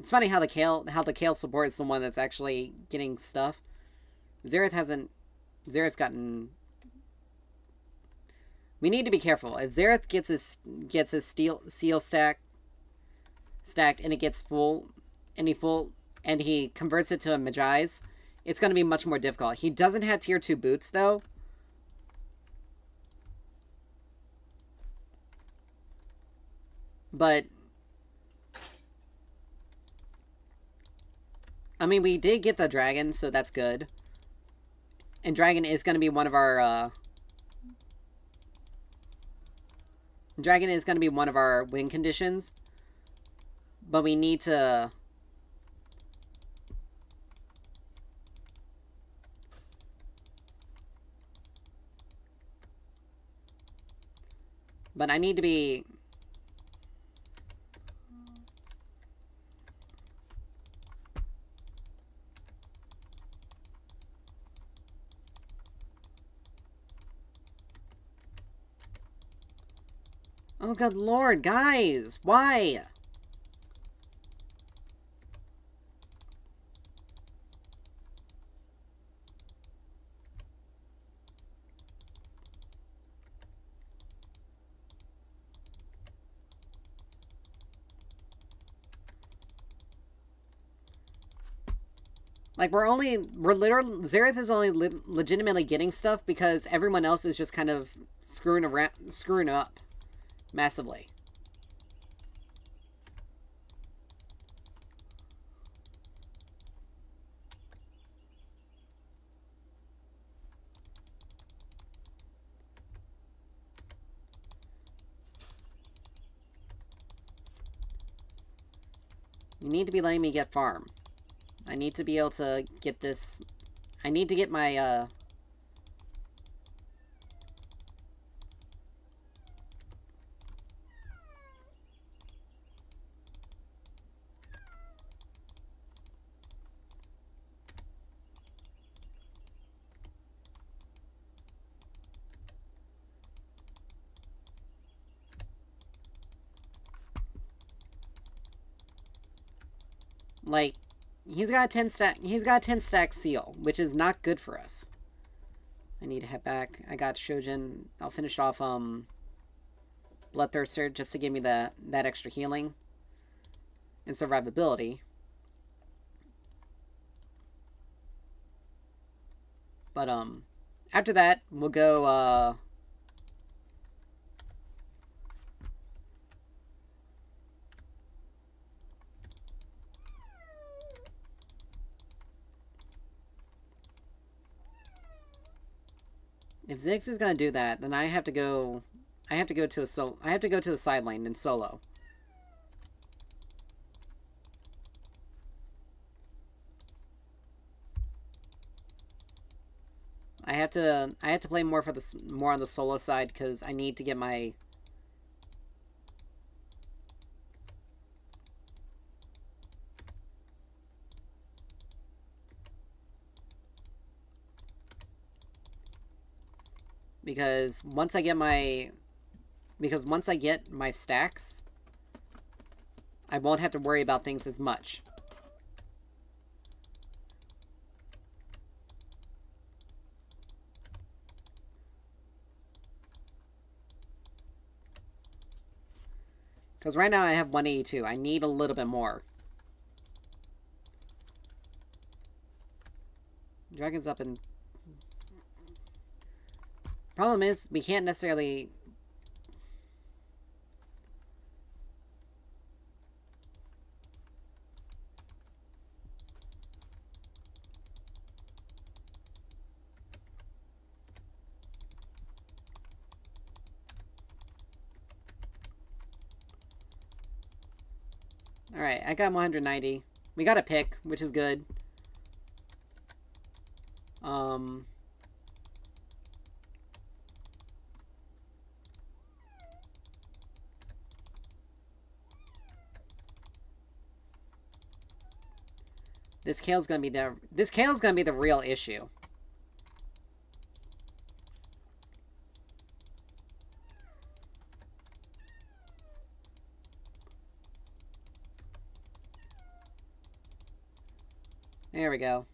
Speaker 1: it's funny how the Kayle support is the one that's actually getting stuff. Xerath hasn't... Xerath's gotten... We need to be careful. If Xerath gets his seal stacked and it gets full, and he converts it to a Magi's, it's going to be much more difficult. He doesn't have tier 2 boots though. But I mean, we did get the dragon, so that's good. And dragon is going to be one of our win conditions. But we need to... But I need to be... Oh, good lord, guys! Why? Like, we're literally, Xerath is only legitimately getting stuff because everyone else is just kind of screwing up massively. You need to be letting me get farm. I need to be able to get this. I need to get my, like, he's got a 10 stack seal, which is not good for us. I need to head back. I got Shojin. I'll finish off Bloodthirster just to give me that extra healing and survivability. But after that, we'll go if Ziggs is gonna do that, then I have to go to a side lane in solo. I have to play more on the solo side because I need to get my because once I get my stacks, I won't have to worry about things as much. Because right now I have 182. I need a little bit more. Dragon's up in... Problem is, we can't necessarily... Alright, I got 190. We got a pick, which is good. This Kale's gonna be the real issue. There we go.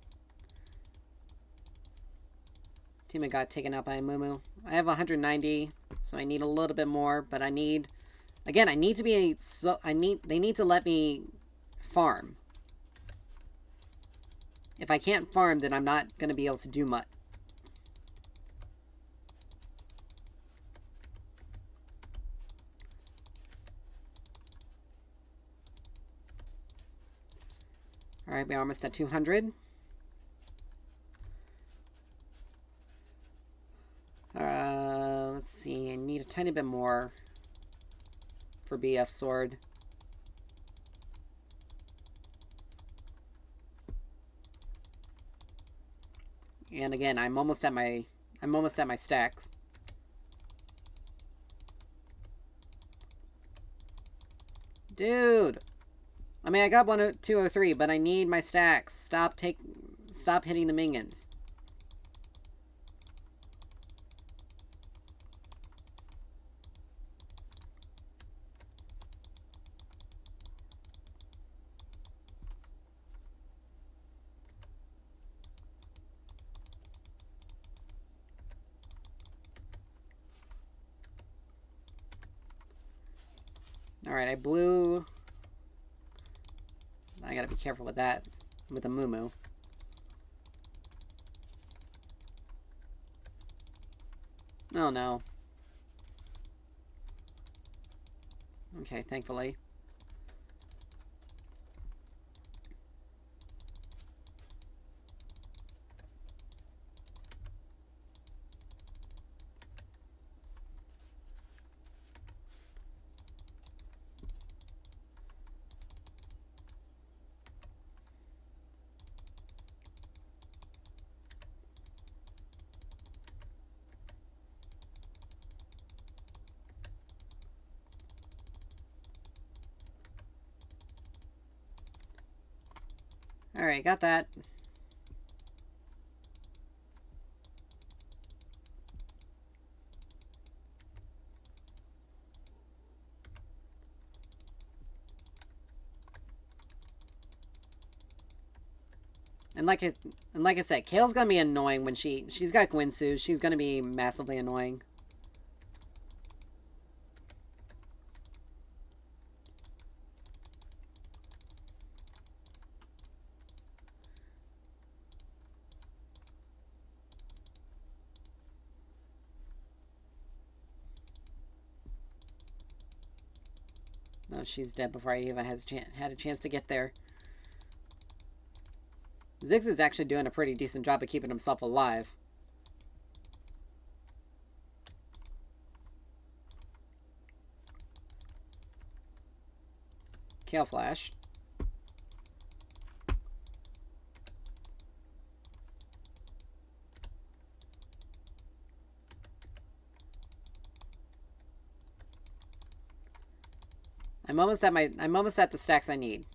Speaker 1: Teammate got taken out by a Mumu. I have 190, so I need a little bit more, but I need... Again, I need to be... They need to let me farm. If I can't farm, then I'm not going to be able to do much. Alright, we're almost at 200. Let's see, I need a tiny bit more for BF Sword. And again, I'm almost at my stacks. Dude! I mean, I got 203, but I need my stacks. Stop hitting the minions. Alright, I blew... I gotta be careful with that. With the Moo. Oh no. Okay, thankfully. Alright, got that. And like I said, Kale's gonna be annoying when she's got Gwynsu. She's gonna be massively annoying. No, she's dead before I even had a chance to get there. Ziggs is actually doing a pretty decent job of keeping himself alive. Kale Flash. I'm almost at the stacks I need.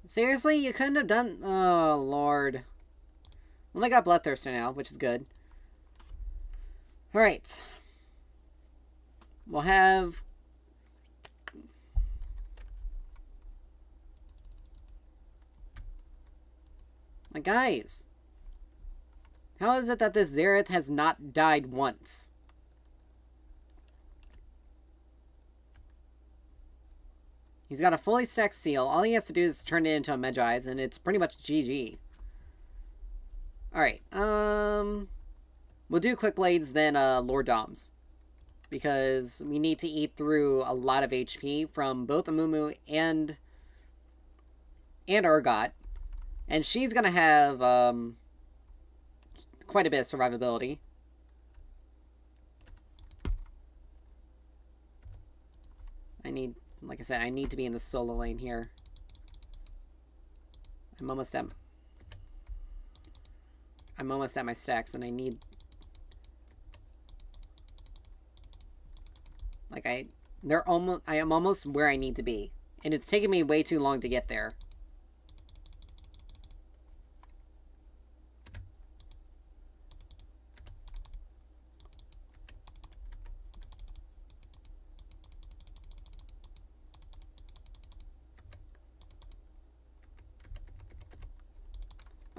Speaker 1: Seriously? You couldn't have done... Oh, Lord. Well, I got Bloodthirster now, which is good. Alright. We'll have... Like, guys. How is it that this Xerath has not died once? He's got a fully stacked seal. All he has to do is turn it into a Medjai's, and it's pretty much GG. Alright, we'll do Quick Blades, then Lord Doms. Because we need to eat through a lot of HP from both Amumu and Urgot. And she's gonna have quite a bit of survivability. Like I said, I need to be in the solo lane here. I'm almost at my stacks, and I need... Like, I am almost where I need to be. And it's taken me way too long to get there.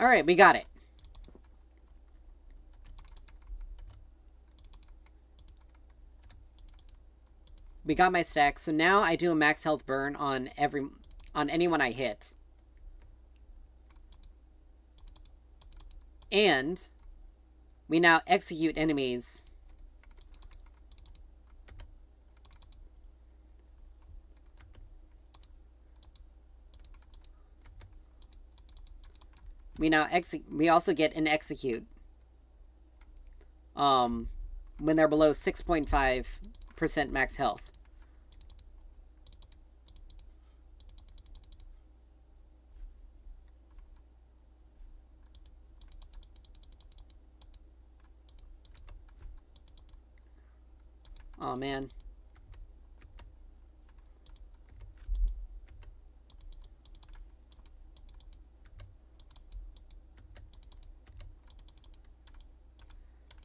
Speaker 1: Alright, we got it. We got my stack, so now I do a max health burn on anyone I hit. And we now execute enemies. We also get an execute. When they're below 6.5% max health. Oh man.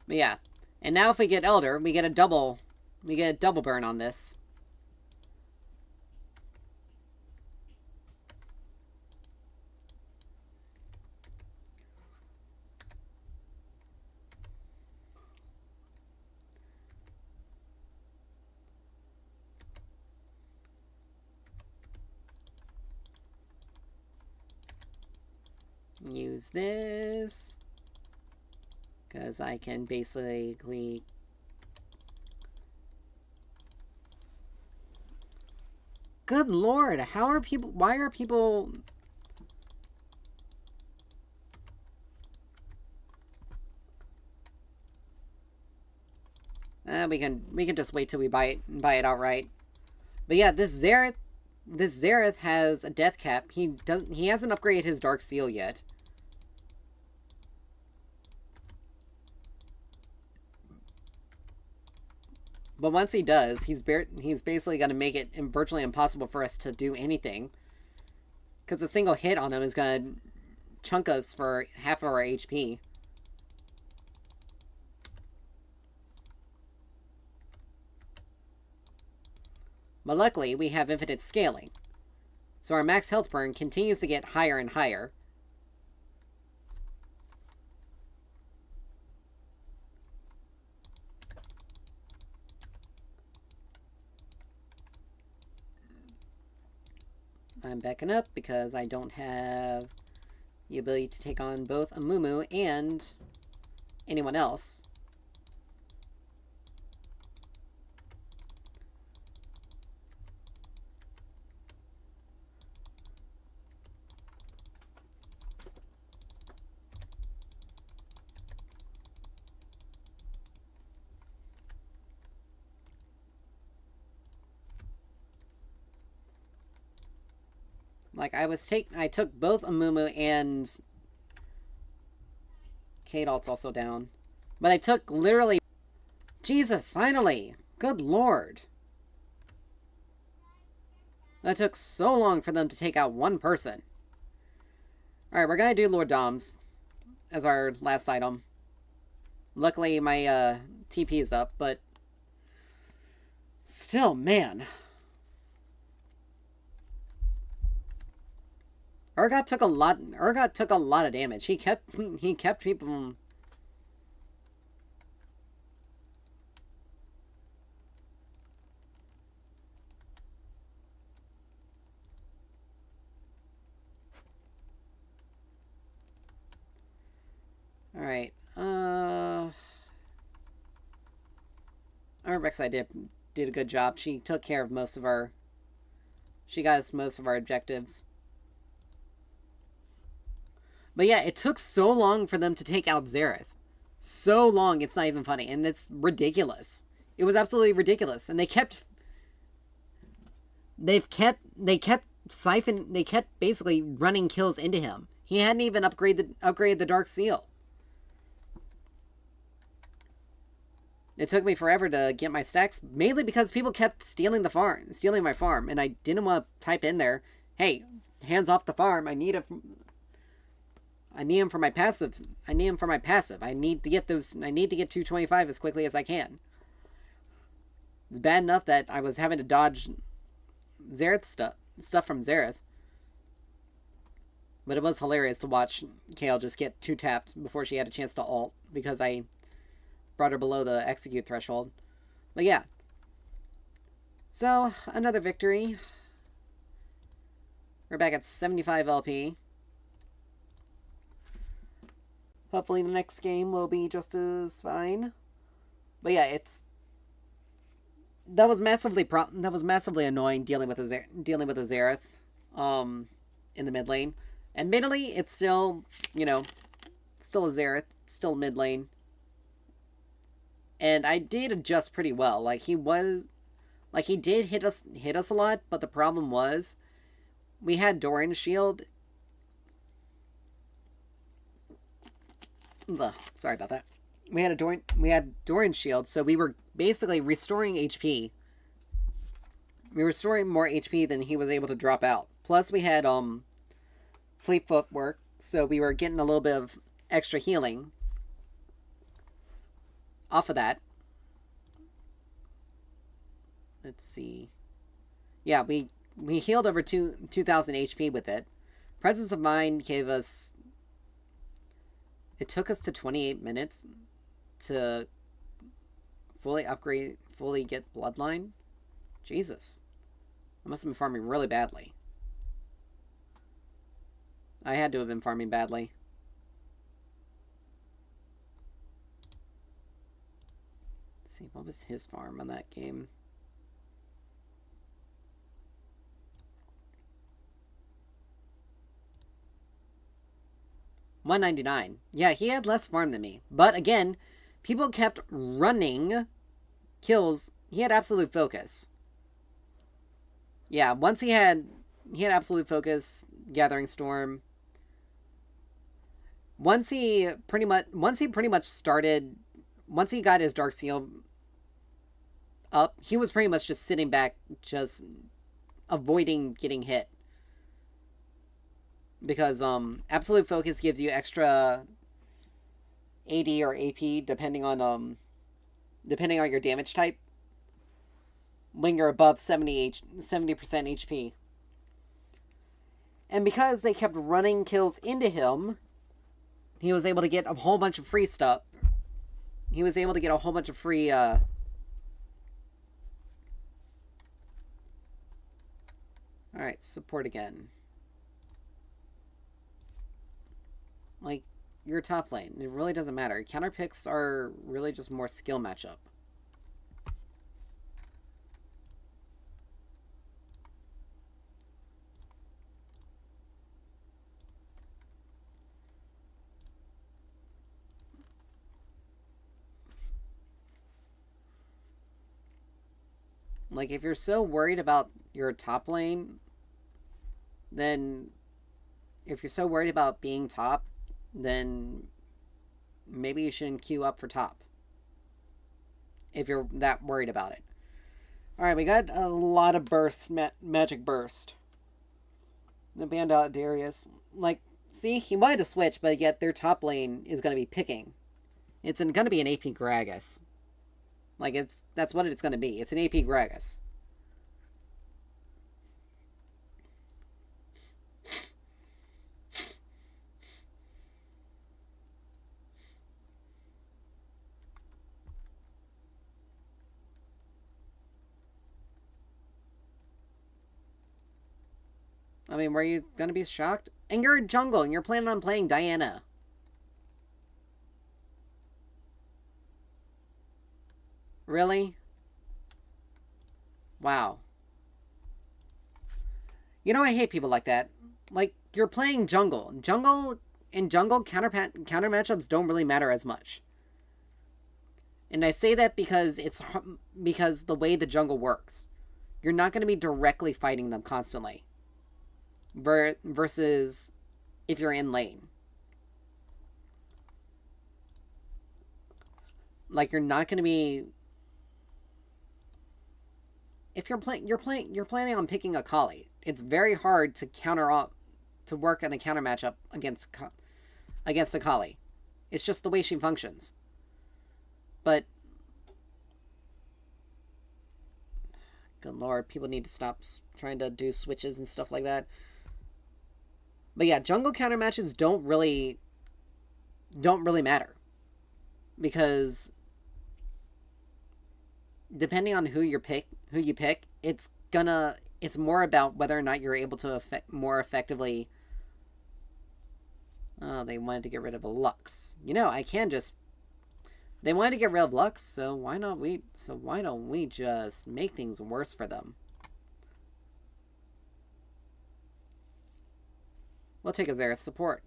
Speaker 1: But yeah, And now if we get Elder, we get a double burn on this. Use this. Because I can basically... Good lord, how are people... Why are people... we can just wait till we buy it outright. But yeah, this Xerath has a death cap. He hasn't upgraded his Dark Seal yet. But once he does, he's basically going to make it virtually impossible for us to do anything. Because a single hit on him is going to chunk us for half of our HP. But luckily, we have infinite scaling. So our max health burn continues to get higher and higher. I'm backing up because I don't have the ability to take on both Amumu and anyone else. Like, I took both Amumu and... Kadalt's also down. But I took literally... Jesus, finally! Good lord! That took so long for them to take out one person. Alright, we're gonna do Lord Doms as our last item. Luckily, my TP is up, but... Still, man... Urgot took a lot of damage. He kept people. All right. Urbex did a good job. She took care of most of our. She got us most of our objectives. But yeah, it took so long for them to take out Xerath. So long, it's not even funny. And it's ridiculous. It was absolutely ridiculous. And they kept basically running kills into him. He hadn't even upgraded the Dark Seal. It took me forever to get my stacks, mainly because people kept stealing my farm, and I didn't want to type in there, hey, hands off the farm, I need him for my passive. I need to get 225 as quickly as I can. It's bad enough that I was having to dodge Xerath stuff from Xerath. But it was hilarious to watch Kayle just get 2 tapped before she had a chance to ult, because I brought her below the execute threshold. But yeah. So, another victory. We're back at 75 LP. Hopefully the next game will be just as fine. But yeah, that was massively annoying dealing with a Xerath in the mid lane. Admittedly, it's still, still a Xerath, still mid lane. And I did adjust pretty well. He did hit us a lot, but the problem was we had Doran's shield. Ugh, sorry about that. We had Doran's shield, so we were basically restoring HP. We were restoring more HP than he was able to drop out. Plus we had fleet footwork, so we were getting a little bit of extra healing. off of that, let's see. Yeah, we healed over 2,000 HP with it. Presence of Mind gave us... It took us to 28 minutes to fully upgrade, fully get Bloodline. Jesus. I must have been farming really badly. I had to have been farming badly. Let's see, what was his farm on that game? $199. Yeah, he had less farm than me. But again, people kept running kills. He had absolute focus. Yeah, once he had absolute focus, Gathering Storm. Once he pretty much started, once he got his Dark Seal up, he was pretty much just sitting back, just avoiding getting hit. Because absolute focus gives you extra AD or AP depending on your damage type when you're above 70% HP. And because they kept running kills into him, he was able to get a whole bunch of free stuff. He was able to get a whole bunch of free Alright, support again. Like, your top lane. It really doesn't matter. Counter picks are really just more skill matchup. Like, if you're so worried about your top lane, then... If you're so worried about being top, then maybe you shouldn't queue up for top. If you're that worried about it. Alright, we got a lot of bursts, magic burst. The banned out Darius. Like, see, he wanted to switch, but yet their top lane is going to be picking. It's going to be an AP Gragas. Like, that's what it's going to be. It's an AP Gragas. I mean, were you gonna be shocked? And you're jungle, and you're planning on playing Diana. Really? Wow. You know, I hate people like that. Like, you're playing jungle. In jungle, counter matchups don't really matter as much. And I say that because because the way the jungle works. You're not going to be directly fighting them constantly. Versus if you're in lane. Like, you're not going to be... If you're planning on picking a Kali, it's very hard to work on the counter matchup against a Kali. It's just the way she functions. But good lord, people need to stop trying to do switches and stuff like that. But yeah, jungle counter matches don't really matter. Because depending on who you pick, it's more about whether or not you're able to more effectively. Oh, they wanted to get rid of a Lux. You know, I can just... They wanted to get rid of Lux, so why don't we just make things worse for them? We'll take a Xerath support.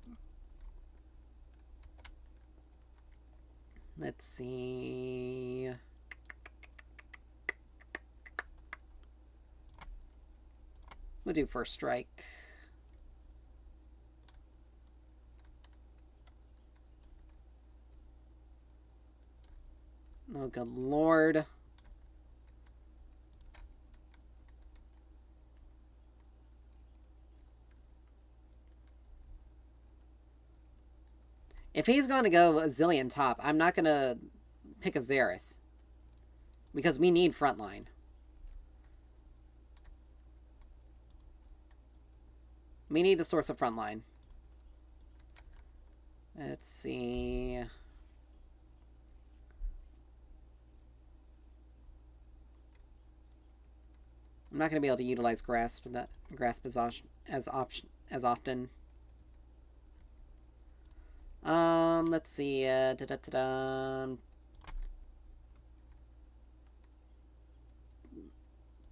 Speaker 1: Let's see... We'll do First Strike. Oh, good lord. If he's going to go a zillion top, I'm not going to pick a Xerath. Because we need frontline. We need the source of frontline. Let's see. I'm not going to be able to utilize Grasp as often. Let's see.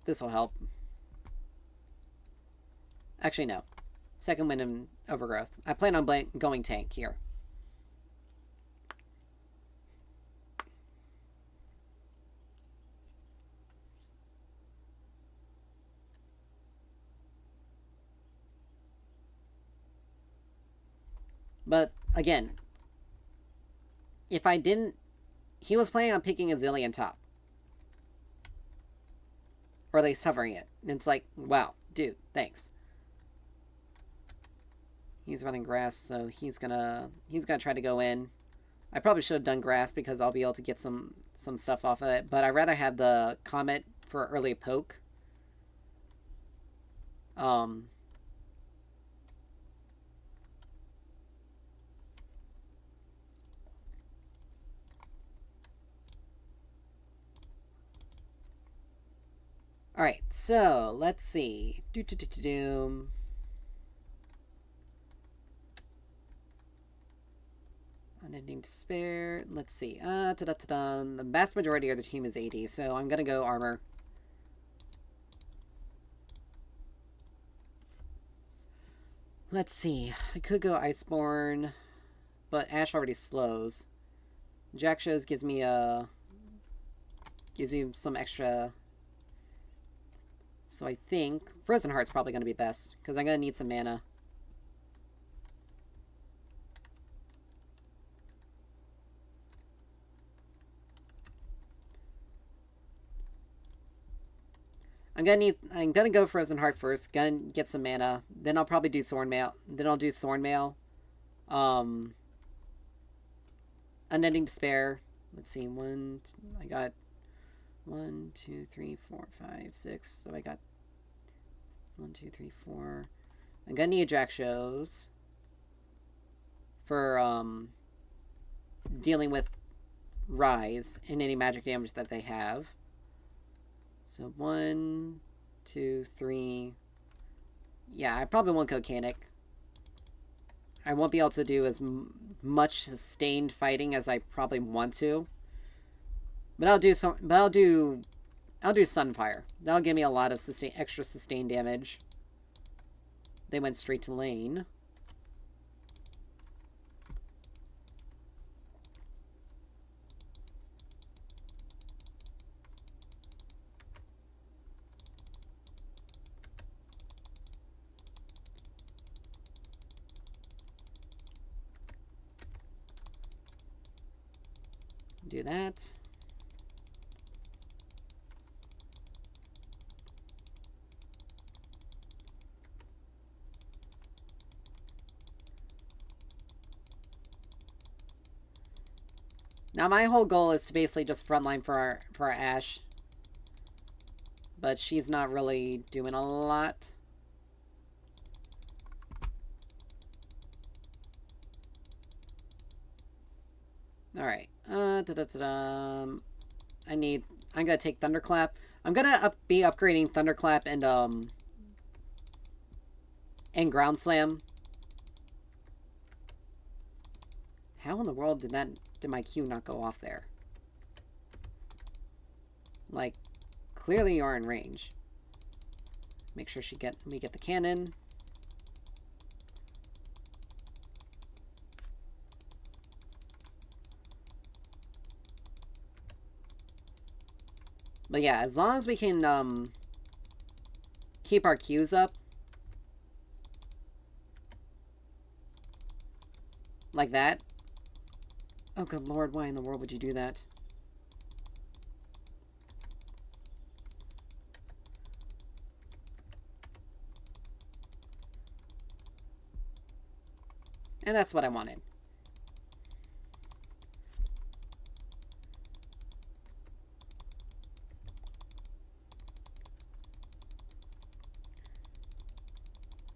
Speaker 1: This will help. Actually, no. Second Wind and Overgrowth. I plan on going tank here. But, again, if I didn't... He was planning on picking a Zilean top. Or at least hovering it. And it's like, wow, dude, thanks. He's running Grass, so he's gonna try to go in. I probably should have done Grass because I'll be able to get some stuff off of it. But I'd rather have the Comet for early poke. Alright, so, let's see. Unending Despair. Let's see. The vast majority of the team is 80, so I'm gonna go Armor. Let's see. I could go Iceborne, but Ash already slows. Jak'Shoz gives me some extra. So I think Frozen Heart's probably going to be best, because I'm going to need some mana. I'm gonna go Frozen Heart first, gonna get some mana, then I'll probably do Thornmail, then I'll do Thornmail. Unending Despair. Let's see, I got 1, 2, 3, 4, 5, 6. So I got 1, 2, 3, 4. I'm gonna need a Jak'Shoz for dealing with Rise and any magic damage that they have. So 1, 2, 3. Yeah, I probably won't go Canic. I won't be able to do as much sustained fighting as I probably want to. But I'll do Sunfire. That'll give me a lot of extra sustained damage. They went straight to lane. Do that. Now my whole goal is to basically just frontline for our Ashe. But she's not really doing a lot. Alright. I'm gonna take Thunderclap. I'm gonna be upgrading Thunderclap and Ground Slam. How in the world did my Q not go off there? Like, clearly you are in range. Make sure we get the cannon. But yeah, as long as we can keep our Qs up. Like that. Oh good lord, why in the world would you do that? And that's what I wanted.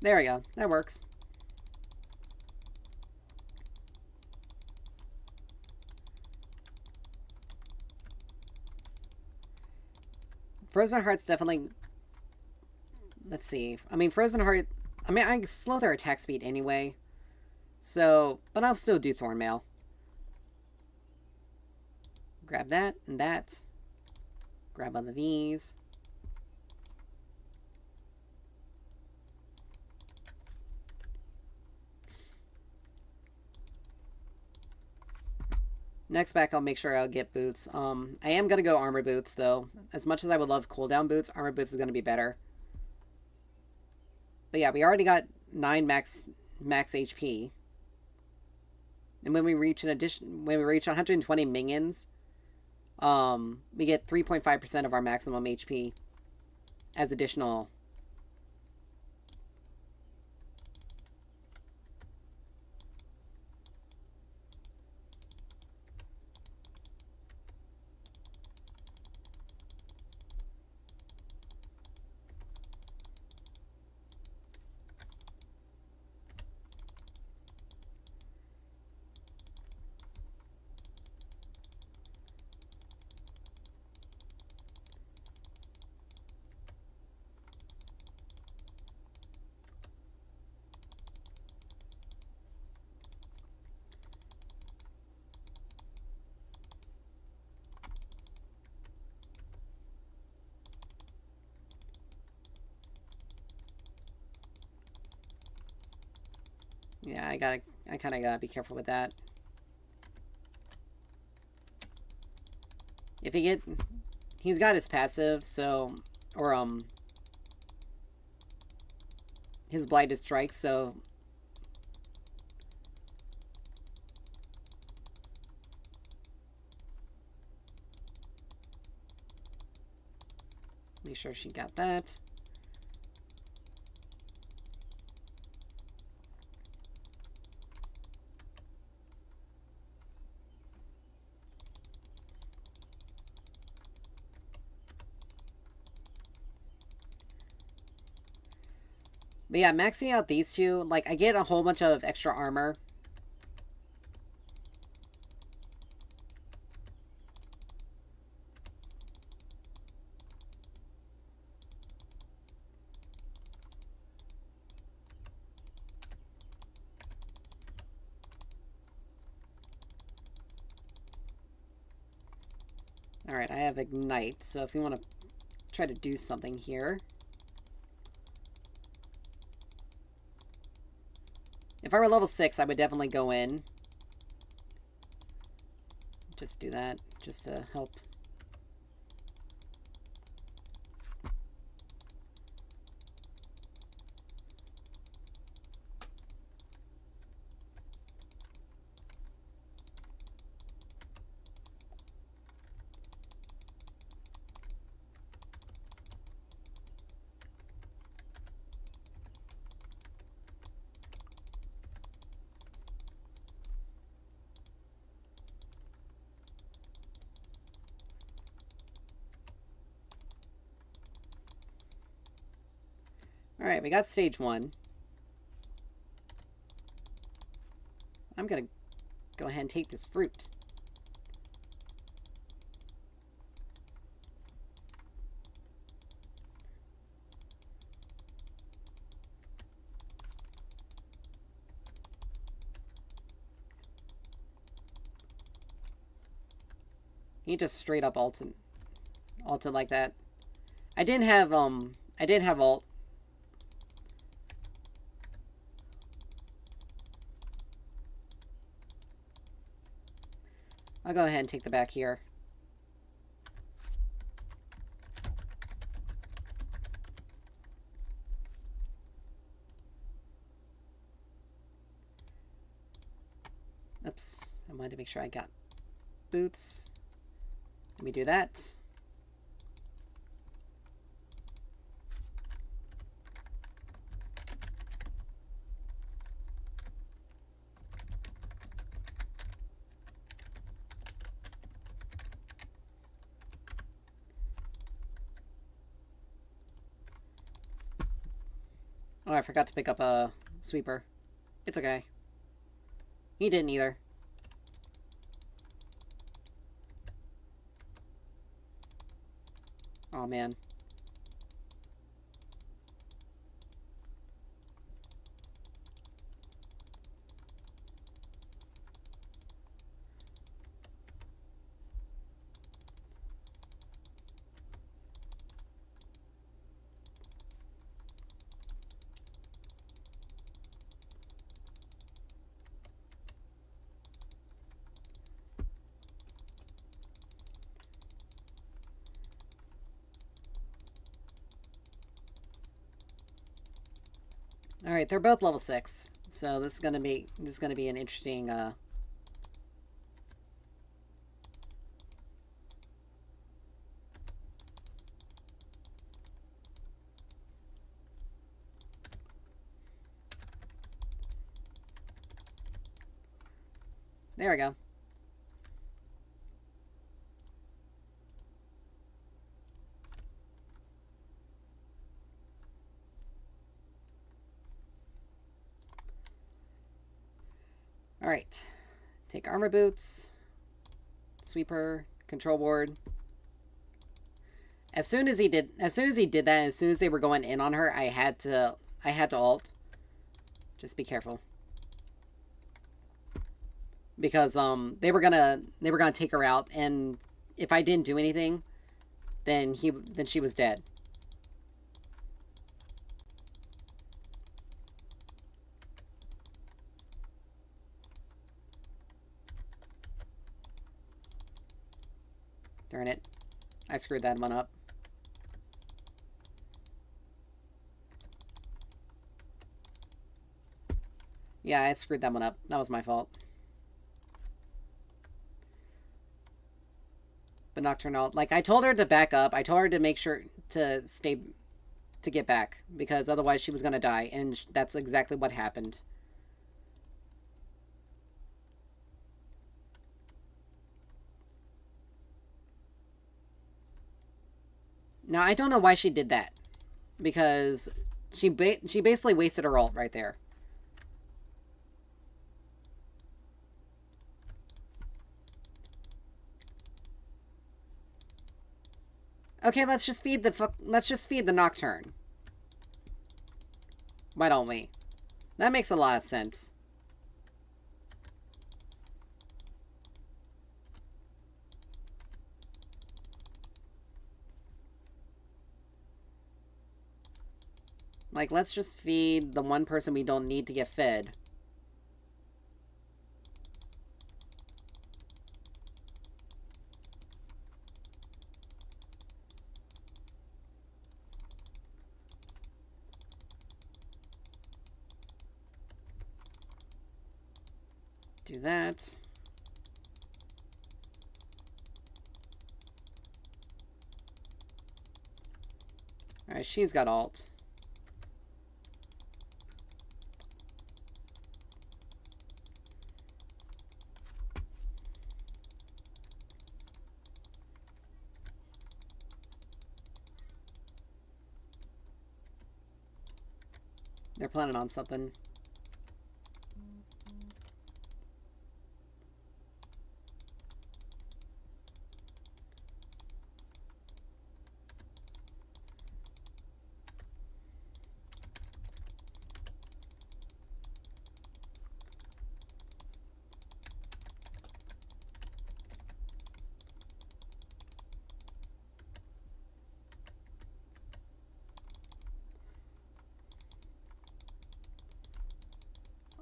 Speaker 1: There we go. That works. Frozen Heart's definitely... Let's see. I mean, Frozen Heart... I mean, I slow their attack speed anyway. So... But I'll still do Thornmail. Grab that and that. Grab one of these. Next back, I'll make sure I'll get boots. I am going to go armor boots, though. As much as I would love cooldown boots, armor boots is going to be better. But yeah, we already got 9 max HP. And when we reach 120 minions, we get 3.5% of our maximum HP as additional. Yeah, I kind of gotta be careful with that. If he's got his passive, so, or, his Blighted Strike, so, make sure she got that. But yeah, maxing out these two, like, I get a whole bunch of extra armor. Alright, I have Ignite, so if you want to try to do something here... If I were level 6, I would definitely go in. Just do that, just to help. Alright, we got stage 1. I'm gonna go ahead and take this fruit. He just straight up ulted like that. I did have ult. I'll go ahead and take the back here. Oops, I wanted to make sure I got boots. Let me do that. Oh, I forgot to pick up a sweeper. It's okay. He didn't either. Oh, man. Alright, they're both level 6. So this is gonna be an interesting There we go. Alright. Take armor boots. Sweeper. Control board. As soon as he did that, as soon as they were going in on her, I had to ult. Just be careful. Because they were gonna take her out, and if I didn't do anything, then she was dead. Darn it. I screwed that one up. Yeah, I screwed that one up. That was my fault. But Nocturnal, like, I told her to back up. I told her to make sure to get back, because otherwise she was gonna die, and that's exactly what happened. Now, I don't know why she did that, because she basically wasted her ult right there. Okay, let's just feed the Nocturne. Why don't we? That makes a lot of sense. Like, let's just feed the one person we don't need to get fed. Do that. Alright, she's got ult. They're planning on something.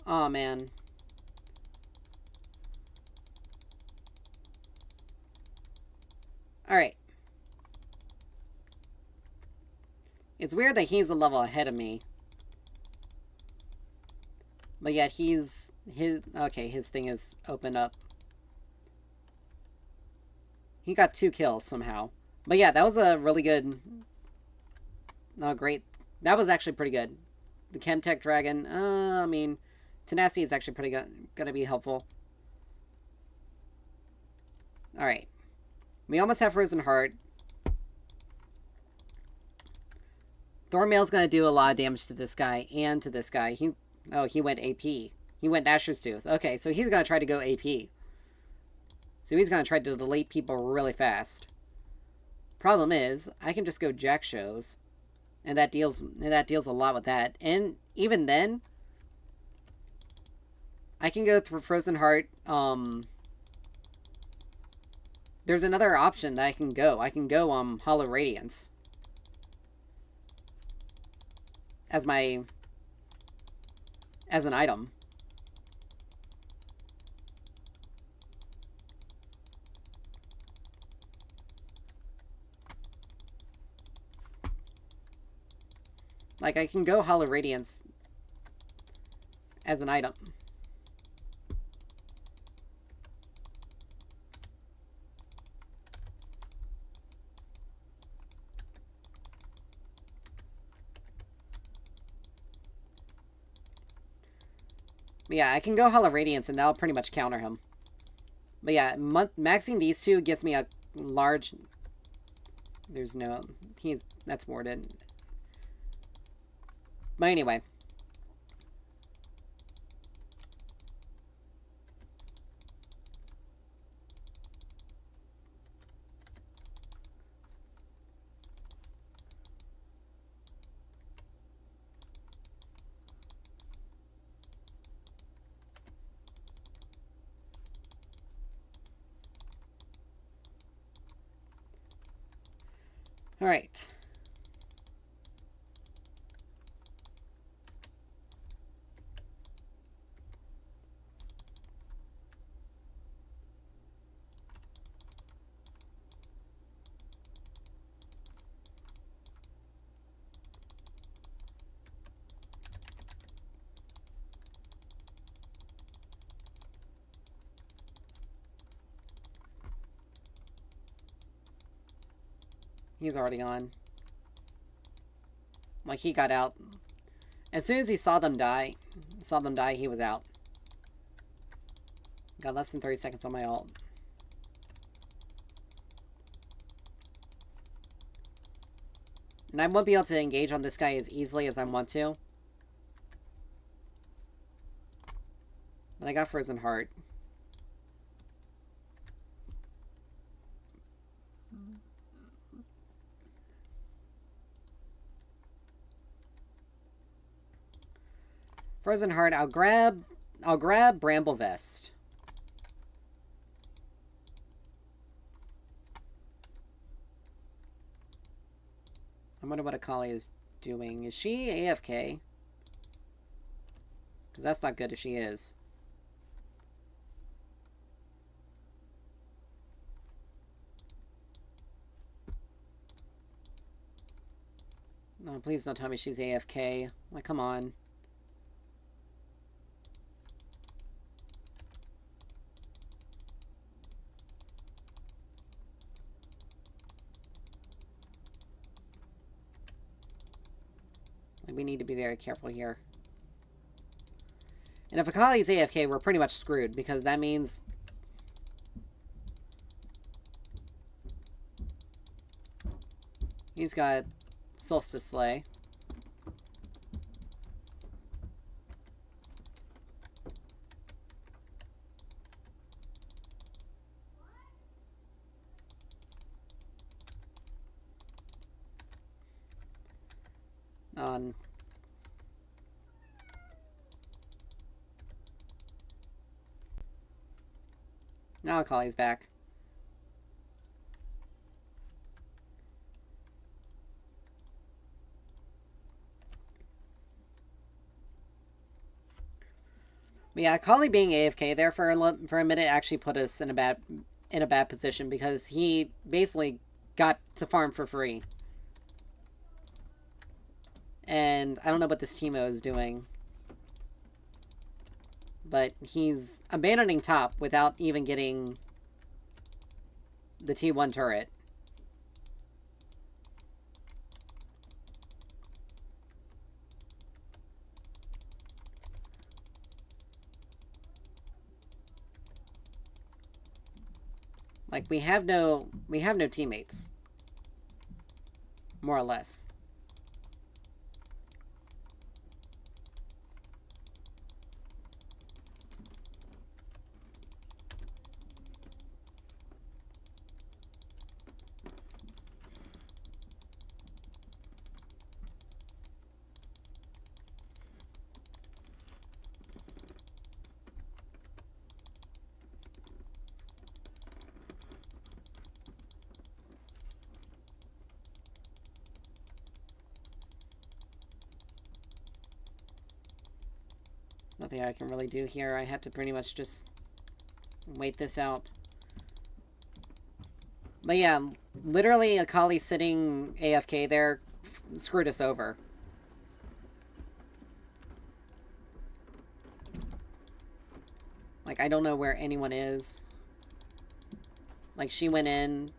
Speaker 1: Aw, man. Alright. It's weird that he's a level ahead of me. But yet his thing is opened up. He got 2 kills somehow. But yeah, that was a really good... No, great. That was actually pretty good. The Chemtech Dragon, I mean... Tenacity is actually pretty good. Gonna be helpful. Alright. We almost have Frozen Heart. Thornmail's gonna do a lot of damage to this guy and to this guy. He went AP. He went Dasher's Tooth. Okay, so he's gonna try to go AP. So he's gonna try to delete people really fast. Problem is, I can just go Jack Shows, and that deals a lot with that. And even then, I can go through Frozen Heart. There's another option that I can go. I can go Hollow Radiance as an item. Like, I can go Hollow Radiance as an item. But yeah, I can go Hollow Radiance and that'll pretty much counter him. But yeah, maxing these two gives me a large... There's no... That's warded. But anyway. All right. He's already on. Like, he got out. As soon as he saw them die, he was out. Got less than 30 seconds on my ult. And I won't be able to engage on this guy as easily as I want to. But I got Frozen Heart. Frozen Heart, I'll grab Bramble Vest. I wonder what Akali is doing. Is she AFK? Because that's not good if she is. No, please don't tell me she's AFK. Like, come on. We need to be very careful here. And if Akali's AFK, we're pretty much screwed, because that means... He's got Solstice Slay. Now Akali's back. But yeah, Akali being AFK there for a minute actually put us in a bad position, because he basically got to farm for free. And I don't know what this Teemo is doing. But he's abandoning top without even getting the T1 turret. Like, we have no teammates. More or less. Nothing I can really do here. I have to pretty much just wait this out. But yeah, literally Akali sitting AFK there screwed us over. Like, I don't know where anyone is. Like, she went in.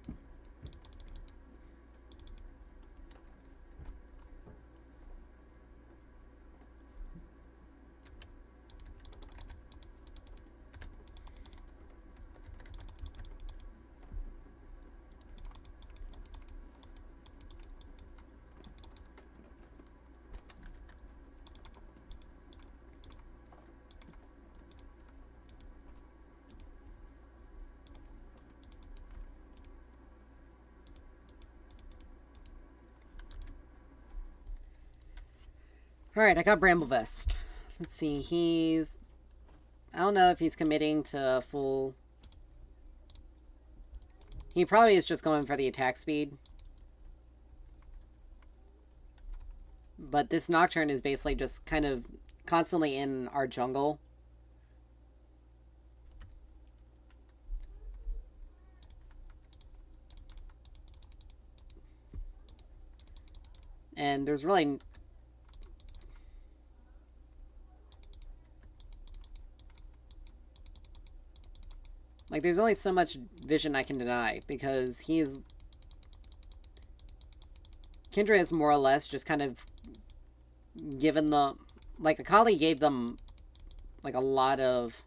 Speaker 1: Alright, I got Bramblevest. Let's see, he's... I don't know if he's committing to full... He probably is just going for the attack speed. But this Nocturne is basically just kind of constantly in our jungle. And there's really... Like, there's only so much vision I can deny, because he's... Kindred is more or less just kind of given the... Like, Akali gave them, like, a lot of...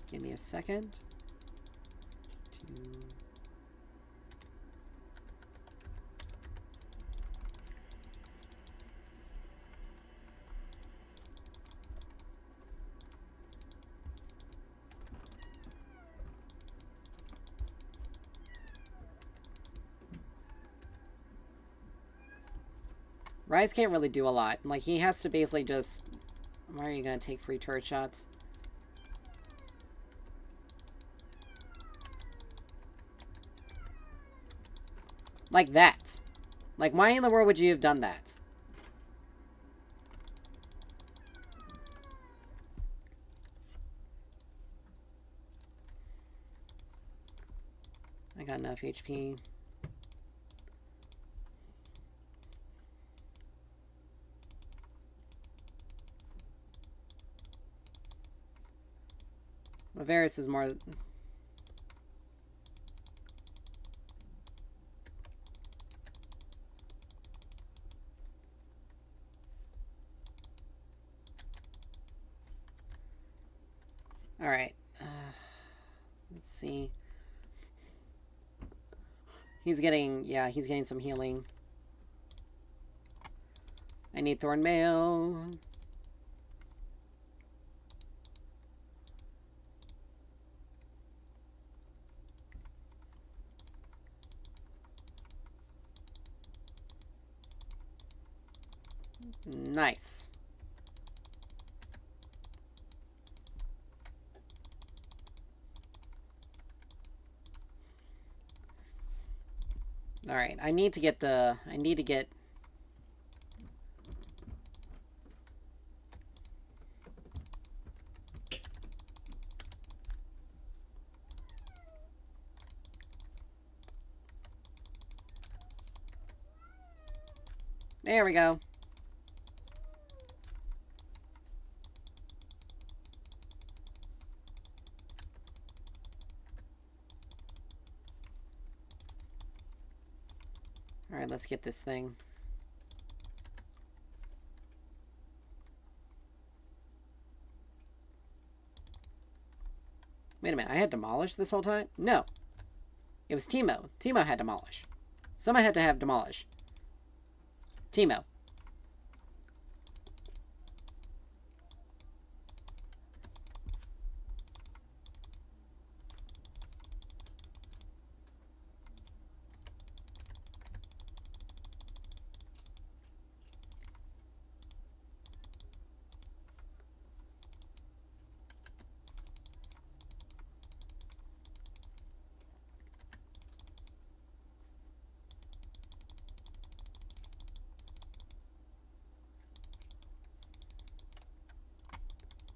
Speaker 1: Give me a second. Ryze can't really do a lot. Like, he has to basically just... Why are you gonna take free turret shots? Like that. Like, why in the world would you have done that? I got enough HP. Varus is more... Alright. Let's see. He's getting... Yeah, he's getting some healing. I need Thornmail. Nice. Alright, I need to get the... I need to get... There we go. Alright, let's get this thing. Wait a minute, I had Demolish this whole time? No. It was Teemo. Teemo had Demolish. Someone had to have Demolish. Teemo.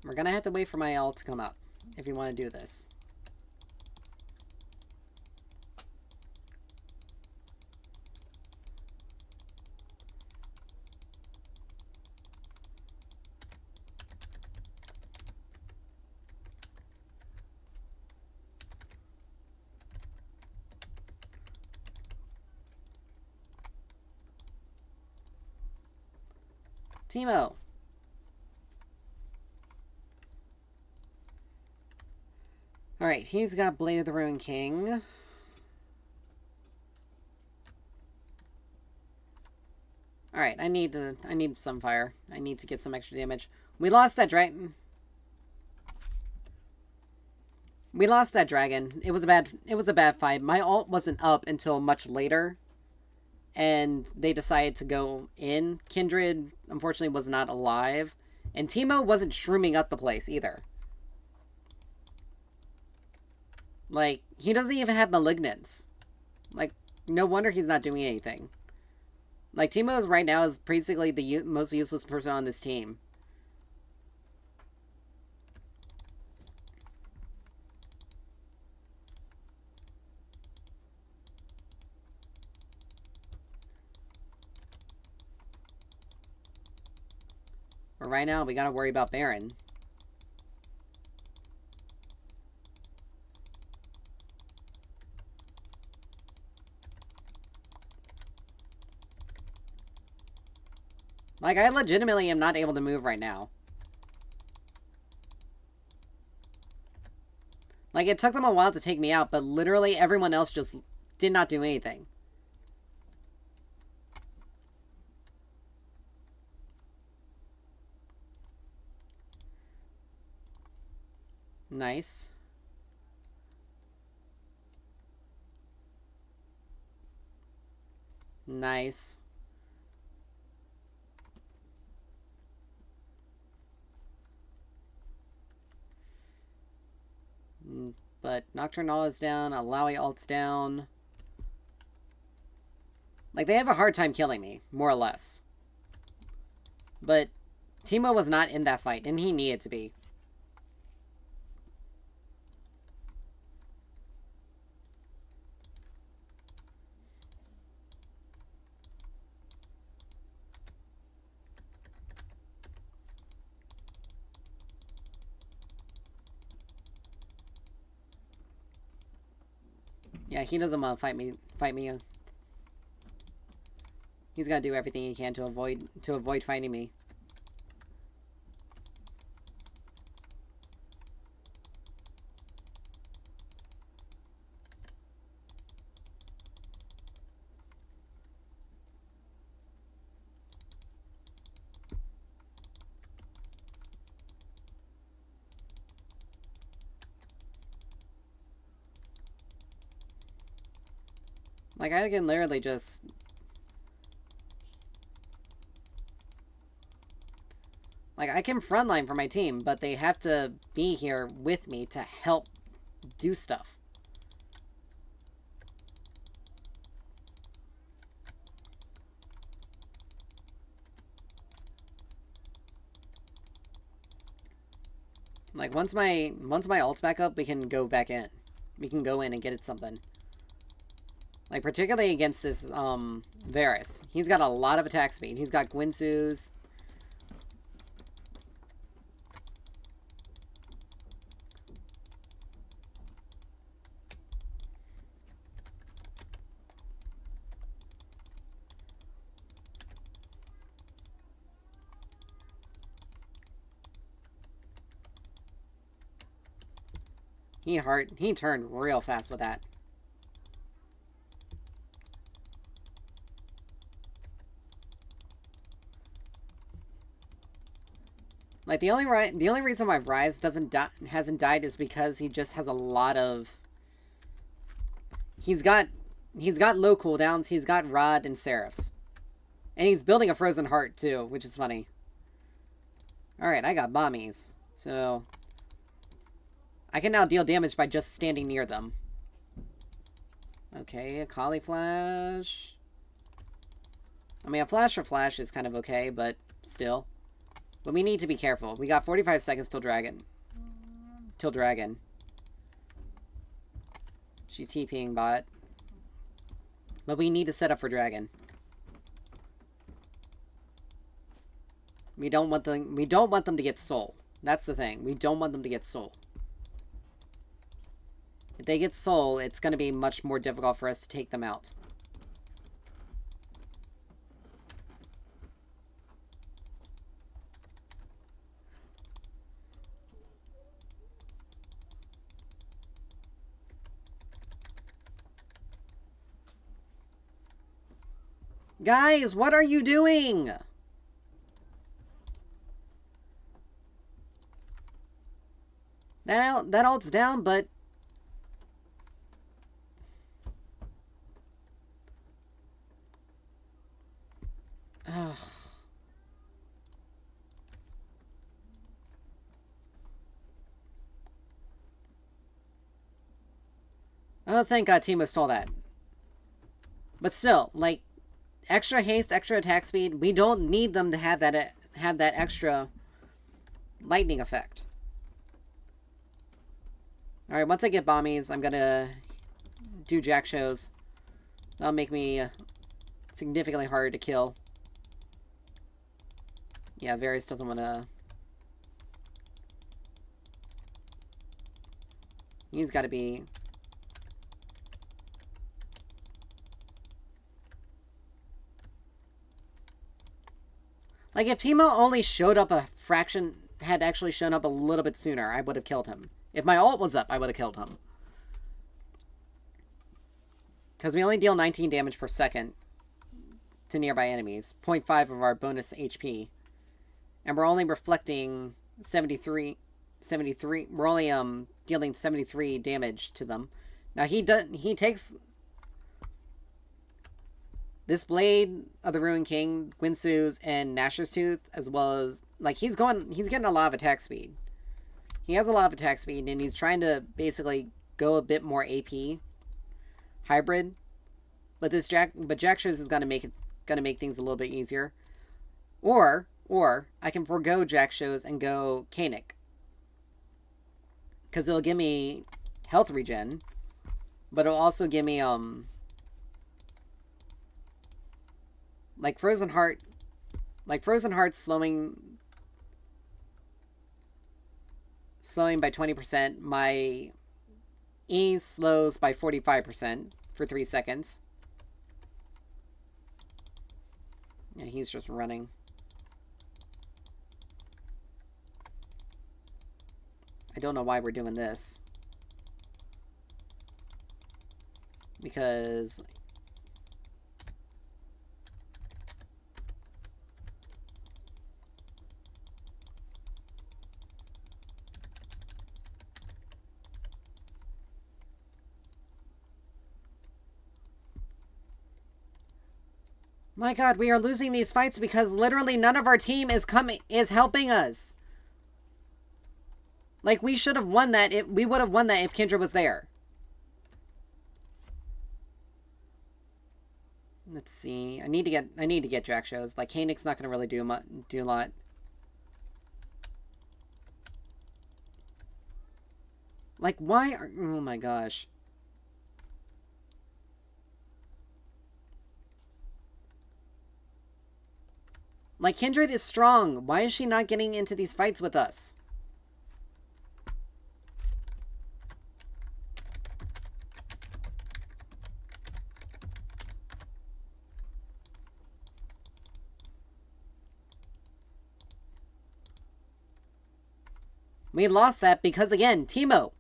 Speaker 1: We're gonna have to wait for my ult to come up if you want to do this. Teemo! Alright, he's got Blade of the Ruined King. Alright, I need some fire. I need to get some extra damage. We lost that dragon. We lost that dragon. It was a bad fight. My ult wasn't up until much later. And they decided to go in. Kindred, unfortunately, was not alive. And Teemo wasn't shrooming up the place either. Like, he doesn't even have Malignance. Like, no wonder he's not doing anything. Like, Teemo right now is basically the most useless person on this team. But right now, we gotta worry about Baron. Like, I legitimately am not able to move right now. Like, it took them a while to take me out, but literally everyone else just did not do anything. Nice. Nice. But Nocturnal is down, Alawi ult's down. Like, they have a hard time killing me, more or less. But Teemo was not in that fight, and he needed to be. Yeah, he doesn't want to fight me. He's got to do everything he can to avoid fighting me. Like, I can literally just... Like, I can frontline for my team, but they have to be here with me to help do stuff. Like, once my ult's back up, we can go back in. We can go in and get it something. Like, particularly against this, Varus. He's got a lot of attack speed. He's got Guinsoo's. He turned real fast with that. Like, the only reason why Ryze hasn't died is because he just has a lot of... He's got low cooldowns, he's got Rod and Seraphs. And he's building a Frozen Heart, too, which is funny. Alright, I got Bombies. So... I can now deal damage by just standing near them. Okay, a Kali Flash. I mean, a Flash for Flash is kind of okay, but still. But we need to be careful. We got 45 seconds till dragon. Till dragon. She's TPing bot. But we need to set up for dragon. We don't want them to get soul. That's the thing. We don't want them to get soul. If they get soul, it's going to be much more difficult for us to take them out. Guys, what are you doing? That ult's down, but... Ugh. Oh, thank God Teemo stole that. But still, like, extra haste, extra attack speed, we don't need them to have that extra lightning effect. Alright, once I get bombies, I'm gonna do Jak'Shos. That'll make me significantly harder to kill. Yeah, Varus doesn't want to... He's got to be... Like, if Teemo only showed up a fraction... had actually shown up a little bit sooner, I would have killed him. If my ult was up, I would have killed him. Because we only deal 19 damage per second to nearby enemies. 0.5 of our bonus HP. And we're only reflecting 73... We're only dealing 73 damage to them. Now he takes this Blade of the Ruined King, Guinsoo's, and Nashor's Tooth, as well as, like, he's getting a lot of attack speed. He has a lot of attack speed, and he's trying to basically go a bit more AP hybrid. But Jak'Shos is gonna make things a little bit easier. Or I can forego Jak'Shos and go Kaenic. Because it'll give me health regen, but it'll also give me, like Frozen Heart slowing by 20%. My E slows by 45% for 3 seconds. Yeah, he's just running. I don't know why we're doing this. Because... My God, we are losing these fights because literally none of our team is helping us. Like, we should have won that. We would have won that if Kindred was there. Let's see. I need to get Jak'Shos. Like, Kaenic's not gonna really do a lot. Like, why are... Oh my gosh. Like, Kindred is strong. Why is she not getting into these fights with us? We lost that because, again, Teemo.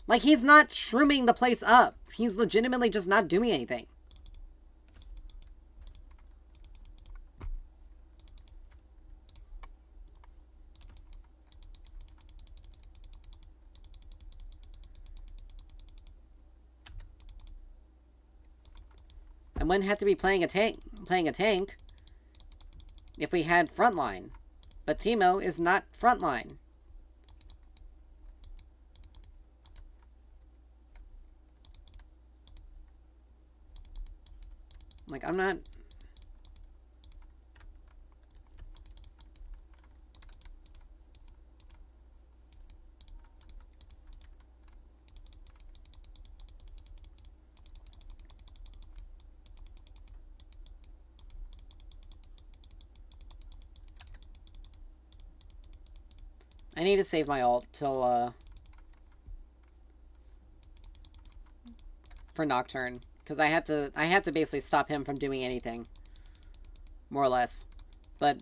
Speaker 1: Like, he's not shrooming the place up. He's legitimately just not doing anything. I wouldn't have to be playing a tank if we had frontline. But Teemo is not frontline. Like, I'm not... I need to save my ult till, for Nocturne. Because I have to basically stop him from doing anything. More or less. But...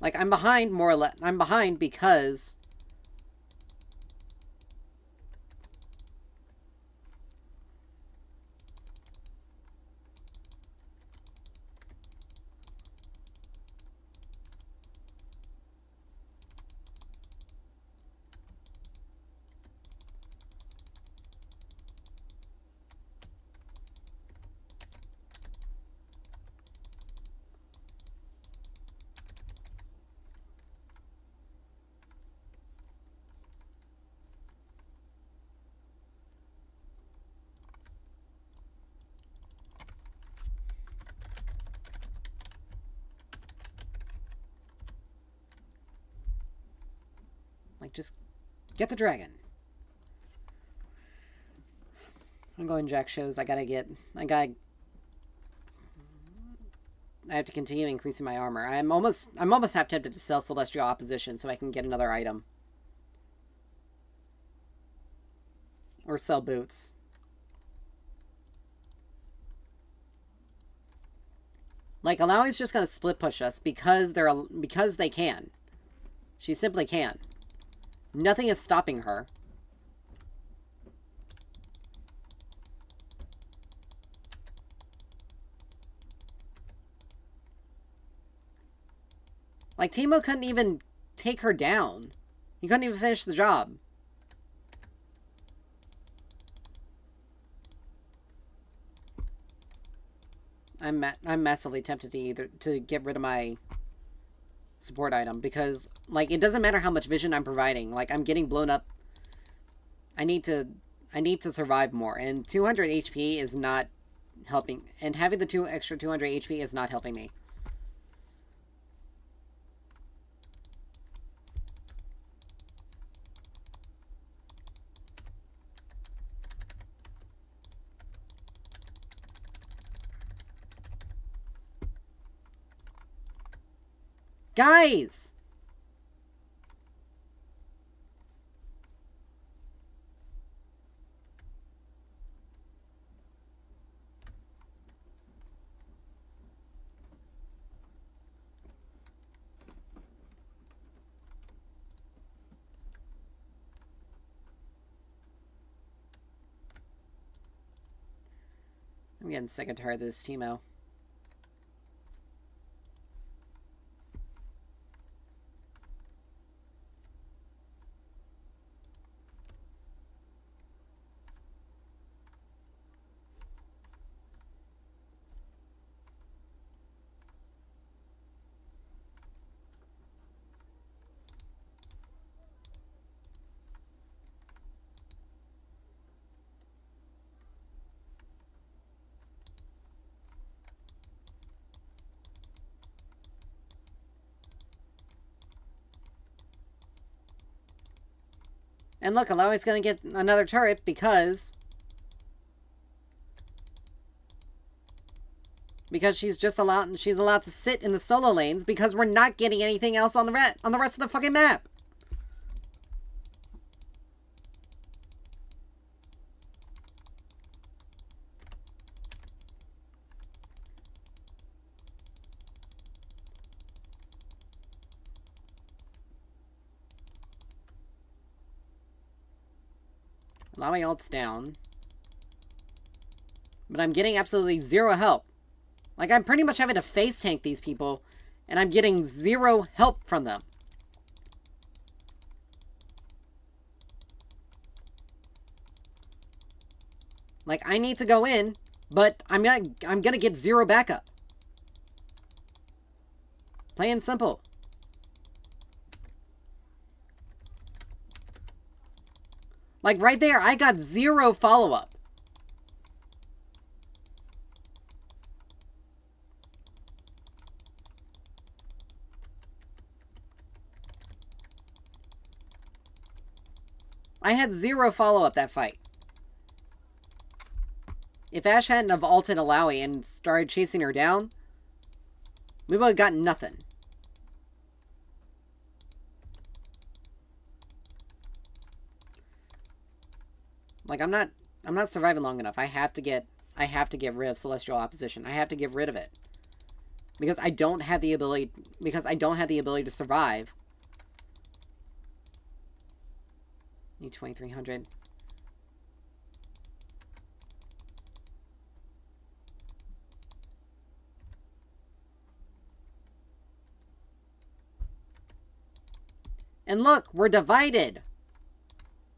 Speaker 1: like, I'm behind more or less. I'm behind because... like, just get the dragon. I'm going Jack shows. I have to continue increasing my armor. I'm almost half tempted to sell Celestial Opposition so I can get another item. Or sell boots. Like, Alawi's just gonna split push us because they can. She simply can. Nothing is stopping her. Like, Teemo couldn't even take her down. He couldn't even finish the job. I'm massively tempted to get rid of my support item because, like, it doesn't matter how much vision I'm providing. Like, I'm getting blown up. I need to survive more, and 200 HP is not helping. And having the extra 200 HP is not helping me. Guys! I'm getting sick and tired of this Teemo. And look, Alawi's gonna get another turret because she's allowed to sit in the solo lanes because we're not getting anything else on the rest of the fucking map. Alawi ult's down. But I'm getting absolutely zero help. Like, I'm pretty much having to face tank these people, and I'm getting zero help from them. Like, I need to go in, but I'm gonna get zero backup. Plain and simple. Like, right there, I got zero follow-up. I had zero follow-up that fight. If Ashe hadn't have ulted Alawi and started chasing her down, we would have gotten nothing. Like, I'm not surviving long enough. I have to get rid of Celestial Opposition. I have to get rid of it. Because I don't have the ability to survive. Need 2,300. And look, we're divided.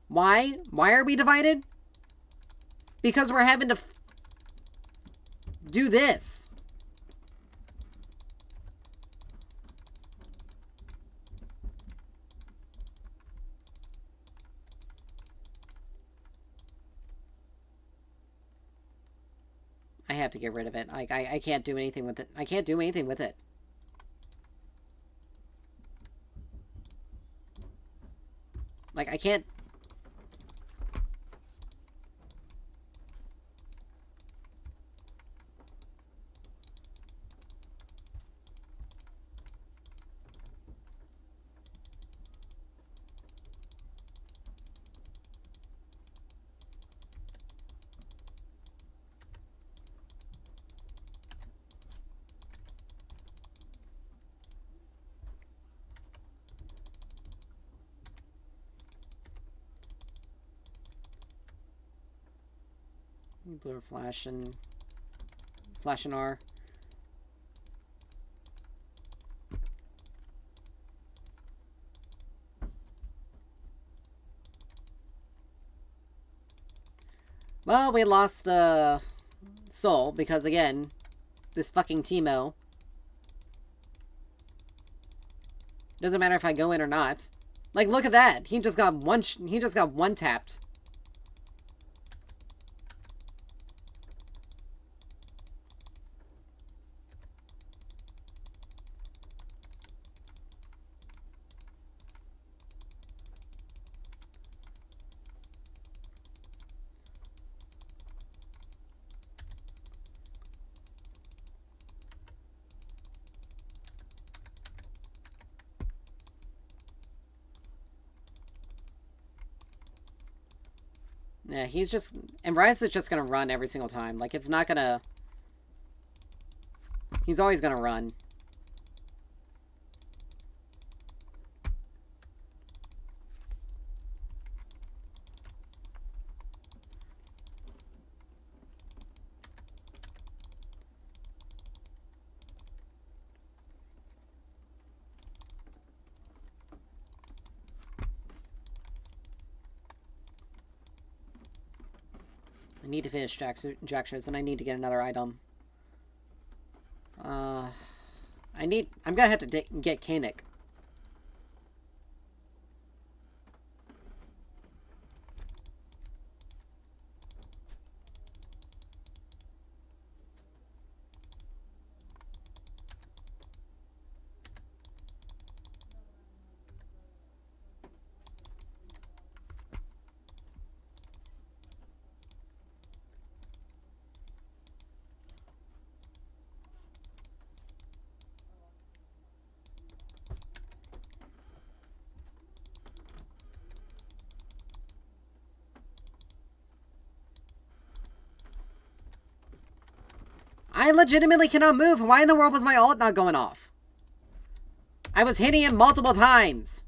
Speaker 1: Why? Why are we divided? Because we're having to do this. I have to get rid of it. I can't do anything with it. I can't do anything with it. Like, I can't... Blue Flash and R. Well, we lost Soul because again, this fucking Teemo. Doesn't matter if I go in or not. Like, look at that. He just got one tapped. Yeah, he's just... And Ryze is just gonna run every single time. Like, it's not gonna... He's always gonna run. I need to finish Jaxos, and I need to get another item. I'm gonna have to get Kanik. I legitimately cannot move. Why in the world was my ult not going off? I was hitting him multiple times.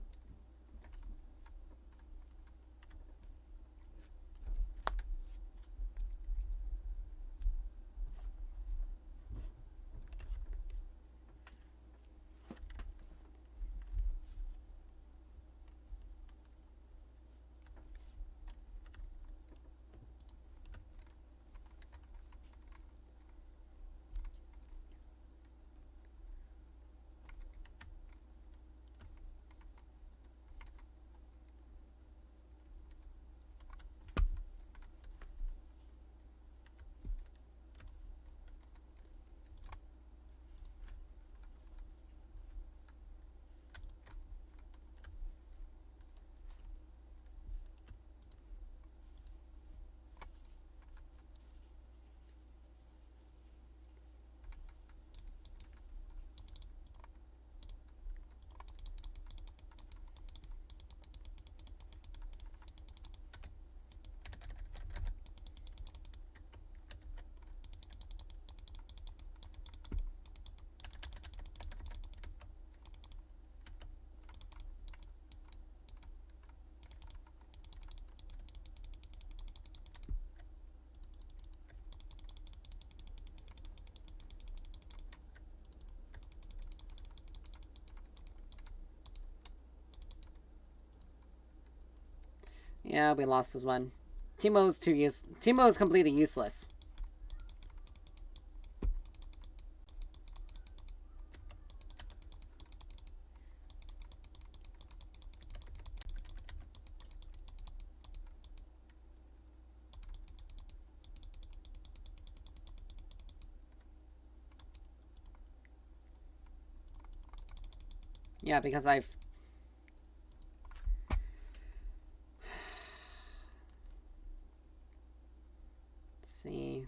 Speaker 1: Yeah, we lost this one. Teemo is completely useless. Yeah, because I've... Let's see...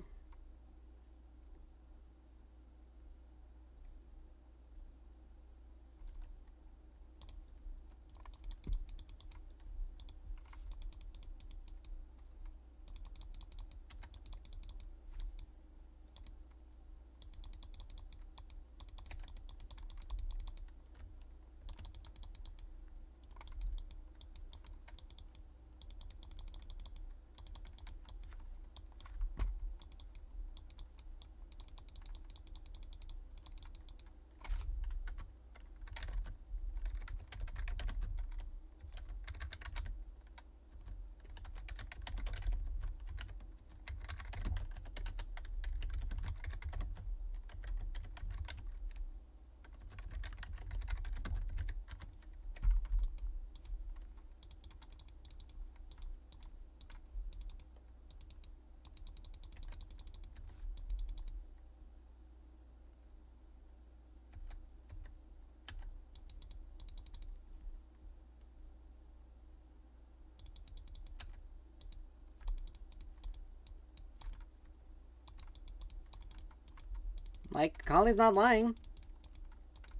Speaker 1: Like, Kali's not lying.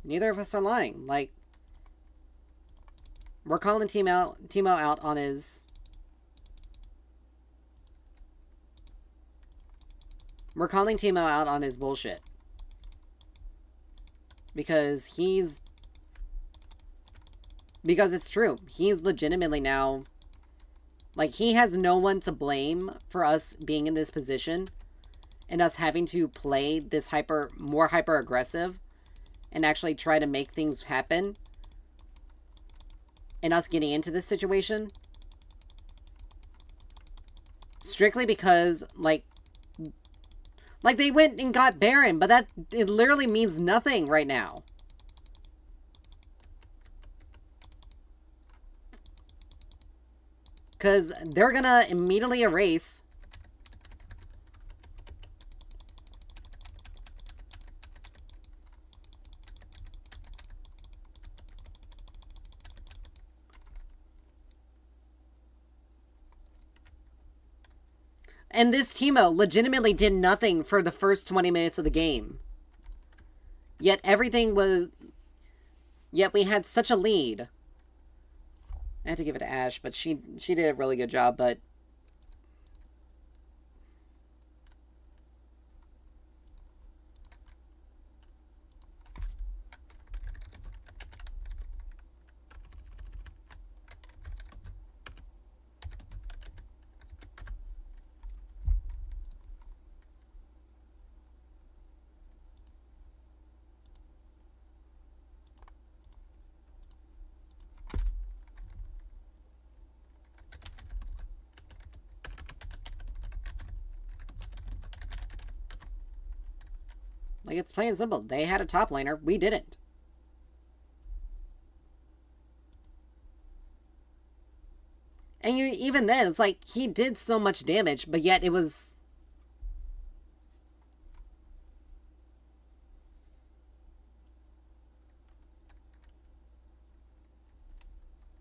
Speaker 1: Neither of us are lying. Like, we're calling Teemo out on his... We're calling Teemo out on his bullshit. Because he's... Because it's true. He's legitimately now... Like, he has no one to blame for us being in this position and us having to play this more hyper-aggressive and actually try to make things happen and us getting into this situation. Strictly because, like they went and got Baron, but it literally means nothing right now. Because they're gonna immediately erase... And this Teemo legitimately did nothing for the first 20 minutes of the game. Yet everything was... Yet we had such a lead. I had to give it to Ashe, but she did a really good job, but... Like, it's plain and simple. They had a top laner. We didn't. And even then, it's like, he did so much damage, but yet it was...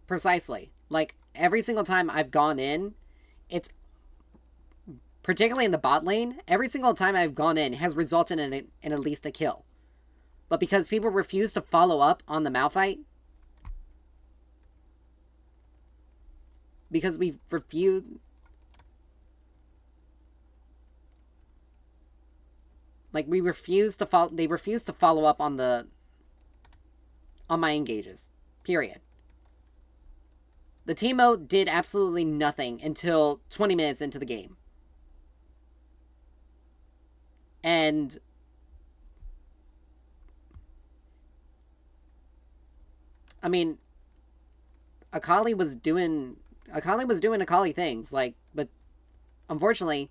Speaker 1: Precisely. Like, every single time I've gone in, it's... Particularly in the bot lane, every single time I've gone in has resulted in at least a kill. But because people refuse to follow up on the Malphite, because we refuse... Like, we refuse to follow... They refuse to follow up on the... On my engages. Period. The Teemo did absolutely nothing until 20 minutes into the game. And... I mean... Akali was doing Akali was doing Akali things, like, but unfortunately,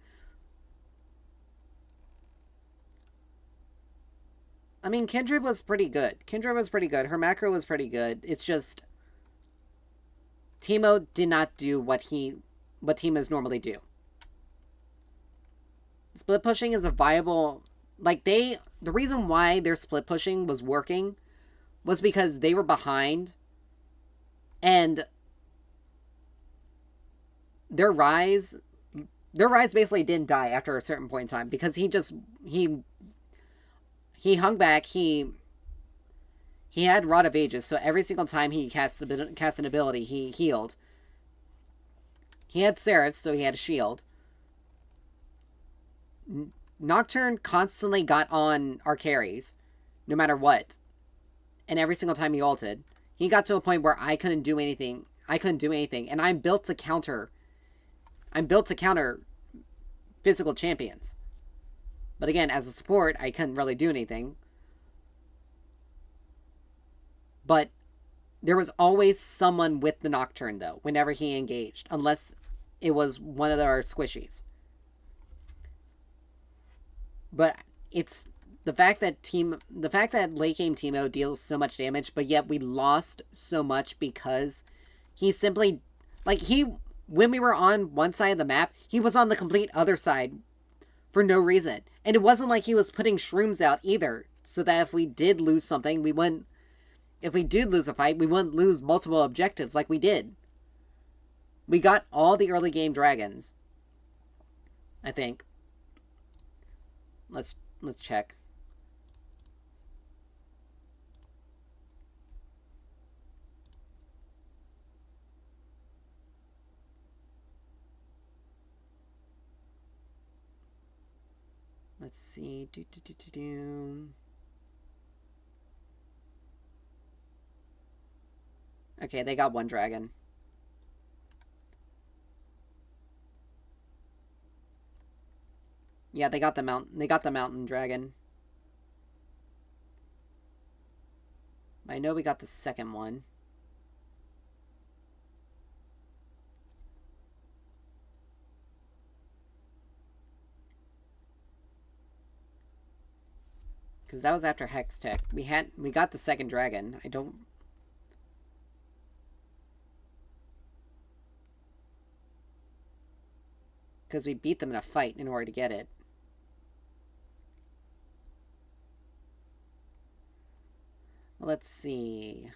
Speaker 1: I mean, Kindred was pretty good. Kindred was pretty good. Her macro was pretty good. It's just Teemo did not do what Teemos normally do. Split pushing is a viable, like, the reason why their split pushing was working was because they were behind, and their rise basically didn't die after a certain point in time because he hung back. He had Rod of Ages, so every single time he cast an ability, he healed. He had Seraphs, so he had a shield. Nocturne constantly got on our carries, no matter what. And every single time he ulted, he got to a point where I couldn't do anything. And I'm built to counter physical champions. But again, as a support, I couldn't really do anything. But there was always someone with the Nocturne, though, whenever he engaged, unless it was one of our squishies. But it's the fact that late game Teemo deals so much damage, but yet we lost so much because he simply, like, when we were on one side of the map, he was on the complete other side for no reason. And it wasn't like he was putting shrooms out either, so that if we did lose something, if we did lose a fight, we wouldn't lose multiple objectives like we did. We got all the early game dragons, I think. Let's check. Let's see. Okay, they got one dragon. Yeah, they got the mountain dragon. I know we got the second one. Because that was after Hextech. We got the second dragon. I don't... Because we beat them in a fight in order to get it. Let's see.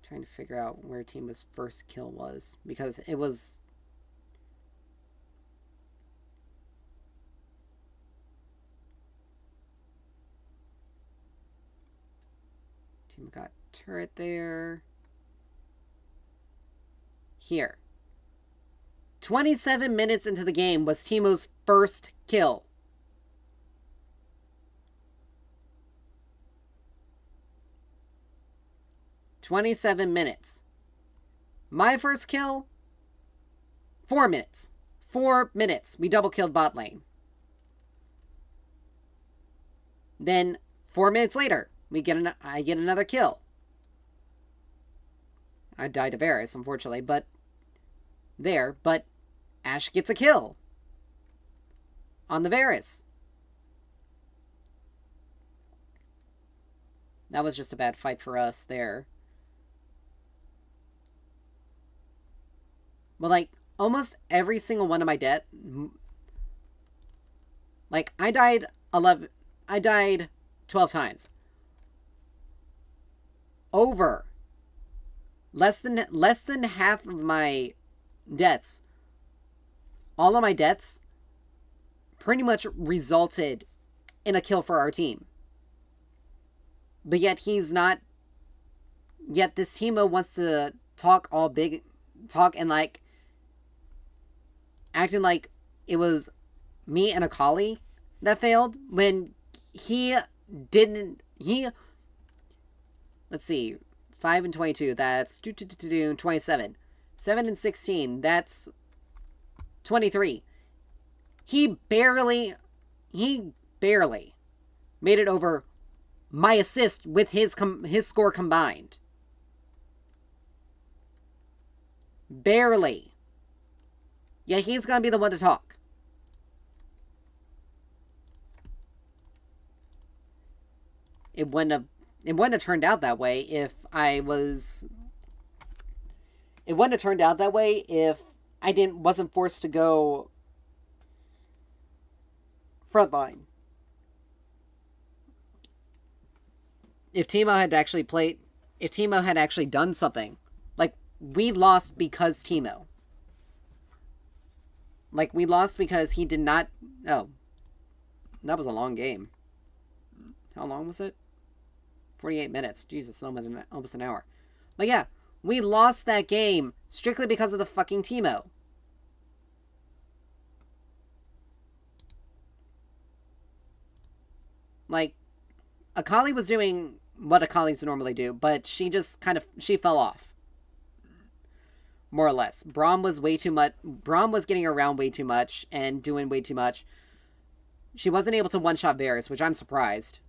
Speaker 1: Trying to figure out where Teemo's first kill was, because it was... Teemo got turret there. Here. 27 minutes into the game was Teemo's first kill. "27 minutes. My first kill? 4 minutes. 4 minutes. We double killed bot lane. Then 4 minutes later, I get another kill. I died to Varus, unfortunately, but Ashe gets a kill on the Varus. That was just a bad fight for us there. But, like, almost every single one of my like, I died 12 times. Over less than half of my deaths, all of my deaths pretty much resulted in a kill for our team. But yet this Teemo wants to talk and, like, acting like it was me and Akali that failed when he didn't. Let's see, 5 and 22, that's 27. 7 and 16, that's 23. He barely barely made it over my assist with his score combined. Barely. Yeah, he's gonna be the one to talk. It wouldn't have turned out that way if I was... It wouldn't have turned out that way if I wasn't forced to go frontline. If Teemo had actually played... If Teemo had actually done something. Like, we lost because Teemo. Like, we lost because he did not... Oh. That was a long game. How long was it? 48 minutes. Jesus, almost an hour. But yeah, we lost that game strictly because of the fucking Teemo. Like, Akali was doing what Akalis normally do, but she just she fell off. More or less. Braum was way too much. Braum was getting around way too much and doing way too much. She wasn't able to one-shot Varus, which I'm surprised.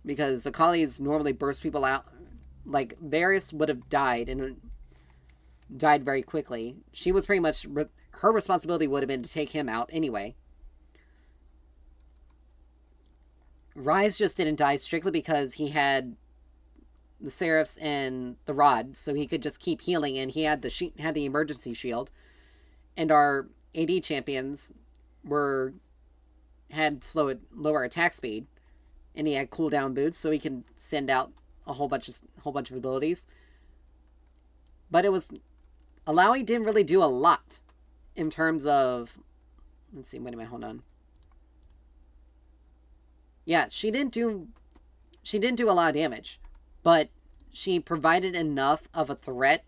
Speaker 1: Because Akali's normally burst people out. Like, Varus would have died, and died very quickly. She was pretty much... Her responsibility would have been to take him out anyway. Ryze just didn't die strictly because he had the Seraphs and the Rod, so he could just keep healing, and he had the emergency shield. And our AD champions had lower attack speed. And he had cooldown boots, so he can send out a whole bunch of abilities. But it was... Alawi didn't really do a lot in terms of... Let's see, wait a minute, hold on. Yeah, she didn't do a lot of damage, but she provided enough of a threat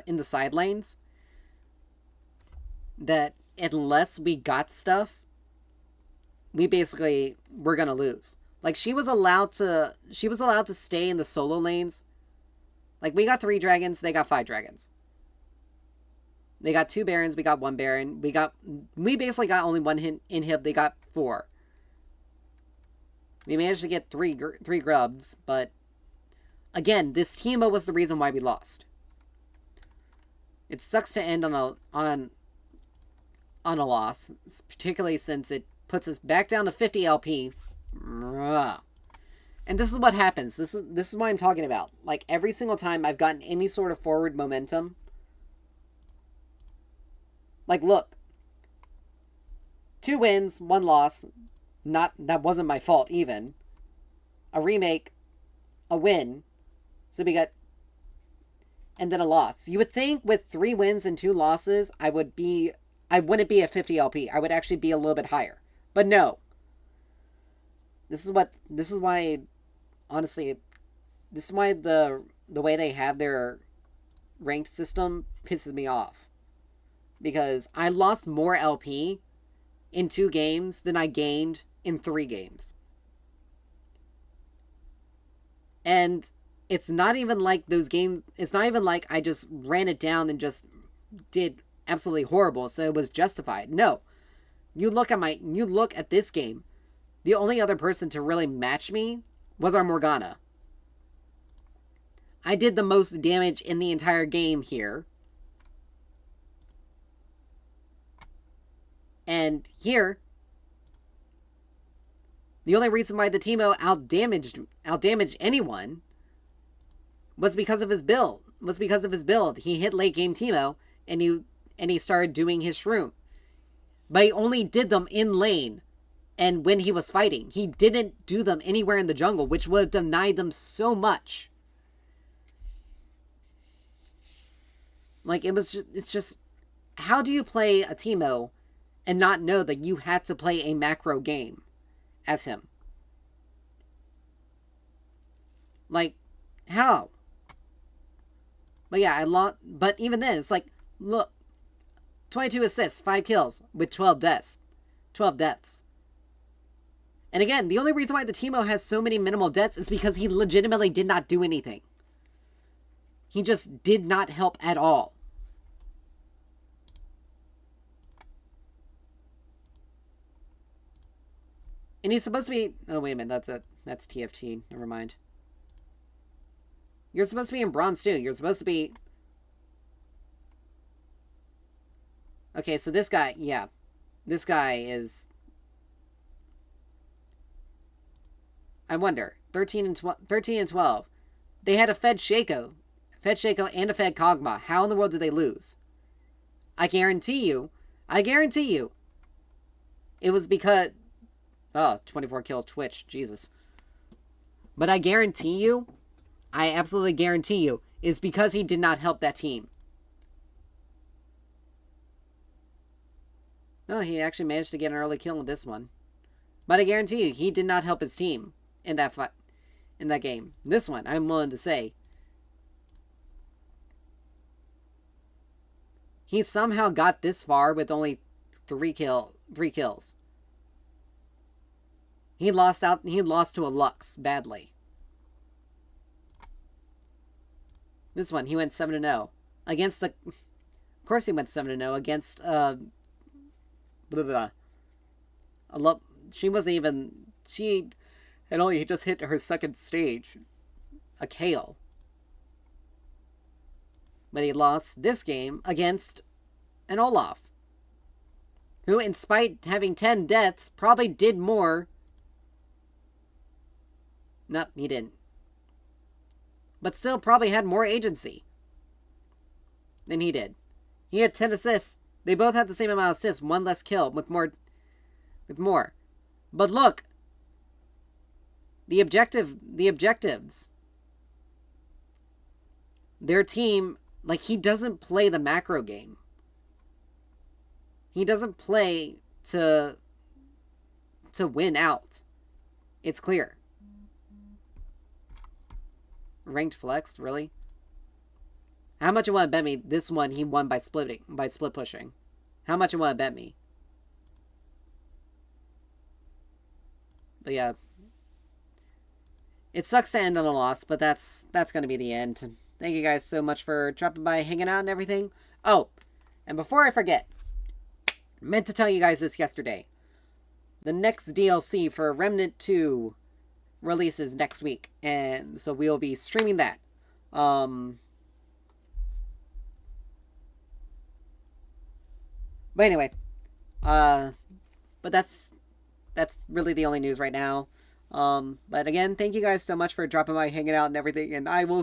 Speaker 1: in the side lanes that unless we got stuff, we basically were gonna lose. Like, she was allowed to stay in the solo lanes. Like, we got 3 dragons, they got 5 dragons. They got 2 barons, we got 1 baron. We basically got only 1 inhib, they got 4. We managed to get 3 grubs, but again, this Teemo was the reason why we lost. It sucks to end on a loss, particularly since it puts us back down to 50 LP. And this is what happens. This is what I'm talking about. Like, every single time I've gotten any sort of forward momentum. Like, look. 2 wins, 1 loss. That wasn't my fault, even. A remake. A win. So we got... And then a loss. You would think with 3 wins and 2 losses, I wouldn't be at 50 LP. I would actually be a little bit higher. But no. This is why, honestly, this is why the way they have their ranked system pisses me off. Because I lost more LP in 2 games than I gained in 3 games. And it's not even like those games, it's not even like I just ran it down and just did absolutely horrible, so it was justified. No. You look at this game. The only other person to really match me was our Morgana. I did the most damage in the entire game here. And here, the only reason why the Teemo outdamaged anyone was because of his build. He hit late game Teemo, and he started doing his shroom. But he only did them in lane. And when he was fighting, he didn't do them anywhere in the jungle, which would have denied them so much. Like, it's just, how do you play a Teemo and not know that you had to play a macro game as him? Like, how? But yeah, but even then, it's like, look, 22 assists, 5 kills, with 12 deaths. 12 deaths. And again, the only reason why the Teemo has so many minimal deaths is because he legitimately did not do anything. He just did not help at all. And he's supposed to be... Oh, wait a minute. That's TFT. Never mind. You're supposed to be in bronze, too. You're supposed to be... Okay, so this guy... Yeah. This guy is... I wonder. 13 and 12. They had a Fed Shaco. And a Fed Kog'Maw. How in the world did they lose? I guarantee you... It was because... Oh, 24 kill Twitch. Jesus. But I absolutely guarantee you, is because he did not help that team. No, he actually managed to get an early kill in this one. But I guarantee you, he did not help his team in that fight, in that game. This one, I'm willing to say. He somehow got this far with only 3 kills. He lost to a Lux badly. This one, he went 7-0 against the... Of course he went 7-0 against she wasn't even... She had only just hit her second stage. A Kayle. But he lost this game against an Olaf. Who, in spite having 10 deaths, probably did more. Nope, he didn't. But still probably had more agency than he did. He had 10 assists. They both had the same amount of assists, one less kill, with more. But look, the objectives. Their team, like, he doesn't play the macro game. He doesn't play to win out. It's clear. Ranked flexed, really? How much you want to bet me this one he won by split pushing? How much you want to bet me? But yeah. It sucks to end on a loss, but that's going to be the end. Thank you guys so much for dropping by, hanging out, and everything. Oh, and before I forget, I meant to tell you guys this yesterday. The next DLC for Remnant 2 releases next week, and so we'll be streaming that. But anyway, but that's really the only news right now. But again, thank you guys so much for dropping by, hanging out, and everything, and I will